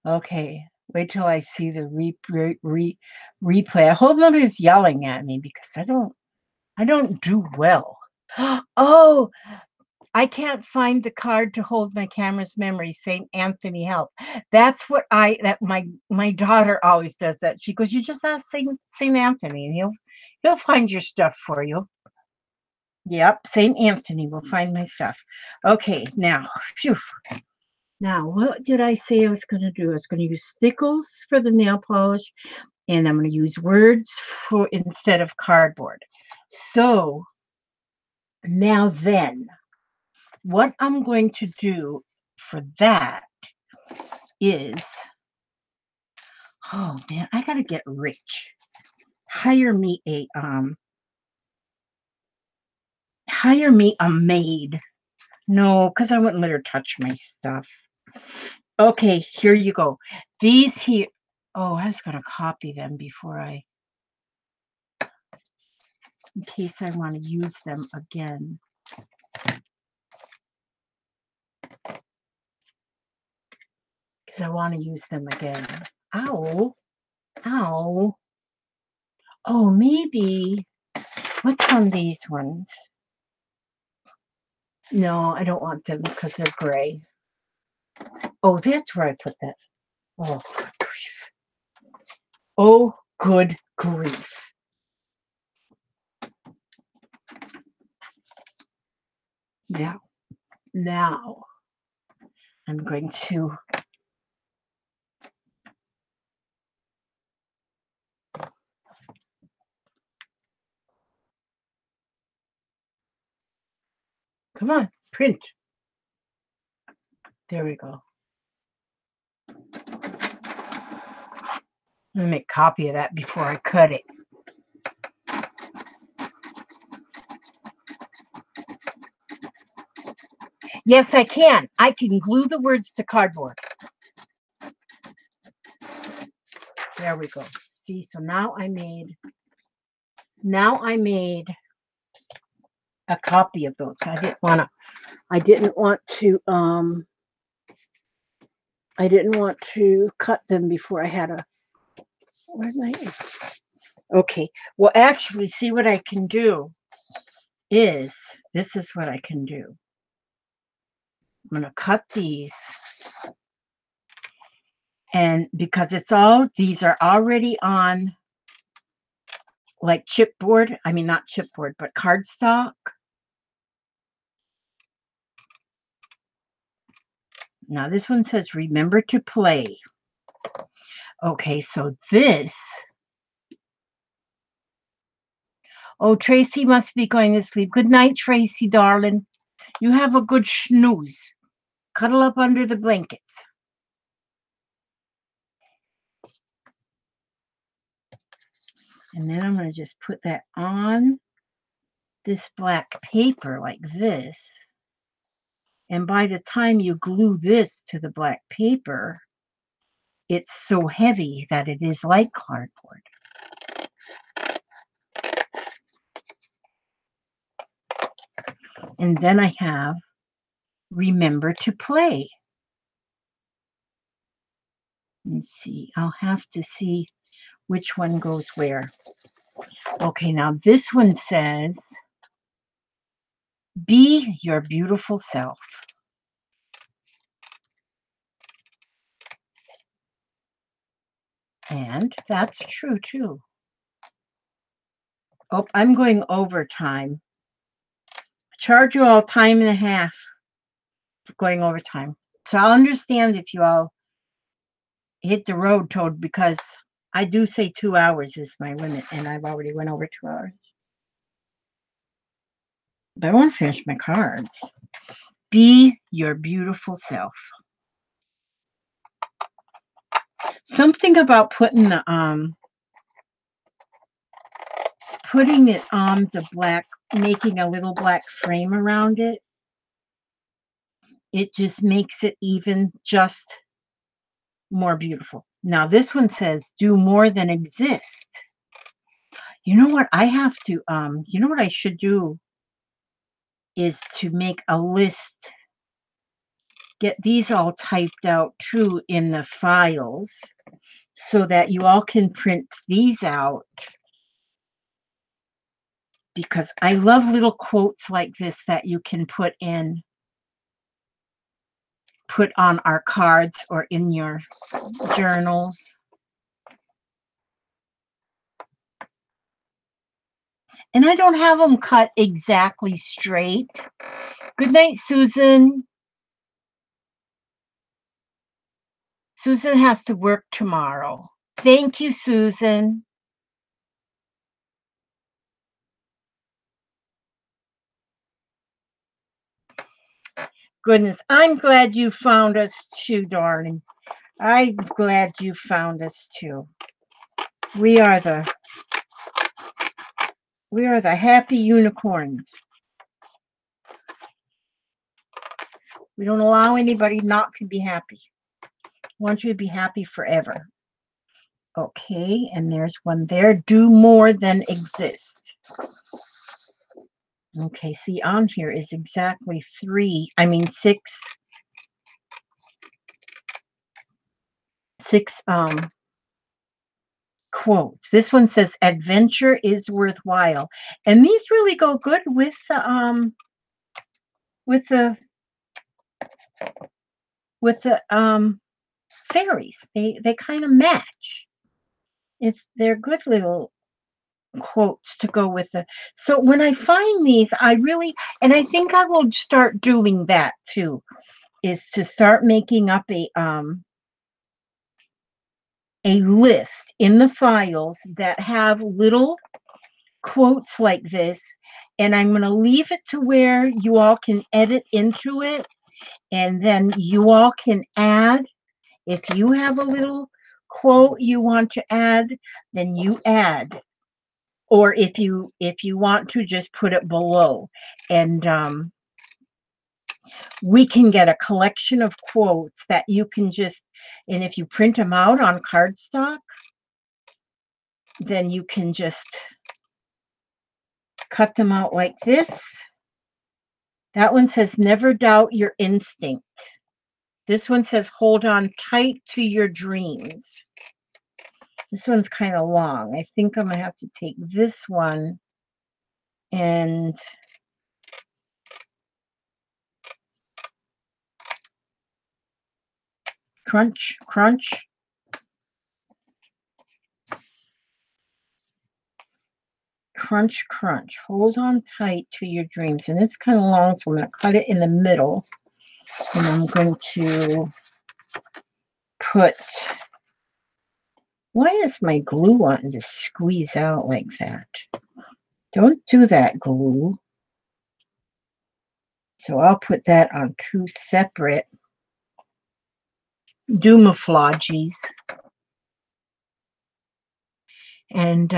Okay. Wait till I see the replay. I hope nobody's yelling at me because I don't do well. Oh, I can't find the card to hold my camera's memory. St. Anthony help. That's what my daughter always does that. She goes, you just ask St. Anthony and he'll find your stuff for you. Yep, St. Anthony will find my stuff. Okay, now, phew. Now, what did I say I was going to do? I was going to use stickles for the nail polish, and I'm going to use words for instead of cardboard. So now then, what I'm going to do for that is, oh man, I got to get rich. Hire me a maid. No, because I wouldn't let her touch my stuff. Okay, here you go. These here. Oh, I was going to copy them before in case I want to use them again. Because I want to use them again. Ow. Ow. Oh, maybe. What's on these ones? No, I don't want them because they're gray. Oh, that's where I put that. Oh, good grief. Oh, good grief. Now, I'm going to come on, print. There we go. I'm going to make a copy of that before I cut it. Yes, I can. I can glue the words to cardboard. There we go. See, so now I made a copy of those. I didn't want to cut them before I had a where's my okay. Well, actually, see what I can do is this is what I can do. I'm going to cut these. And because these are already on like chipboard, I mean, not chipboard, but cardstock. Now this one says, remember to play. Okay, so this, Oh, Tracy must be going to sleep. Good night, Tracy, darling. You have a good snooze. Cuddle up under the blankets. And then I'm going to just put that on this black paper like this. And by the time you glue this to the black paper, it's so heavy that it is like cardboard. And then I have Remember to Play. Let's see, I'll have to see which one goes where. Okay, now this one says, Be your beautiful self. And that's true too. Oh, I'm going overtime. Charge you all time and a half for going overtime. So I'll understand if you all hit the road, Toad, because I do say 2 hours is my limit, and I've already went over 2 hours. But I want to finish my cards. Be your beautiful self. Something about putting it on the black, making a little black frame around it. It just makes it even just more beautiful. Now this one says, do more than exist. You know what I have to, you know what I should do is to make a list, get these all typed out too in the files so that you all can print these out, because I love little quotes like this that you can put on our cards or in your journals. And I don't have them cut exactly straight. Good night, Susan. Susan has to work tomorrow. Thank you, Susan. Goodness, I'm glad you found us too, darling. I'm glad you found us too. We are the happy unicorns. We don't allow anybody not to be happy. We want you to be happy forever. Okay, and there's one there. Do more than exist. Okay, see, on here is exactly 6 quotes. This one says, adventure is worthwhile. And these really go good with the fairies. They kind of match. They're good little quotes to go with the. So when I find these, and I think I will start doing that too, is to start making up a list in the files that have little quotes like this, and I'm going to leave it to where you all can edit into it, and then you all can add. If you have a little quote you want to add, then you add, or if you want to, just put it below, and we can get a collection of quotes that you can just, and if you print them out on cardstock, then you can just cut them out like this. That one says, never doubt your instinct. This one says, hold on tight to your dreams. This one's kind of long. I think I'm going to have to take this one and crunch, crunch. Crunch, crunch. Hold on tight to your dreams. And it's kind of long, so I'm going to cut it in the middle. And I'm going to put, why is my glue wanting to squeeze out like that? Don't do that, glue. So I'll put that on 2 separate Dumaflages. And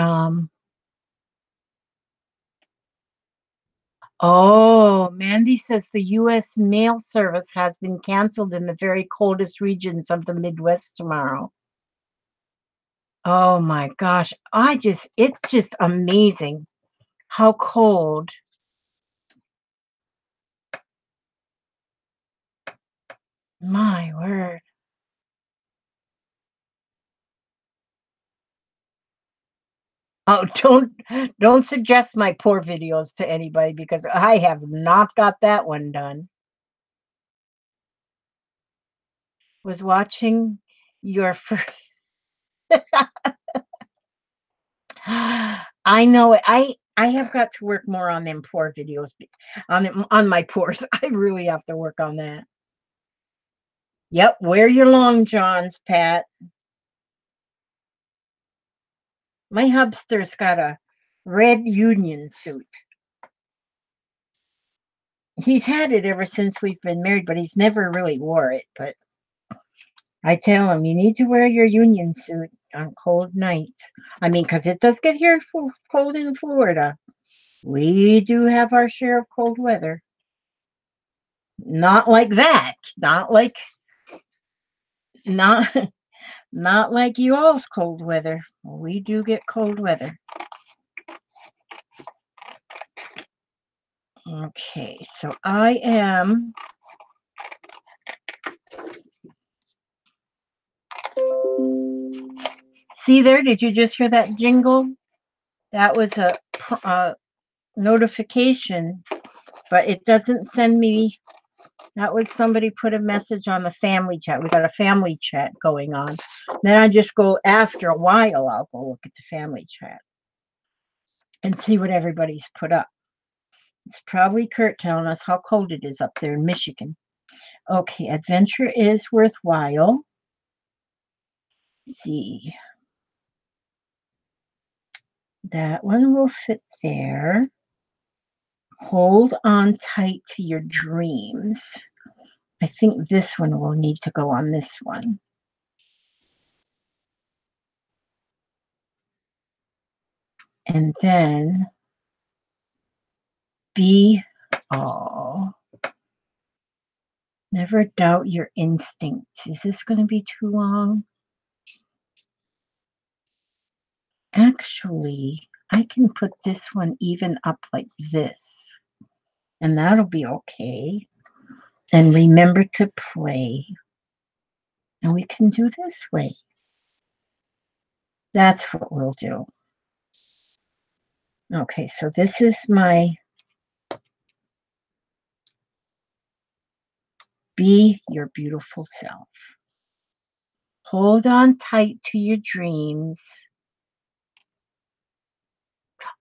oh, Mandy says the U.S. mail service has been canceled in the very coldest regions of the Midwest tomorrow. Oh my gosh. It's just amazing how cold. My word. Oh, don't suggest my poor videos to anybody because I have not got that one done. Was watching your first. I know it. I have got to work more on them poor videos on my pores. I really have to work on that. Yep, wear your long johns, Pat. My hubster's got a red union suit. He's had it ever since we've been married, but he's never really wore it. But I tell him, you need to wear your union suit on cold nights. I mean, because it does get here cold in Florida. We do have our share of cold weather. Not like that. Not not like you all's cold weather. We do get cold weather. Okay, so I am see there, did you just hear that jingle? That was a notification, but it doesn't send me. That was somebody put a message on the family chat. We got a family chat going on. Then I just go after a while, I'll go look at the family chat and see what everybody's put up. It's probably Kurt telling us how cold it is up there in Michigan. Okay, adventure is worthwhile. Let's see. That one will fit there. Hold on tight to your dreams. I think this one will need to go on this one. And then never doubt your instinct. Is this going to be too long? Actually, I can put this one even up like this, and that'll be okay. And remember to play. And we can do this way. That's what we'll do. Okay, so this is my be your beautiful self. Hold on tight to your dreams.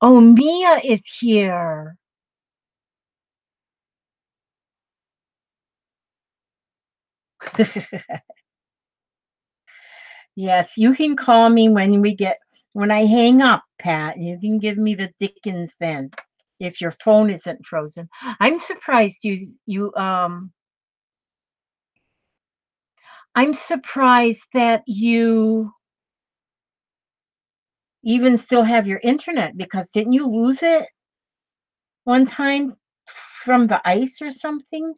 Oh, Mia is here. Yes, you can call me when I hang up, Pat. You can give me the dickens then if your phone isn't frozen. I'm surprised I'm surprised that you even still have your internet because didn't you lose it one time from the ice or something?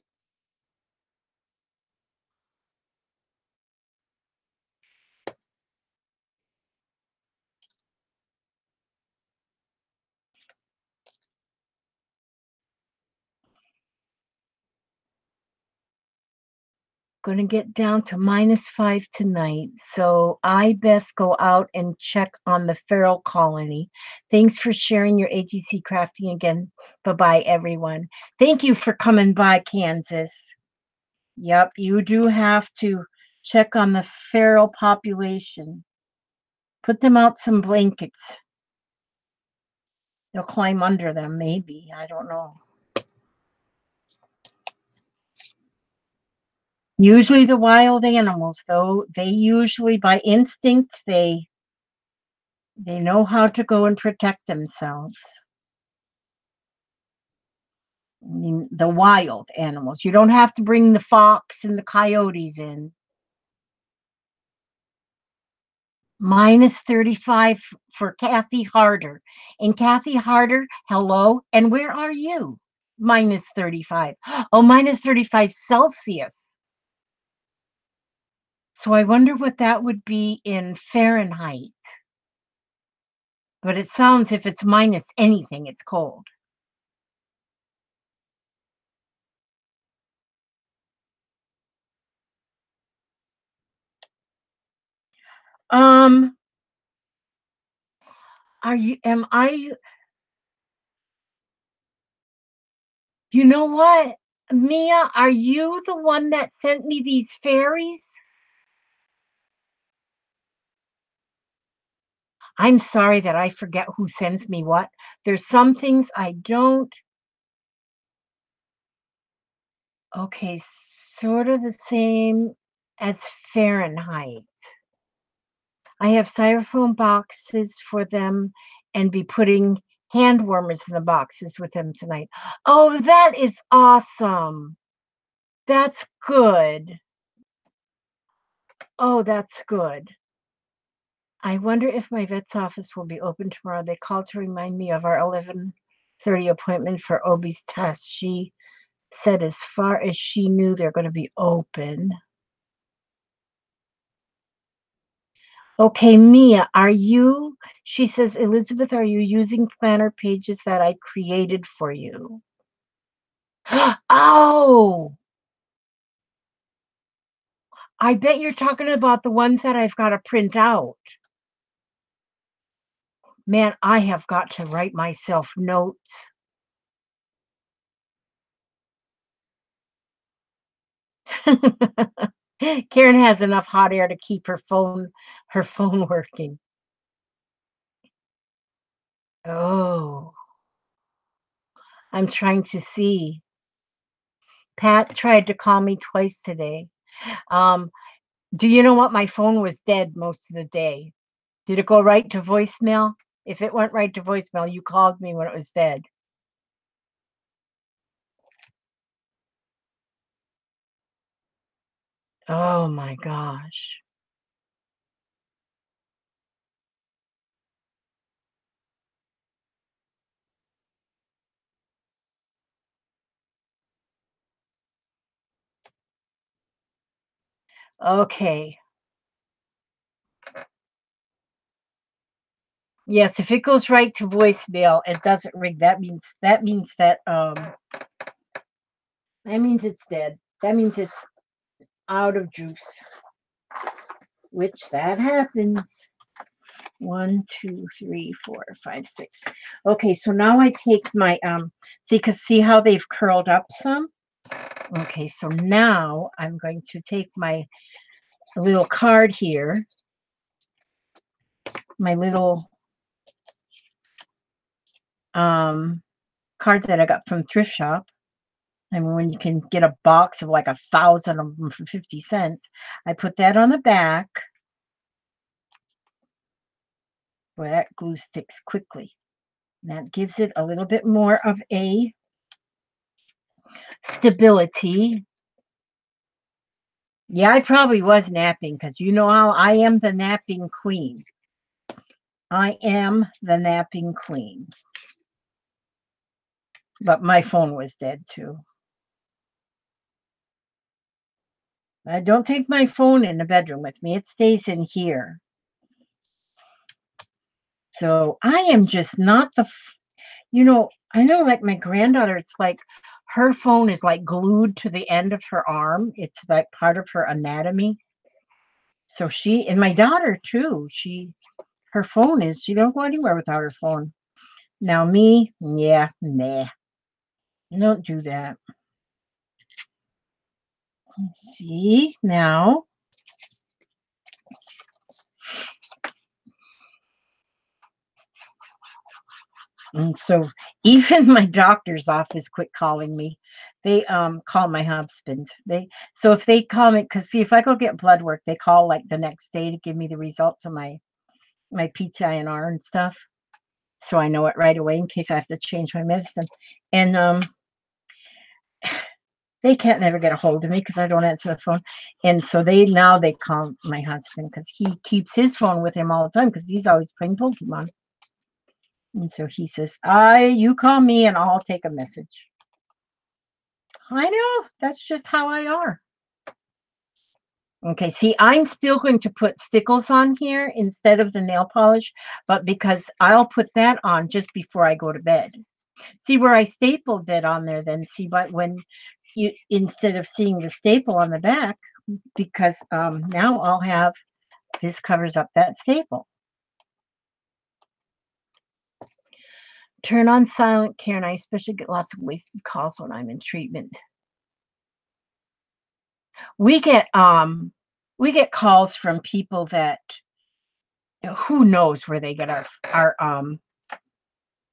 Going to get down to -5 tonight, so I best go out and check on the feral colony. Thanks for sharing your ATC crafting again. Bye-bye, everyone. Thank you for coming by, Kansas. Yep, you do have to check on the feral population. Put them out some blankets. They'll climb under them, maybe. I don't know. Usually the wild animals, though, they usually, by instinct, they know how to go and protect themselves. I mean, the wild animals. You don't have to bring the fox and the coyotes in. Minus 35 for Kathy Harder. And Kathy Harder, hello. And where are you? Minus 35. Oh, minus 35 Celsius. So I wonder what that would be in Fahrenheit. But it sounds, if it's minus anything, it's cold. Um, am I, you know what? Mia, are you the one that sent me these fairies? I'm sorry that I forget who sends me what. There's some things I don't. Okay, sort of the same as Fahrenheit. I have styrofoam boxes for them and be putting hand warmers in the boxes with them tonight. Oh, that is awesome. That's good. Oh, that's good. I wonder if my vet's office will be open tomorrow. They called to remind me of our 11:30 appointment for Obi's test. She said as far as she knew, they're going to be open. Okay, Mia, she says, Elizabeth, are you using planner pages that I created for you? Oh, I bet you're talking about the ones that I've got to print out. Man, I have got to write myself notes. Karen has enough hot air to keep her phone working. Oh, I'm trying to see. Pat tried to call me twice today. Um, do you know what? My phone was dead most of the day. Did it go right to voicemail? If it went right to voicemail, you called me when it was dead. Oh my gosh. Okay. Yes, if it goes right to voicemail, it doesn't ring. That means it's dead. That means it's out of juice. Which that happens. 1, 2, 3, 4, 5, 6. Okay, so now I take my see how they've curled up some? Okay, so now I'm going to take my little card here, my little card that I got from thrift shop. I mean, when you can get a box of like 1,000 of them for 50 cents, I put that on the back. Boy, that glue sticks quickly. That gives it a little bit more of a stability. Yeah, I probably was napping because you know how I am the napping queen. I am the napping queen. But my phone was dead too. I don't take my phone in the bedroom with me. It stays in here. So I am just not I know like my granddaughter, it's like her phone is like glued to the end of her arm. It's like part of her anatomy. So and my daughter too, her phone she don't go anywhere without her phone. Now me, yeah, nah, don't do that. See, now. And so even my doctor's office quit calling me. They call my husband. So if they call me, because see, if I go get blood work, they call like the next day to give me the results of my PTINR and stuff. So I know it right away in case I have to change my medicine. And they can't never get a hold of me because I don't answer the phone. And so they call my husband because he keeps his phone with him all the time because he's always playing Pokemon. And so he says, you call me and I'll take a message. I know, that's just how I are. Okay, see, I'm still going to put stickles on here instead of the nail polish, but because I'll put that on just before I go to bed. See where I stapled that on there then, see, but when you, instead of seeing the staple on the back, because now I'll have, this covers up that staple. Turn on silent care, and I especially get lots of wasted calls when I'm in treatment. We get calls from people that, who knows where they get our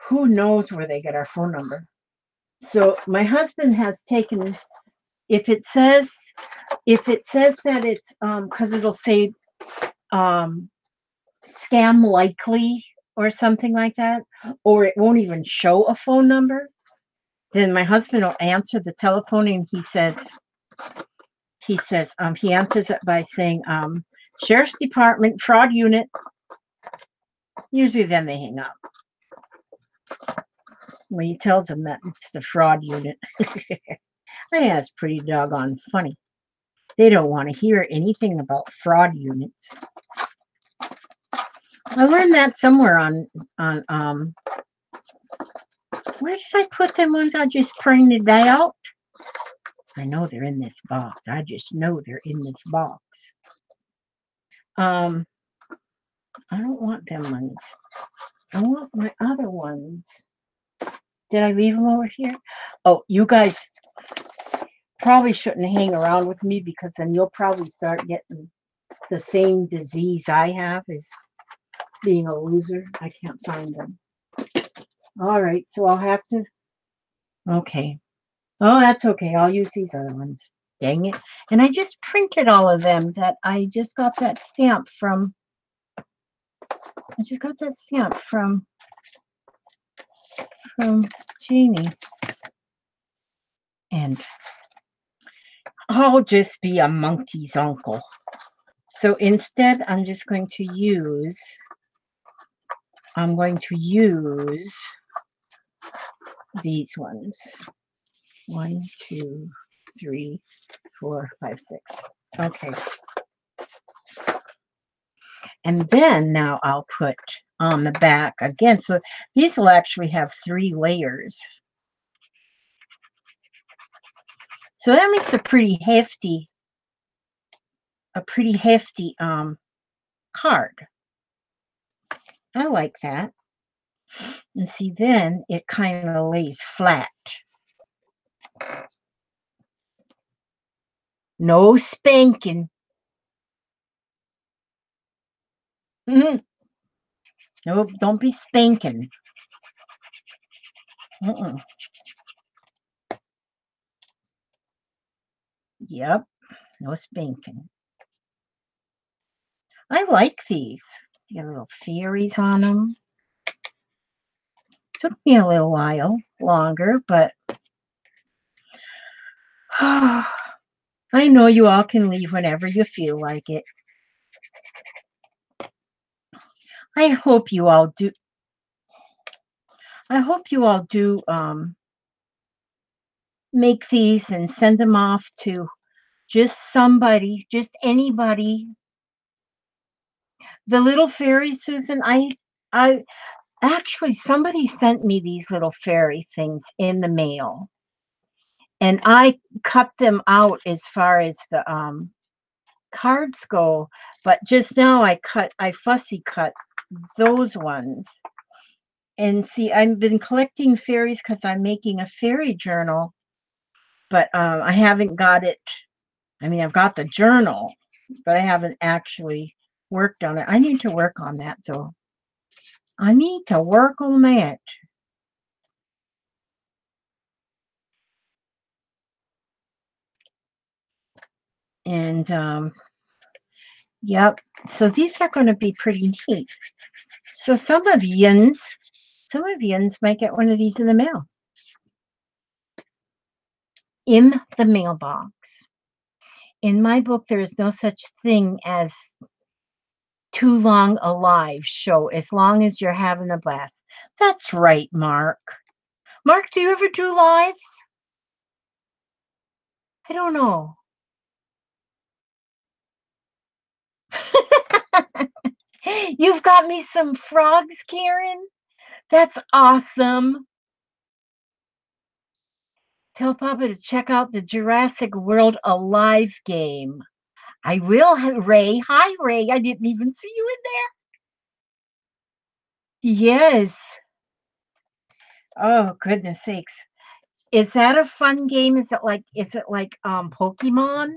who knows where they get our phone number. So my husband has taken, if it says that it's because it'll say scam likely or something like that, or it won't even show a phone number, then my husband will answer the telephone and he answers it by saying Sheriff's Department fraud unit. Usually then they hang up when he tells them that it's the fraud unit. I think that's pretty doggone funny. They don't want to hear anything about fraud units. I learned that somewhere on where did I put them ones I just printed out? I know they're in this box. I just know they're in this box. I don't want them ones. I want my other ones. Did I leave them over here? Oh, you guys probably shouldn't hang around with me because then you'll probably start getting the same disease I have, is being a loser. I can't find them. All right, so I'll have to. Okay. Oh, that's okay. I'll use these other ones. Dang it. And I just printed all of them that I just got that stamp from. I just got that stamp from Jamie. And I'll just be a monkey's uncle. So instead, I'm going to use these ones. 1, 2, 3, 4, 5, 6. Okay. And then now I'll put on the back again. So these will actually have 3 layers. So that makes a pretty hefty card. I like that. And see, then it kind of lays flat. No spanking. Nope, don't be spanking. Yep, no spanking. I like these. They got little fairies on them. Took me a little while longer, but I know you all can leave whenever you feel like it. I hope you all do make these and send them off to just somebody, just anybody. The little fairies, Susan, I actually, somebody sent me these little fairy things in the mail. And I cut them out as far as the cards go. But just now I fussy cut those ones. And see, I've been collecting fairies because I'm making a fairy journal. But I haven't got it. I mean, I've got the journal, but I haven't actually worked on it. I need to work on that, though. I need to work on that. And yep, so these are going to be pretty neat. So some of yins might get one of these in the mail. in the mailbox. In my book, there is no such thing as too long a live show as long as you're having a blast. That's right, Mark. Mark, do you ever do lives? I don't know. You've got me some frogs, Karen. That's awesome. Tell Papa to check out the Jurassic World Alive game. I will, Ray. Hi, Ray. I didn't even see you in there. Yes. Oh, goodness sakes. Is that a fun game? Is it like Pokemon?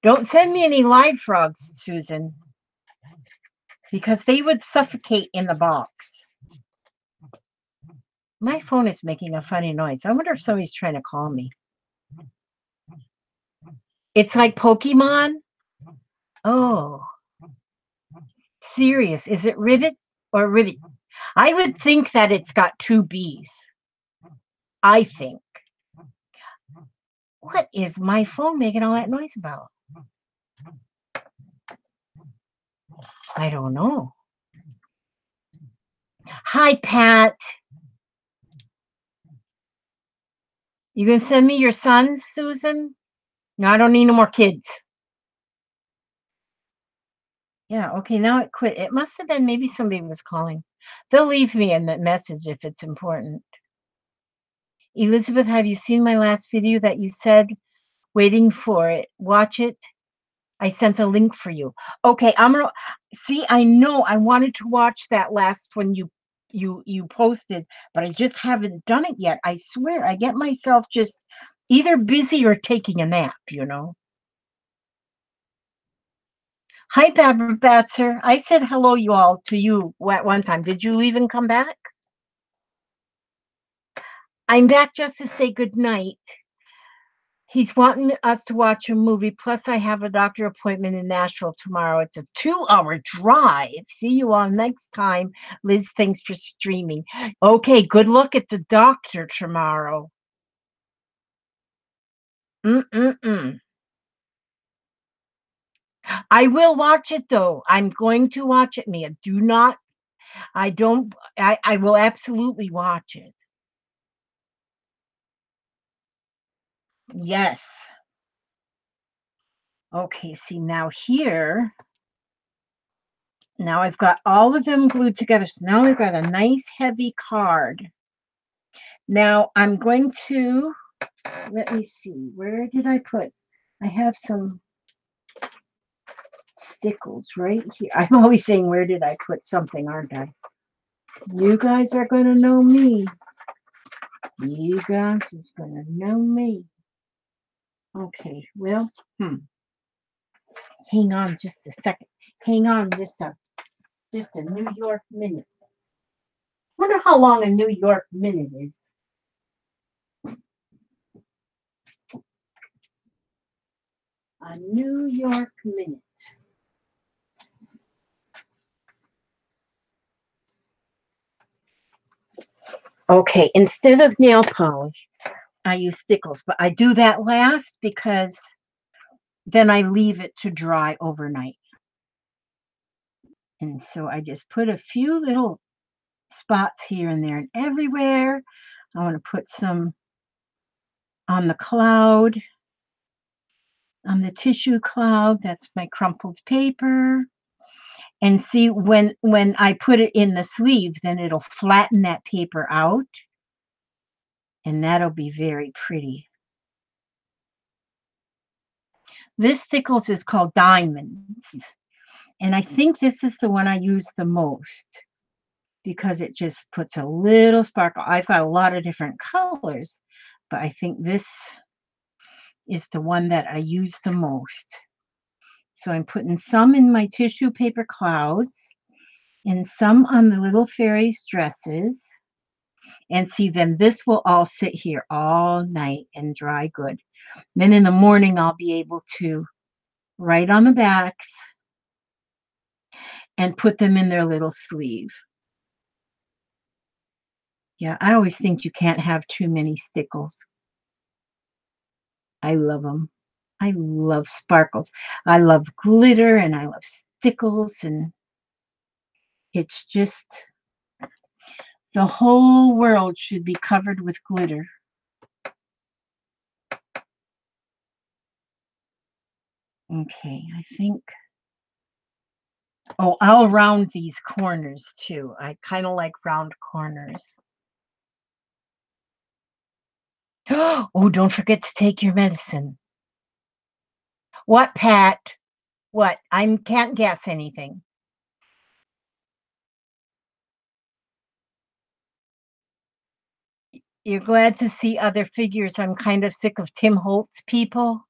Don't send me any live frogs, Susan, because they would suffocate in the box. My phone is making a funny noise. I wonder if somebody's trying to call me. It's like Pokemon? Oh, serious. Is it Ribbit or Ribbit? I would think that it's got two B's. I think. What is my phone making all that noise about? I don't know. Hi, Pat. You gonna send me your sons, Susan? No, I don't need no more kids. Yeah, okay, now it quit. It must have been maybe somebody was calling. They'll leave me in the message if it's important. Elizabeth, have you seen my last video that you said waiting for it? Watch it. I sent a link for you. Okay, I'm gonna see. I know I wanted to watch that last one you posted, but I just haven't done it yet. I swear, I get myself just either busy or taking a nap. Hi, Batser. I said hello, you all, to you at one time. Did you leave and come back? I'm back just to say good night. He's wanting us to watch a movie. Plus, I have a doctor appointment in Nashville tomorrow. It's a 2-hour drive. See you all next time. Liz, thanks for streaming. Okay, good luck at the doctor tomorrow. Mm-mm-mm. I will watch it, though. I'm going to watch it, Mia. Do not, I don't, I will absolutely watch it. Yes. Okay, see now here, now I've got all of them glued together. So now I've got a nice heavy card. Now I'm going to, let me see, where did I put? I have some stickles right here. I'm always saying, where did I put something, aren't I? You guys are going to know me. You guys is going to know me. Okay, well, hang on just a second. Hang on just a New York minute. Wonder how long a New York minute is. A New York minute. Okay, instead of nail polish, I use stickles, but I do that last because then I leave it to dry overnight. And so I just put a few little spots here and there and everywhere. I want to put some on the cloud, on the tissue cloud. That's my crumpled paper. And see, when I put it in the sleeve, then it'll flatten that paper out. And that'll be very pretty. This stickles is called Diamonds. And I think this is the one I use the most because it just puts a little sparkle. I've got a lot of different colors, but I think this is the one that I use the most. So I'm putting some in my tissue paper clouds and some on the little fairies dresses. And see, then this will all sit here all night and dry good. Then in the morning, I'll be able to write on the backs and put them in their little sleeve. Yeah, I always think you can't have too many stickles. I love them. I love sparkles. I love glitter and I love stickles, and it's just the whole world should be covered with glitter. Okay, I think. Oh, I'll round these corners too. I kind of like round corners. Oh, don't forget to take your medicine. What, Pat? What? I can't guess anything. You're glad to see other figures. I'm kind of sick of Tim Holtz people.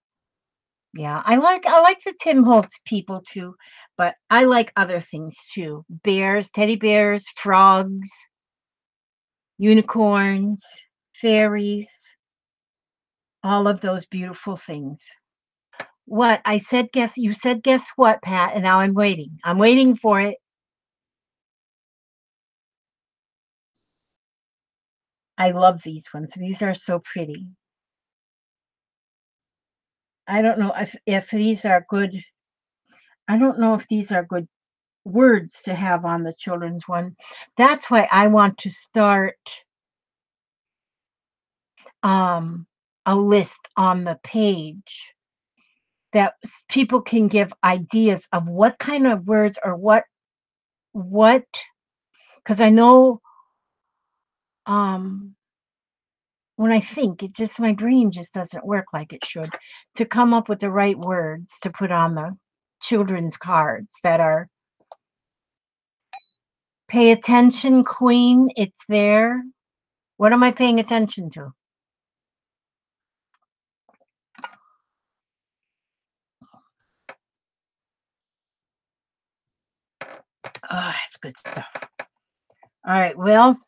Yeah, I like the Tim Holtz people too, but I like other things too. Bears, teddy bears, frogs, unicorns, fairies, all of those beautiful things. What? I said guess you said guess what, Pat, and now I'm waiting. I'm waiting for it. I love these ones. These are so pretty. I don't know if these are good. I don't know if these are good words to have on the children's one. That's why I want to start um, a list on the page that people can give ideas of what kind of words or what because I know um, when I think it just my brain just doesn't work like it should to come up with the right words to put on the children's cards that are pay attention, queen, it's there. What am I paying attention to? Oh, it's good stuff. All right, well,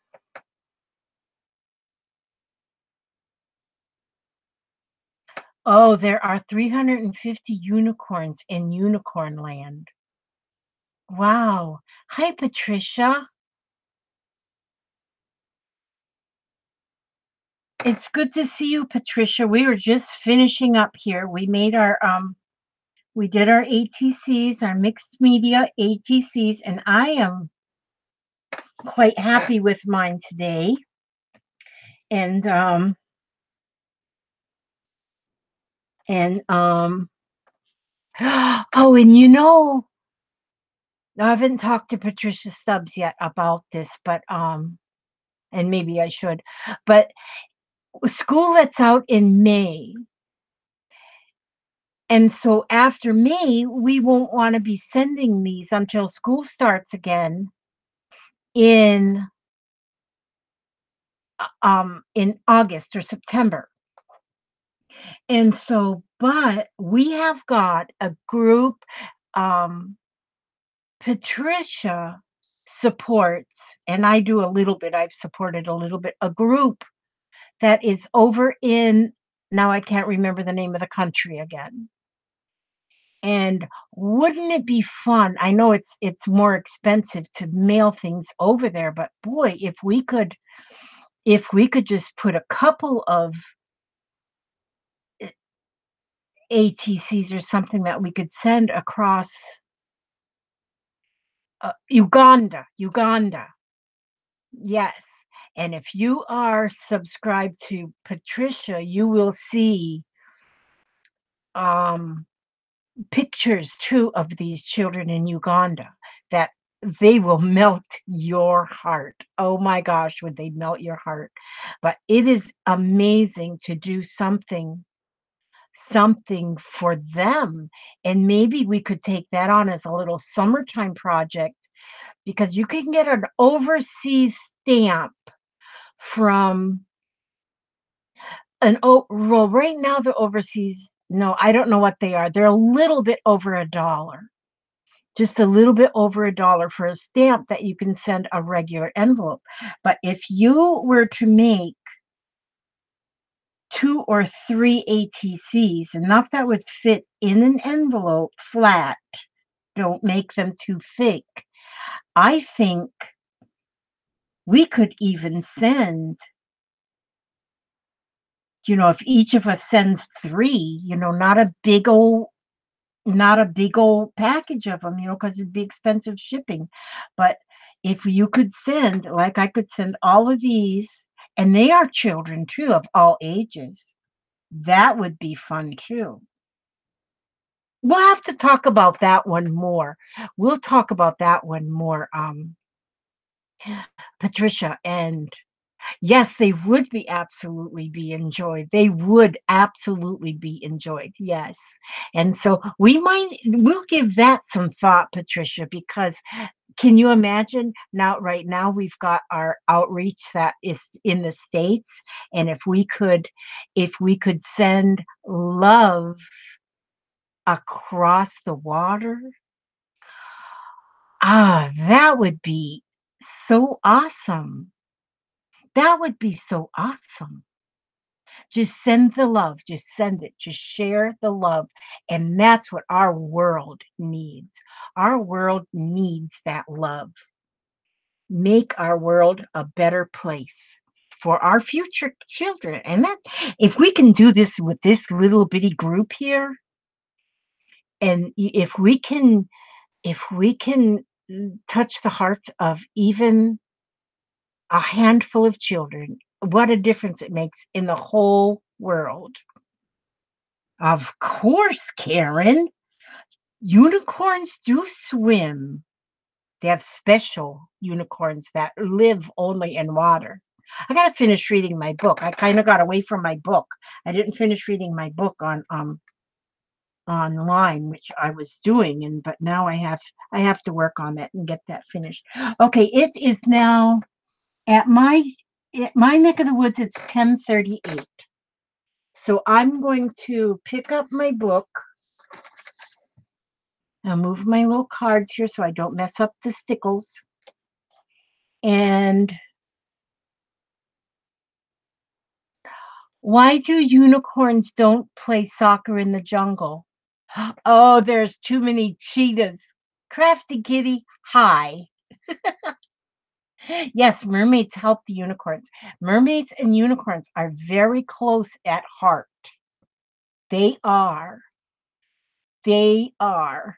oh, there are 350 unicorns in Unicorn Land. Wow. Hi, Patricia. It's good to see you, Patricia. We were just finishing up here. We made our we did our ATCs, our mixed media ATCs, and I am quite happy with mine today. And and oh, and I haven't talked to Patricia Stubbs yet about this, but and maybe I should. But school lets out in May. And so after May, we won't want to be sending these until school starts again in August or September. And so, but we have got a group, um, Patricia supports, and I do a little bit, I've supported a little bit, a group that is over in, now I can't remember the name of the country again. And wouldn't it be fun? I know it's more expensive to mail things over there, but boy, if we could just put a couple of ATCs or something that we could send across Uganda. Yes. And if you are subscribed to Patricia, you will see um, pictures too of these children in Uganda that they will melt your heart. Oh my gosh, would they melt your heart? But it is amazing to do something for them. And maybe we could take that on as a little summertime project because you can get an overseas stamp from well, right now the overseas, no, I don't know what they are. They're a little bit over $1. Just a little bit over $1 for a stamp that you can send a regular envelope. But if you were to make 2 or 3 ATCs, enough that would fit in an envelope flat, don't make them too thick. I think We could even send, if each of us sends 3, not a big old package of them, because it'd be expensive shipping. But if you could send, like I could send all of these, and they are children too, of all ages, that would be fun too. We'll have to talk about that one more. We'll talk about that one more, Patricia. And yes, they would be absolutely be enjoyed. They would absolutely be enjoyed. Yes. And so we'll give that some thought, Patricia, because can you imagine now, right now, we've got our outreach that is in the States. And if we could send love across the water, that would be so awesome. That would be so awesome. Just send the love. Just send it. Just share the love. And that's what our world needs. Our world needs that love. Make our world a better place for our future children. And that's, if we can do this with this little bitty group here, and if we can touch the hearts of even a handful of children, what a difference it makes in the whole world. Of course, Karen. Unicorns do swim. They have special unicorns that live only in water. I got to finish reading my book. I kind of got away from my book. I didn't finish reading my book on online, which I was doing, and but now I have to work on that and get that finished. Okay, it is now at my neck of the woods. It's 10:38. So I'm going to pick up my book. I'll move my little cards here so I don't mess up the stickles. And why do unicorns don't play soccer in the jungle? Oh, there's too many cheetahs. Crafty Kitty, hi. Yes, mermaids help the unicorns. Mermaids and unicorns are very close at heart. They are. They are.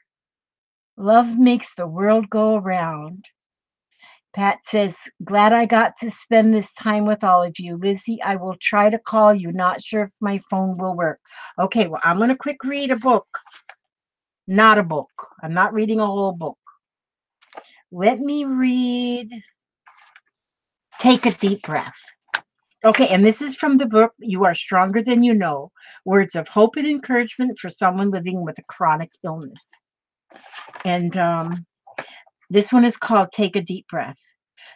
Love makes the world go around. Pat says, glad I got to spend this time with all of you. Lizzie, I will try to call you. Not sure if my phone will work. Okay, well, I'm going to quick read a book. Not a book. I'm not reading a whole book. Let me read Take a Deep Breath. Okay, and this is from the book You Are Stronger Than You Know, Words of Hope and Encouragement for Someone Living with a Chronic Illness. And this one is called Take a Deep Breath.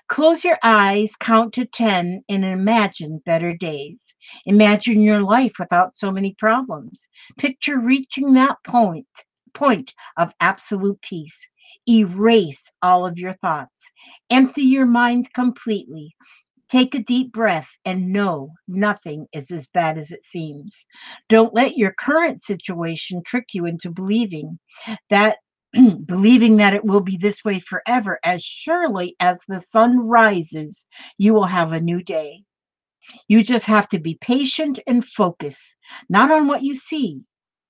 Close your eyes, count to 10, and imagine better days. Imagine your life without so many problems. Picture reaching that point of absolute peace. Erase all of your thoughts. Empty your mind completely. Take a deep breath and know nothing is as bad as it seems. Don't let your current situation trick you into that believing that it will be this way forever. As surely as the sun rises, you will have a new day. You just have to be patient and focus, not on what you see,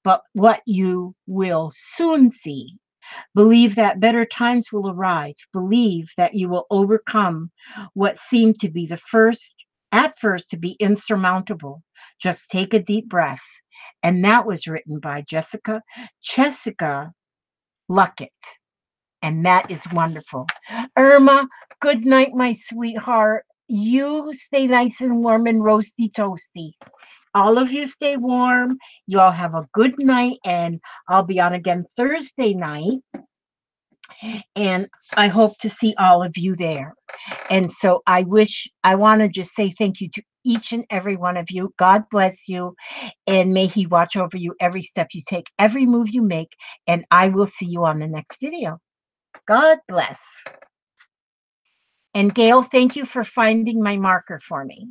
but what you will soon see. Believe that better times will arrive. Believe that you will overcome what seemed to be at first to be insurmountable. Just take a deep breath. And that was written by Jessica Luckett. And that is wonderful. Irma, good night, my sweetheart. You stay nice and warm and roasty toasty. All of you stay warm. You all have a good night, and I'll be on again Thursday night. And I hope to see all of you there. And so I want to just say thank you to each and every one of you. God bless you, and may He watch over you every step you take, every move you make. And I will see you on the next video. God bless. And Gail, thank you for finding my marker for me.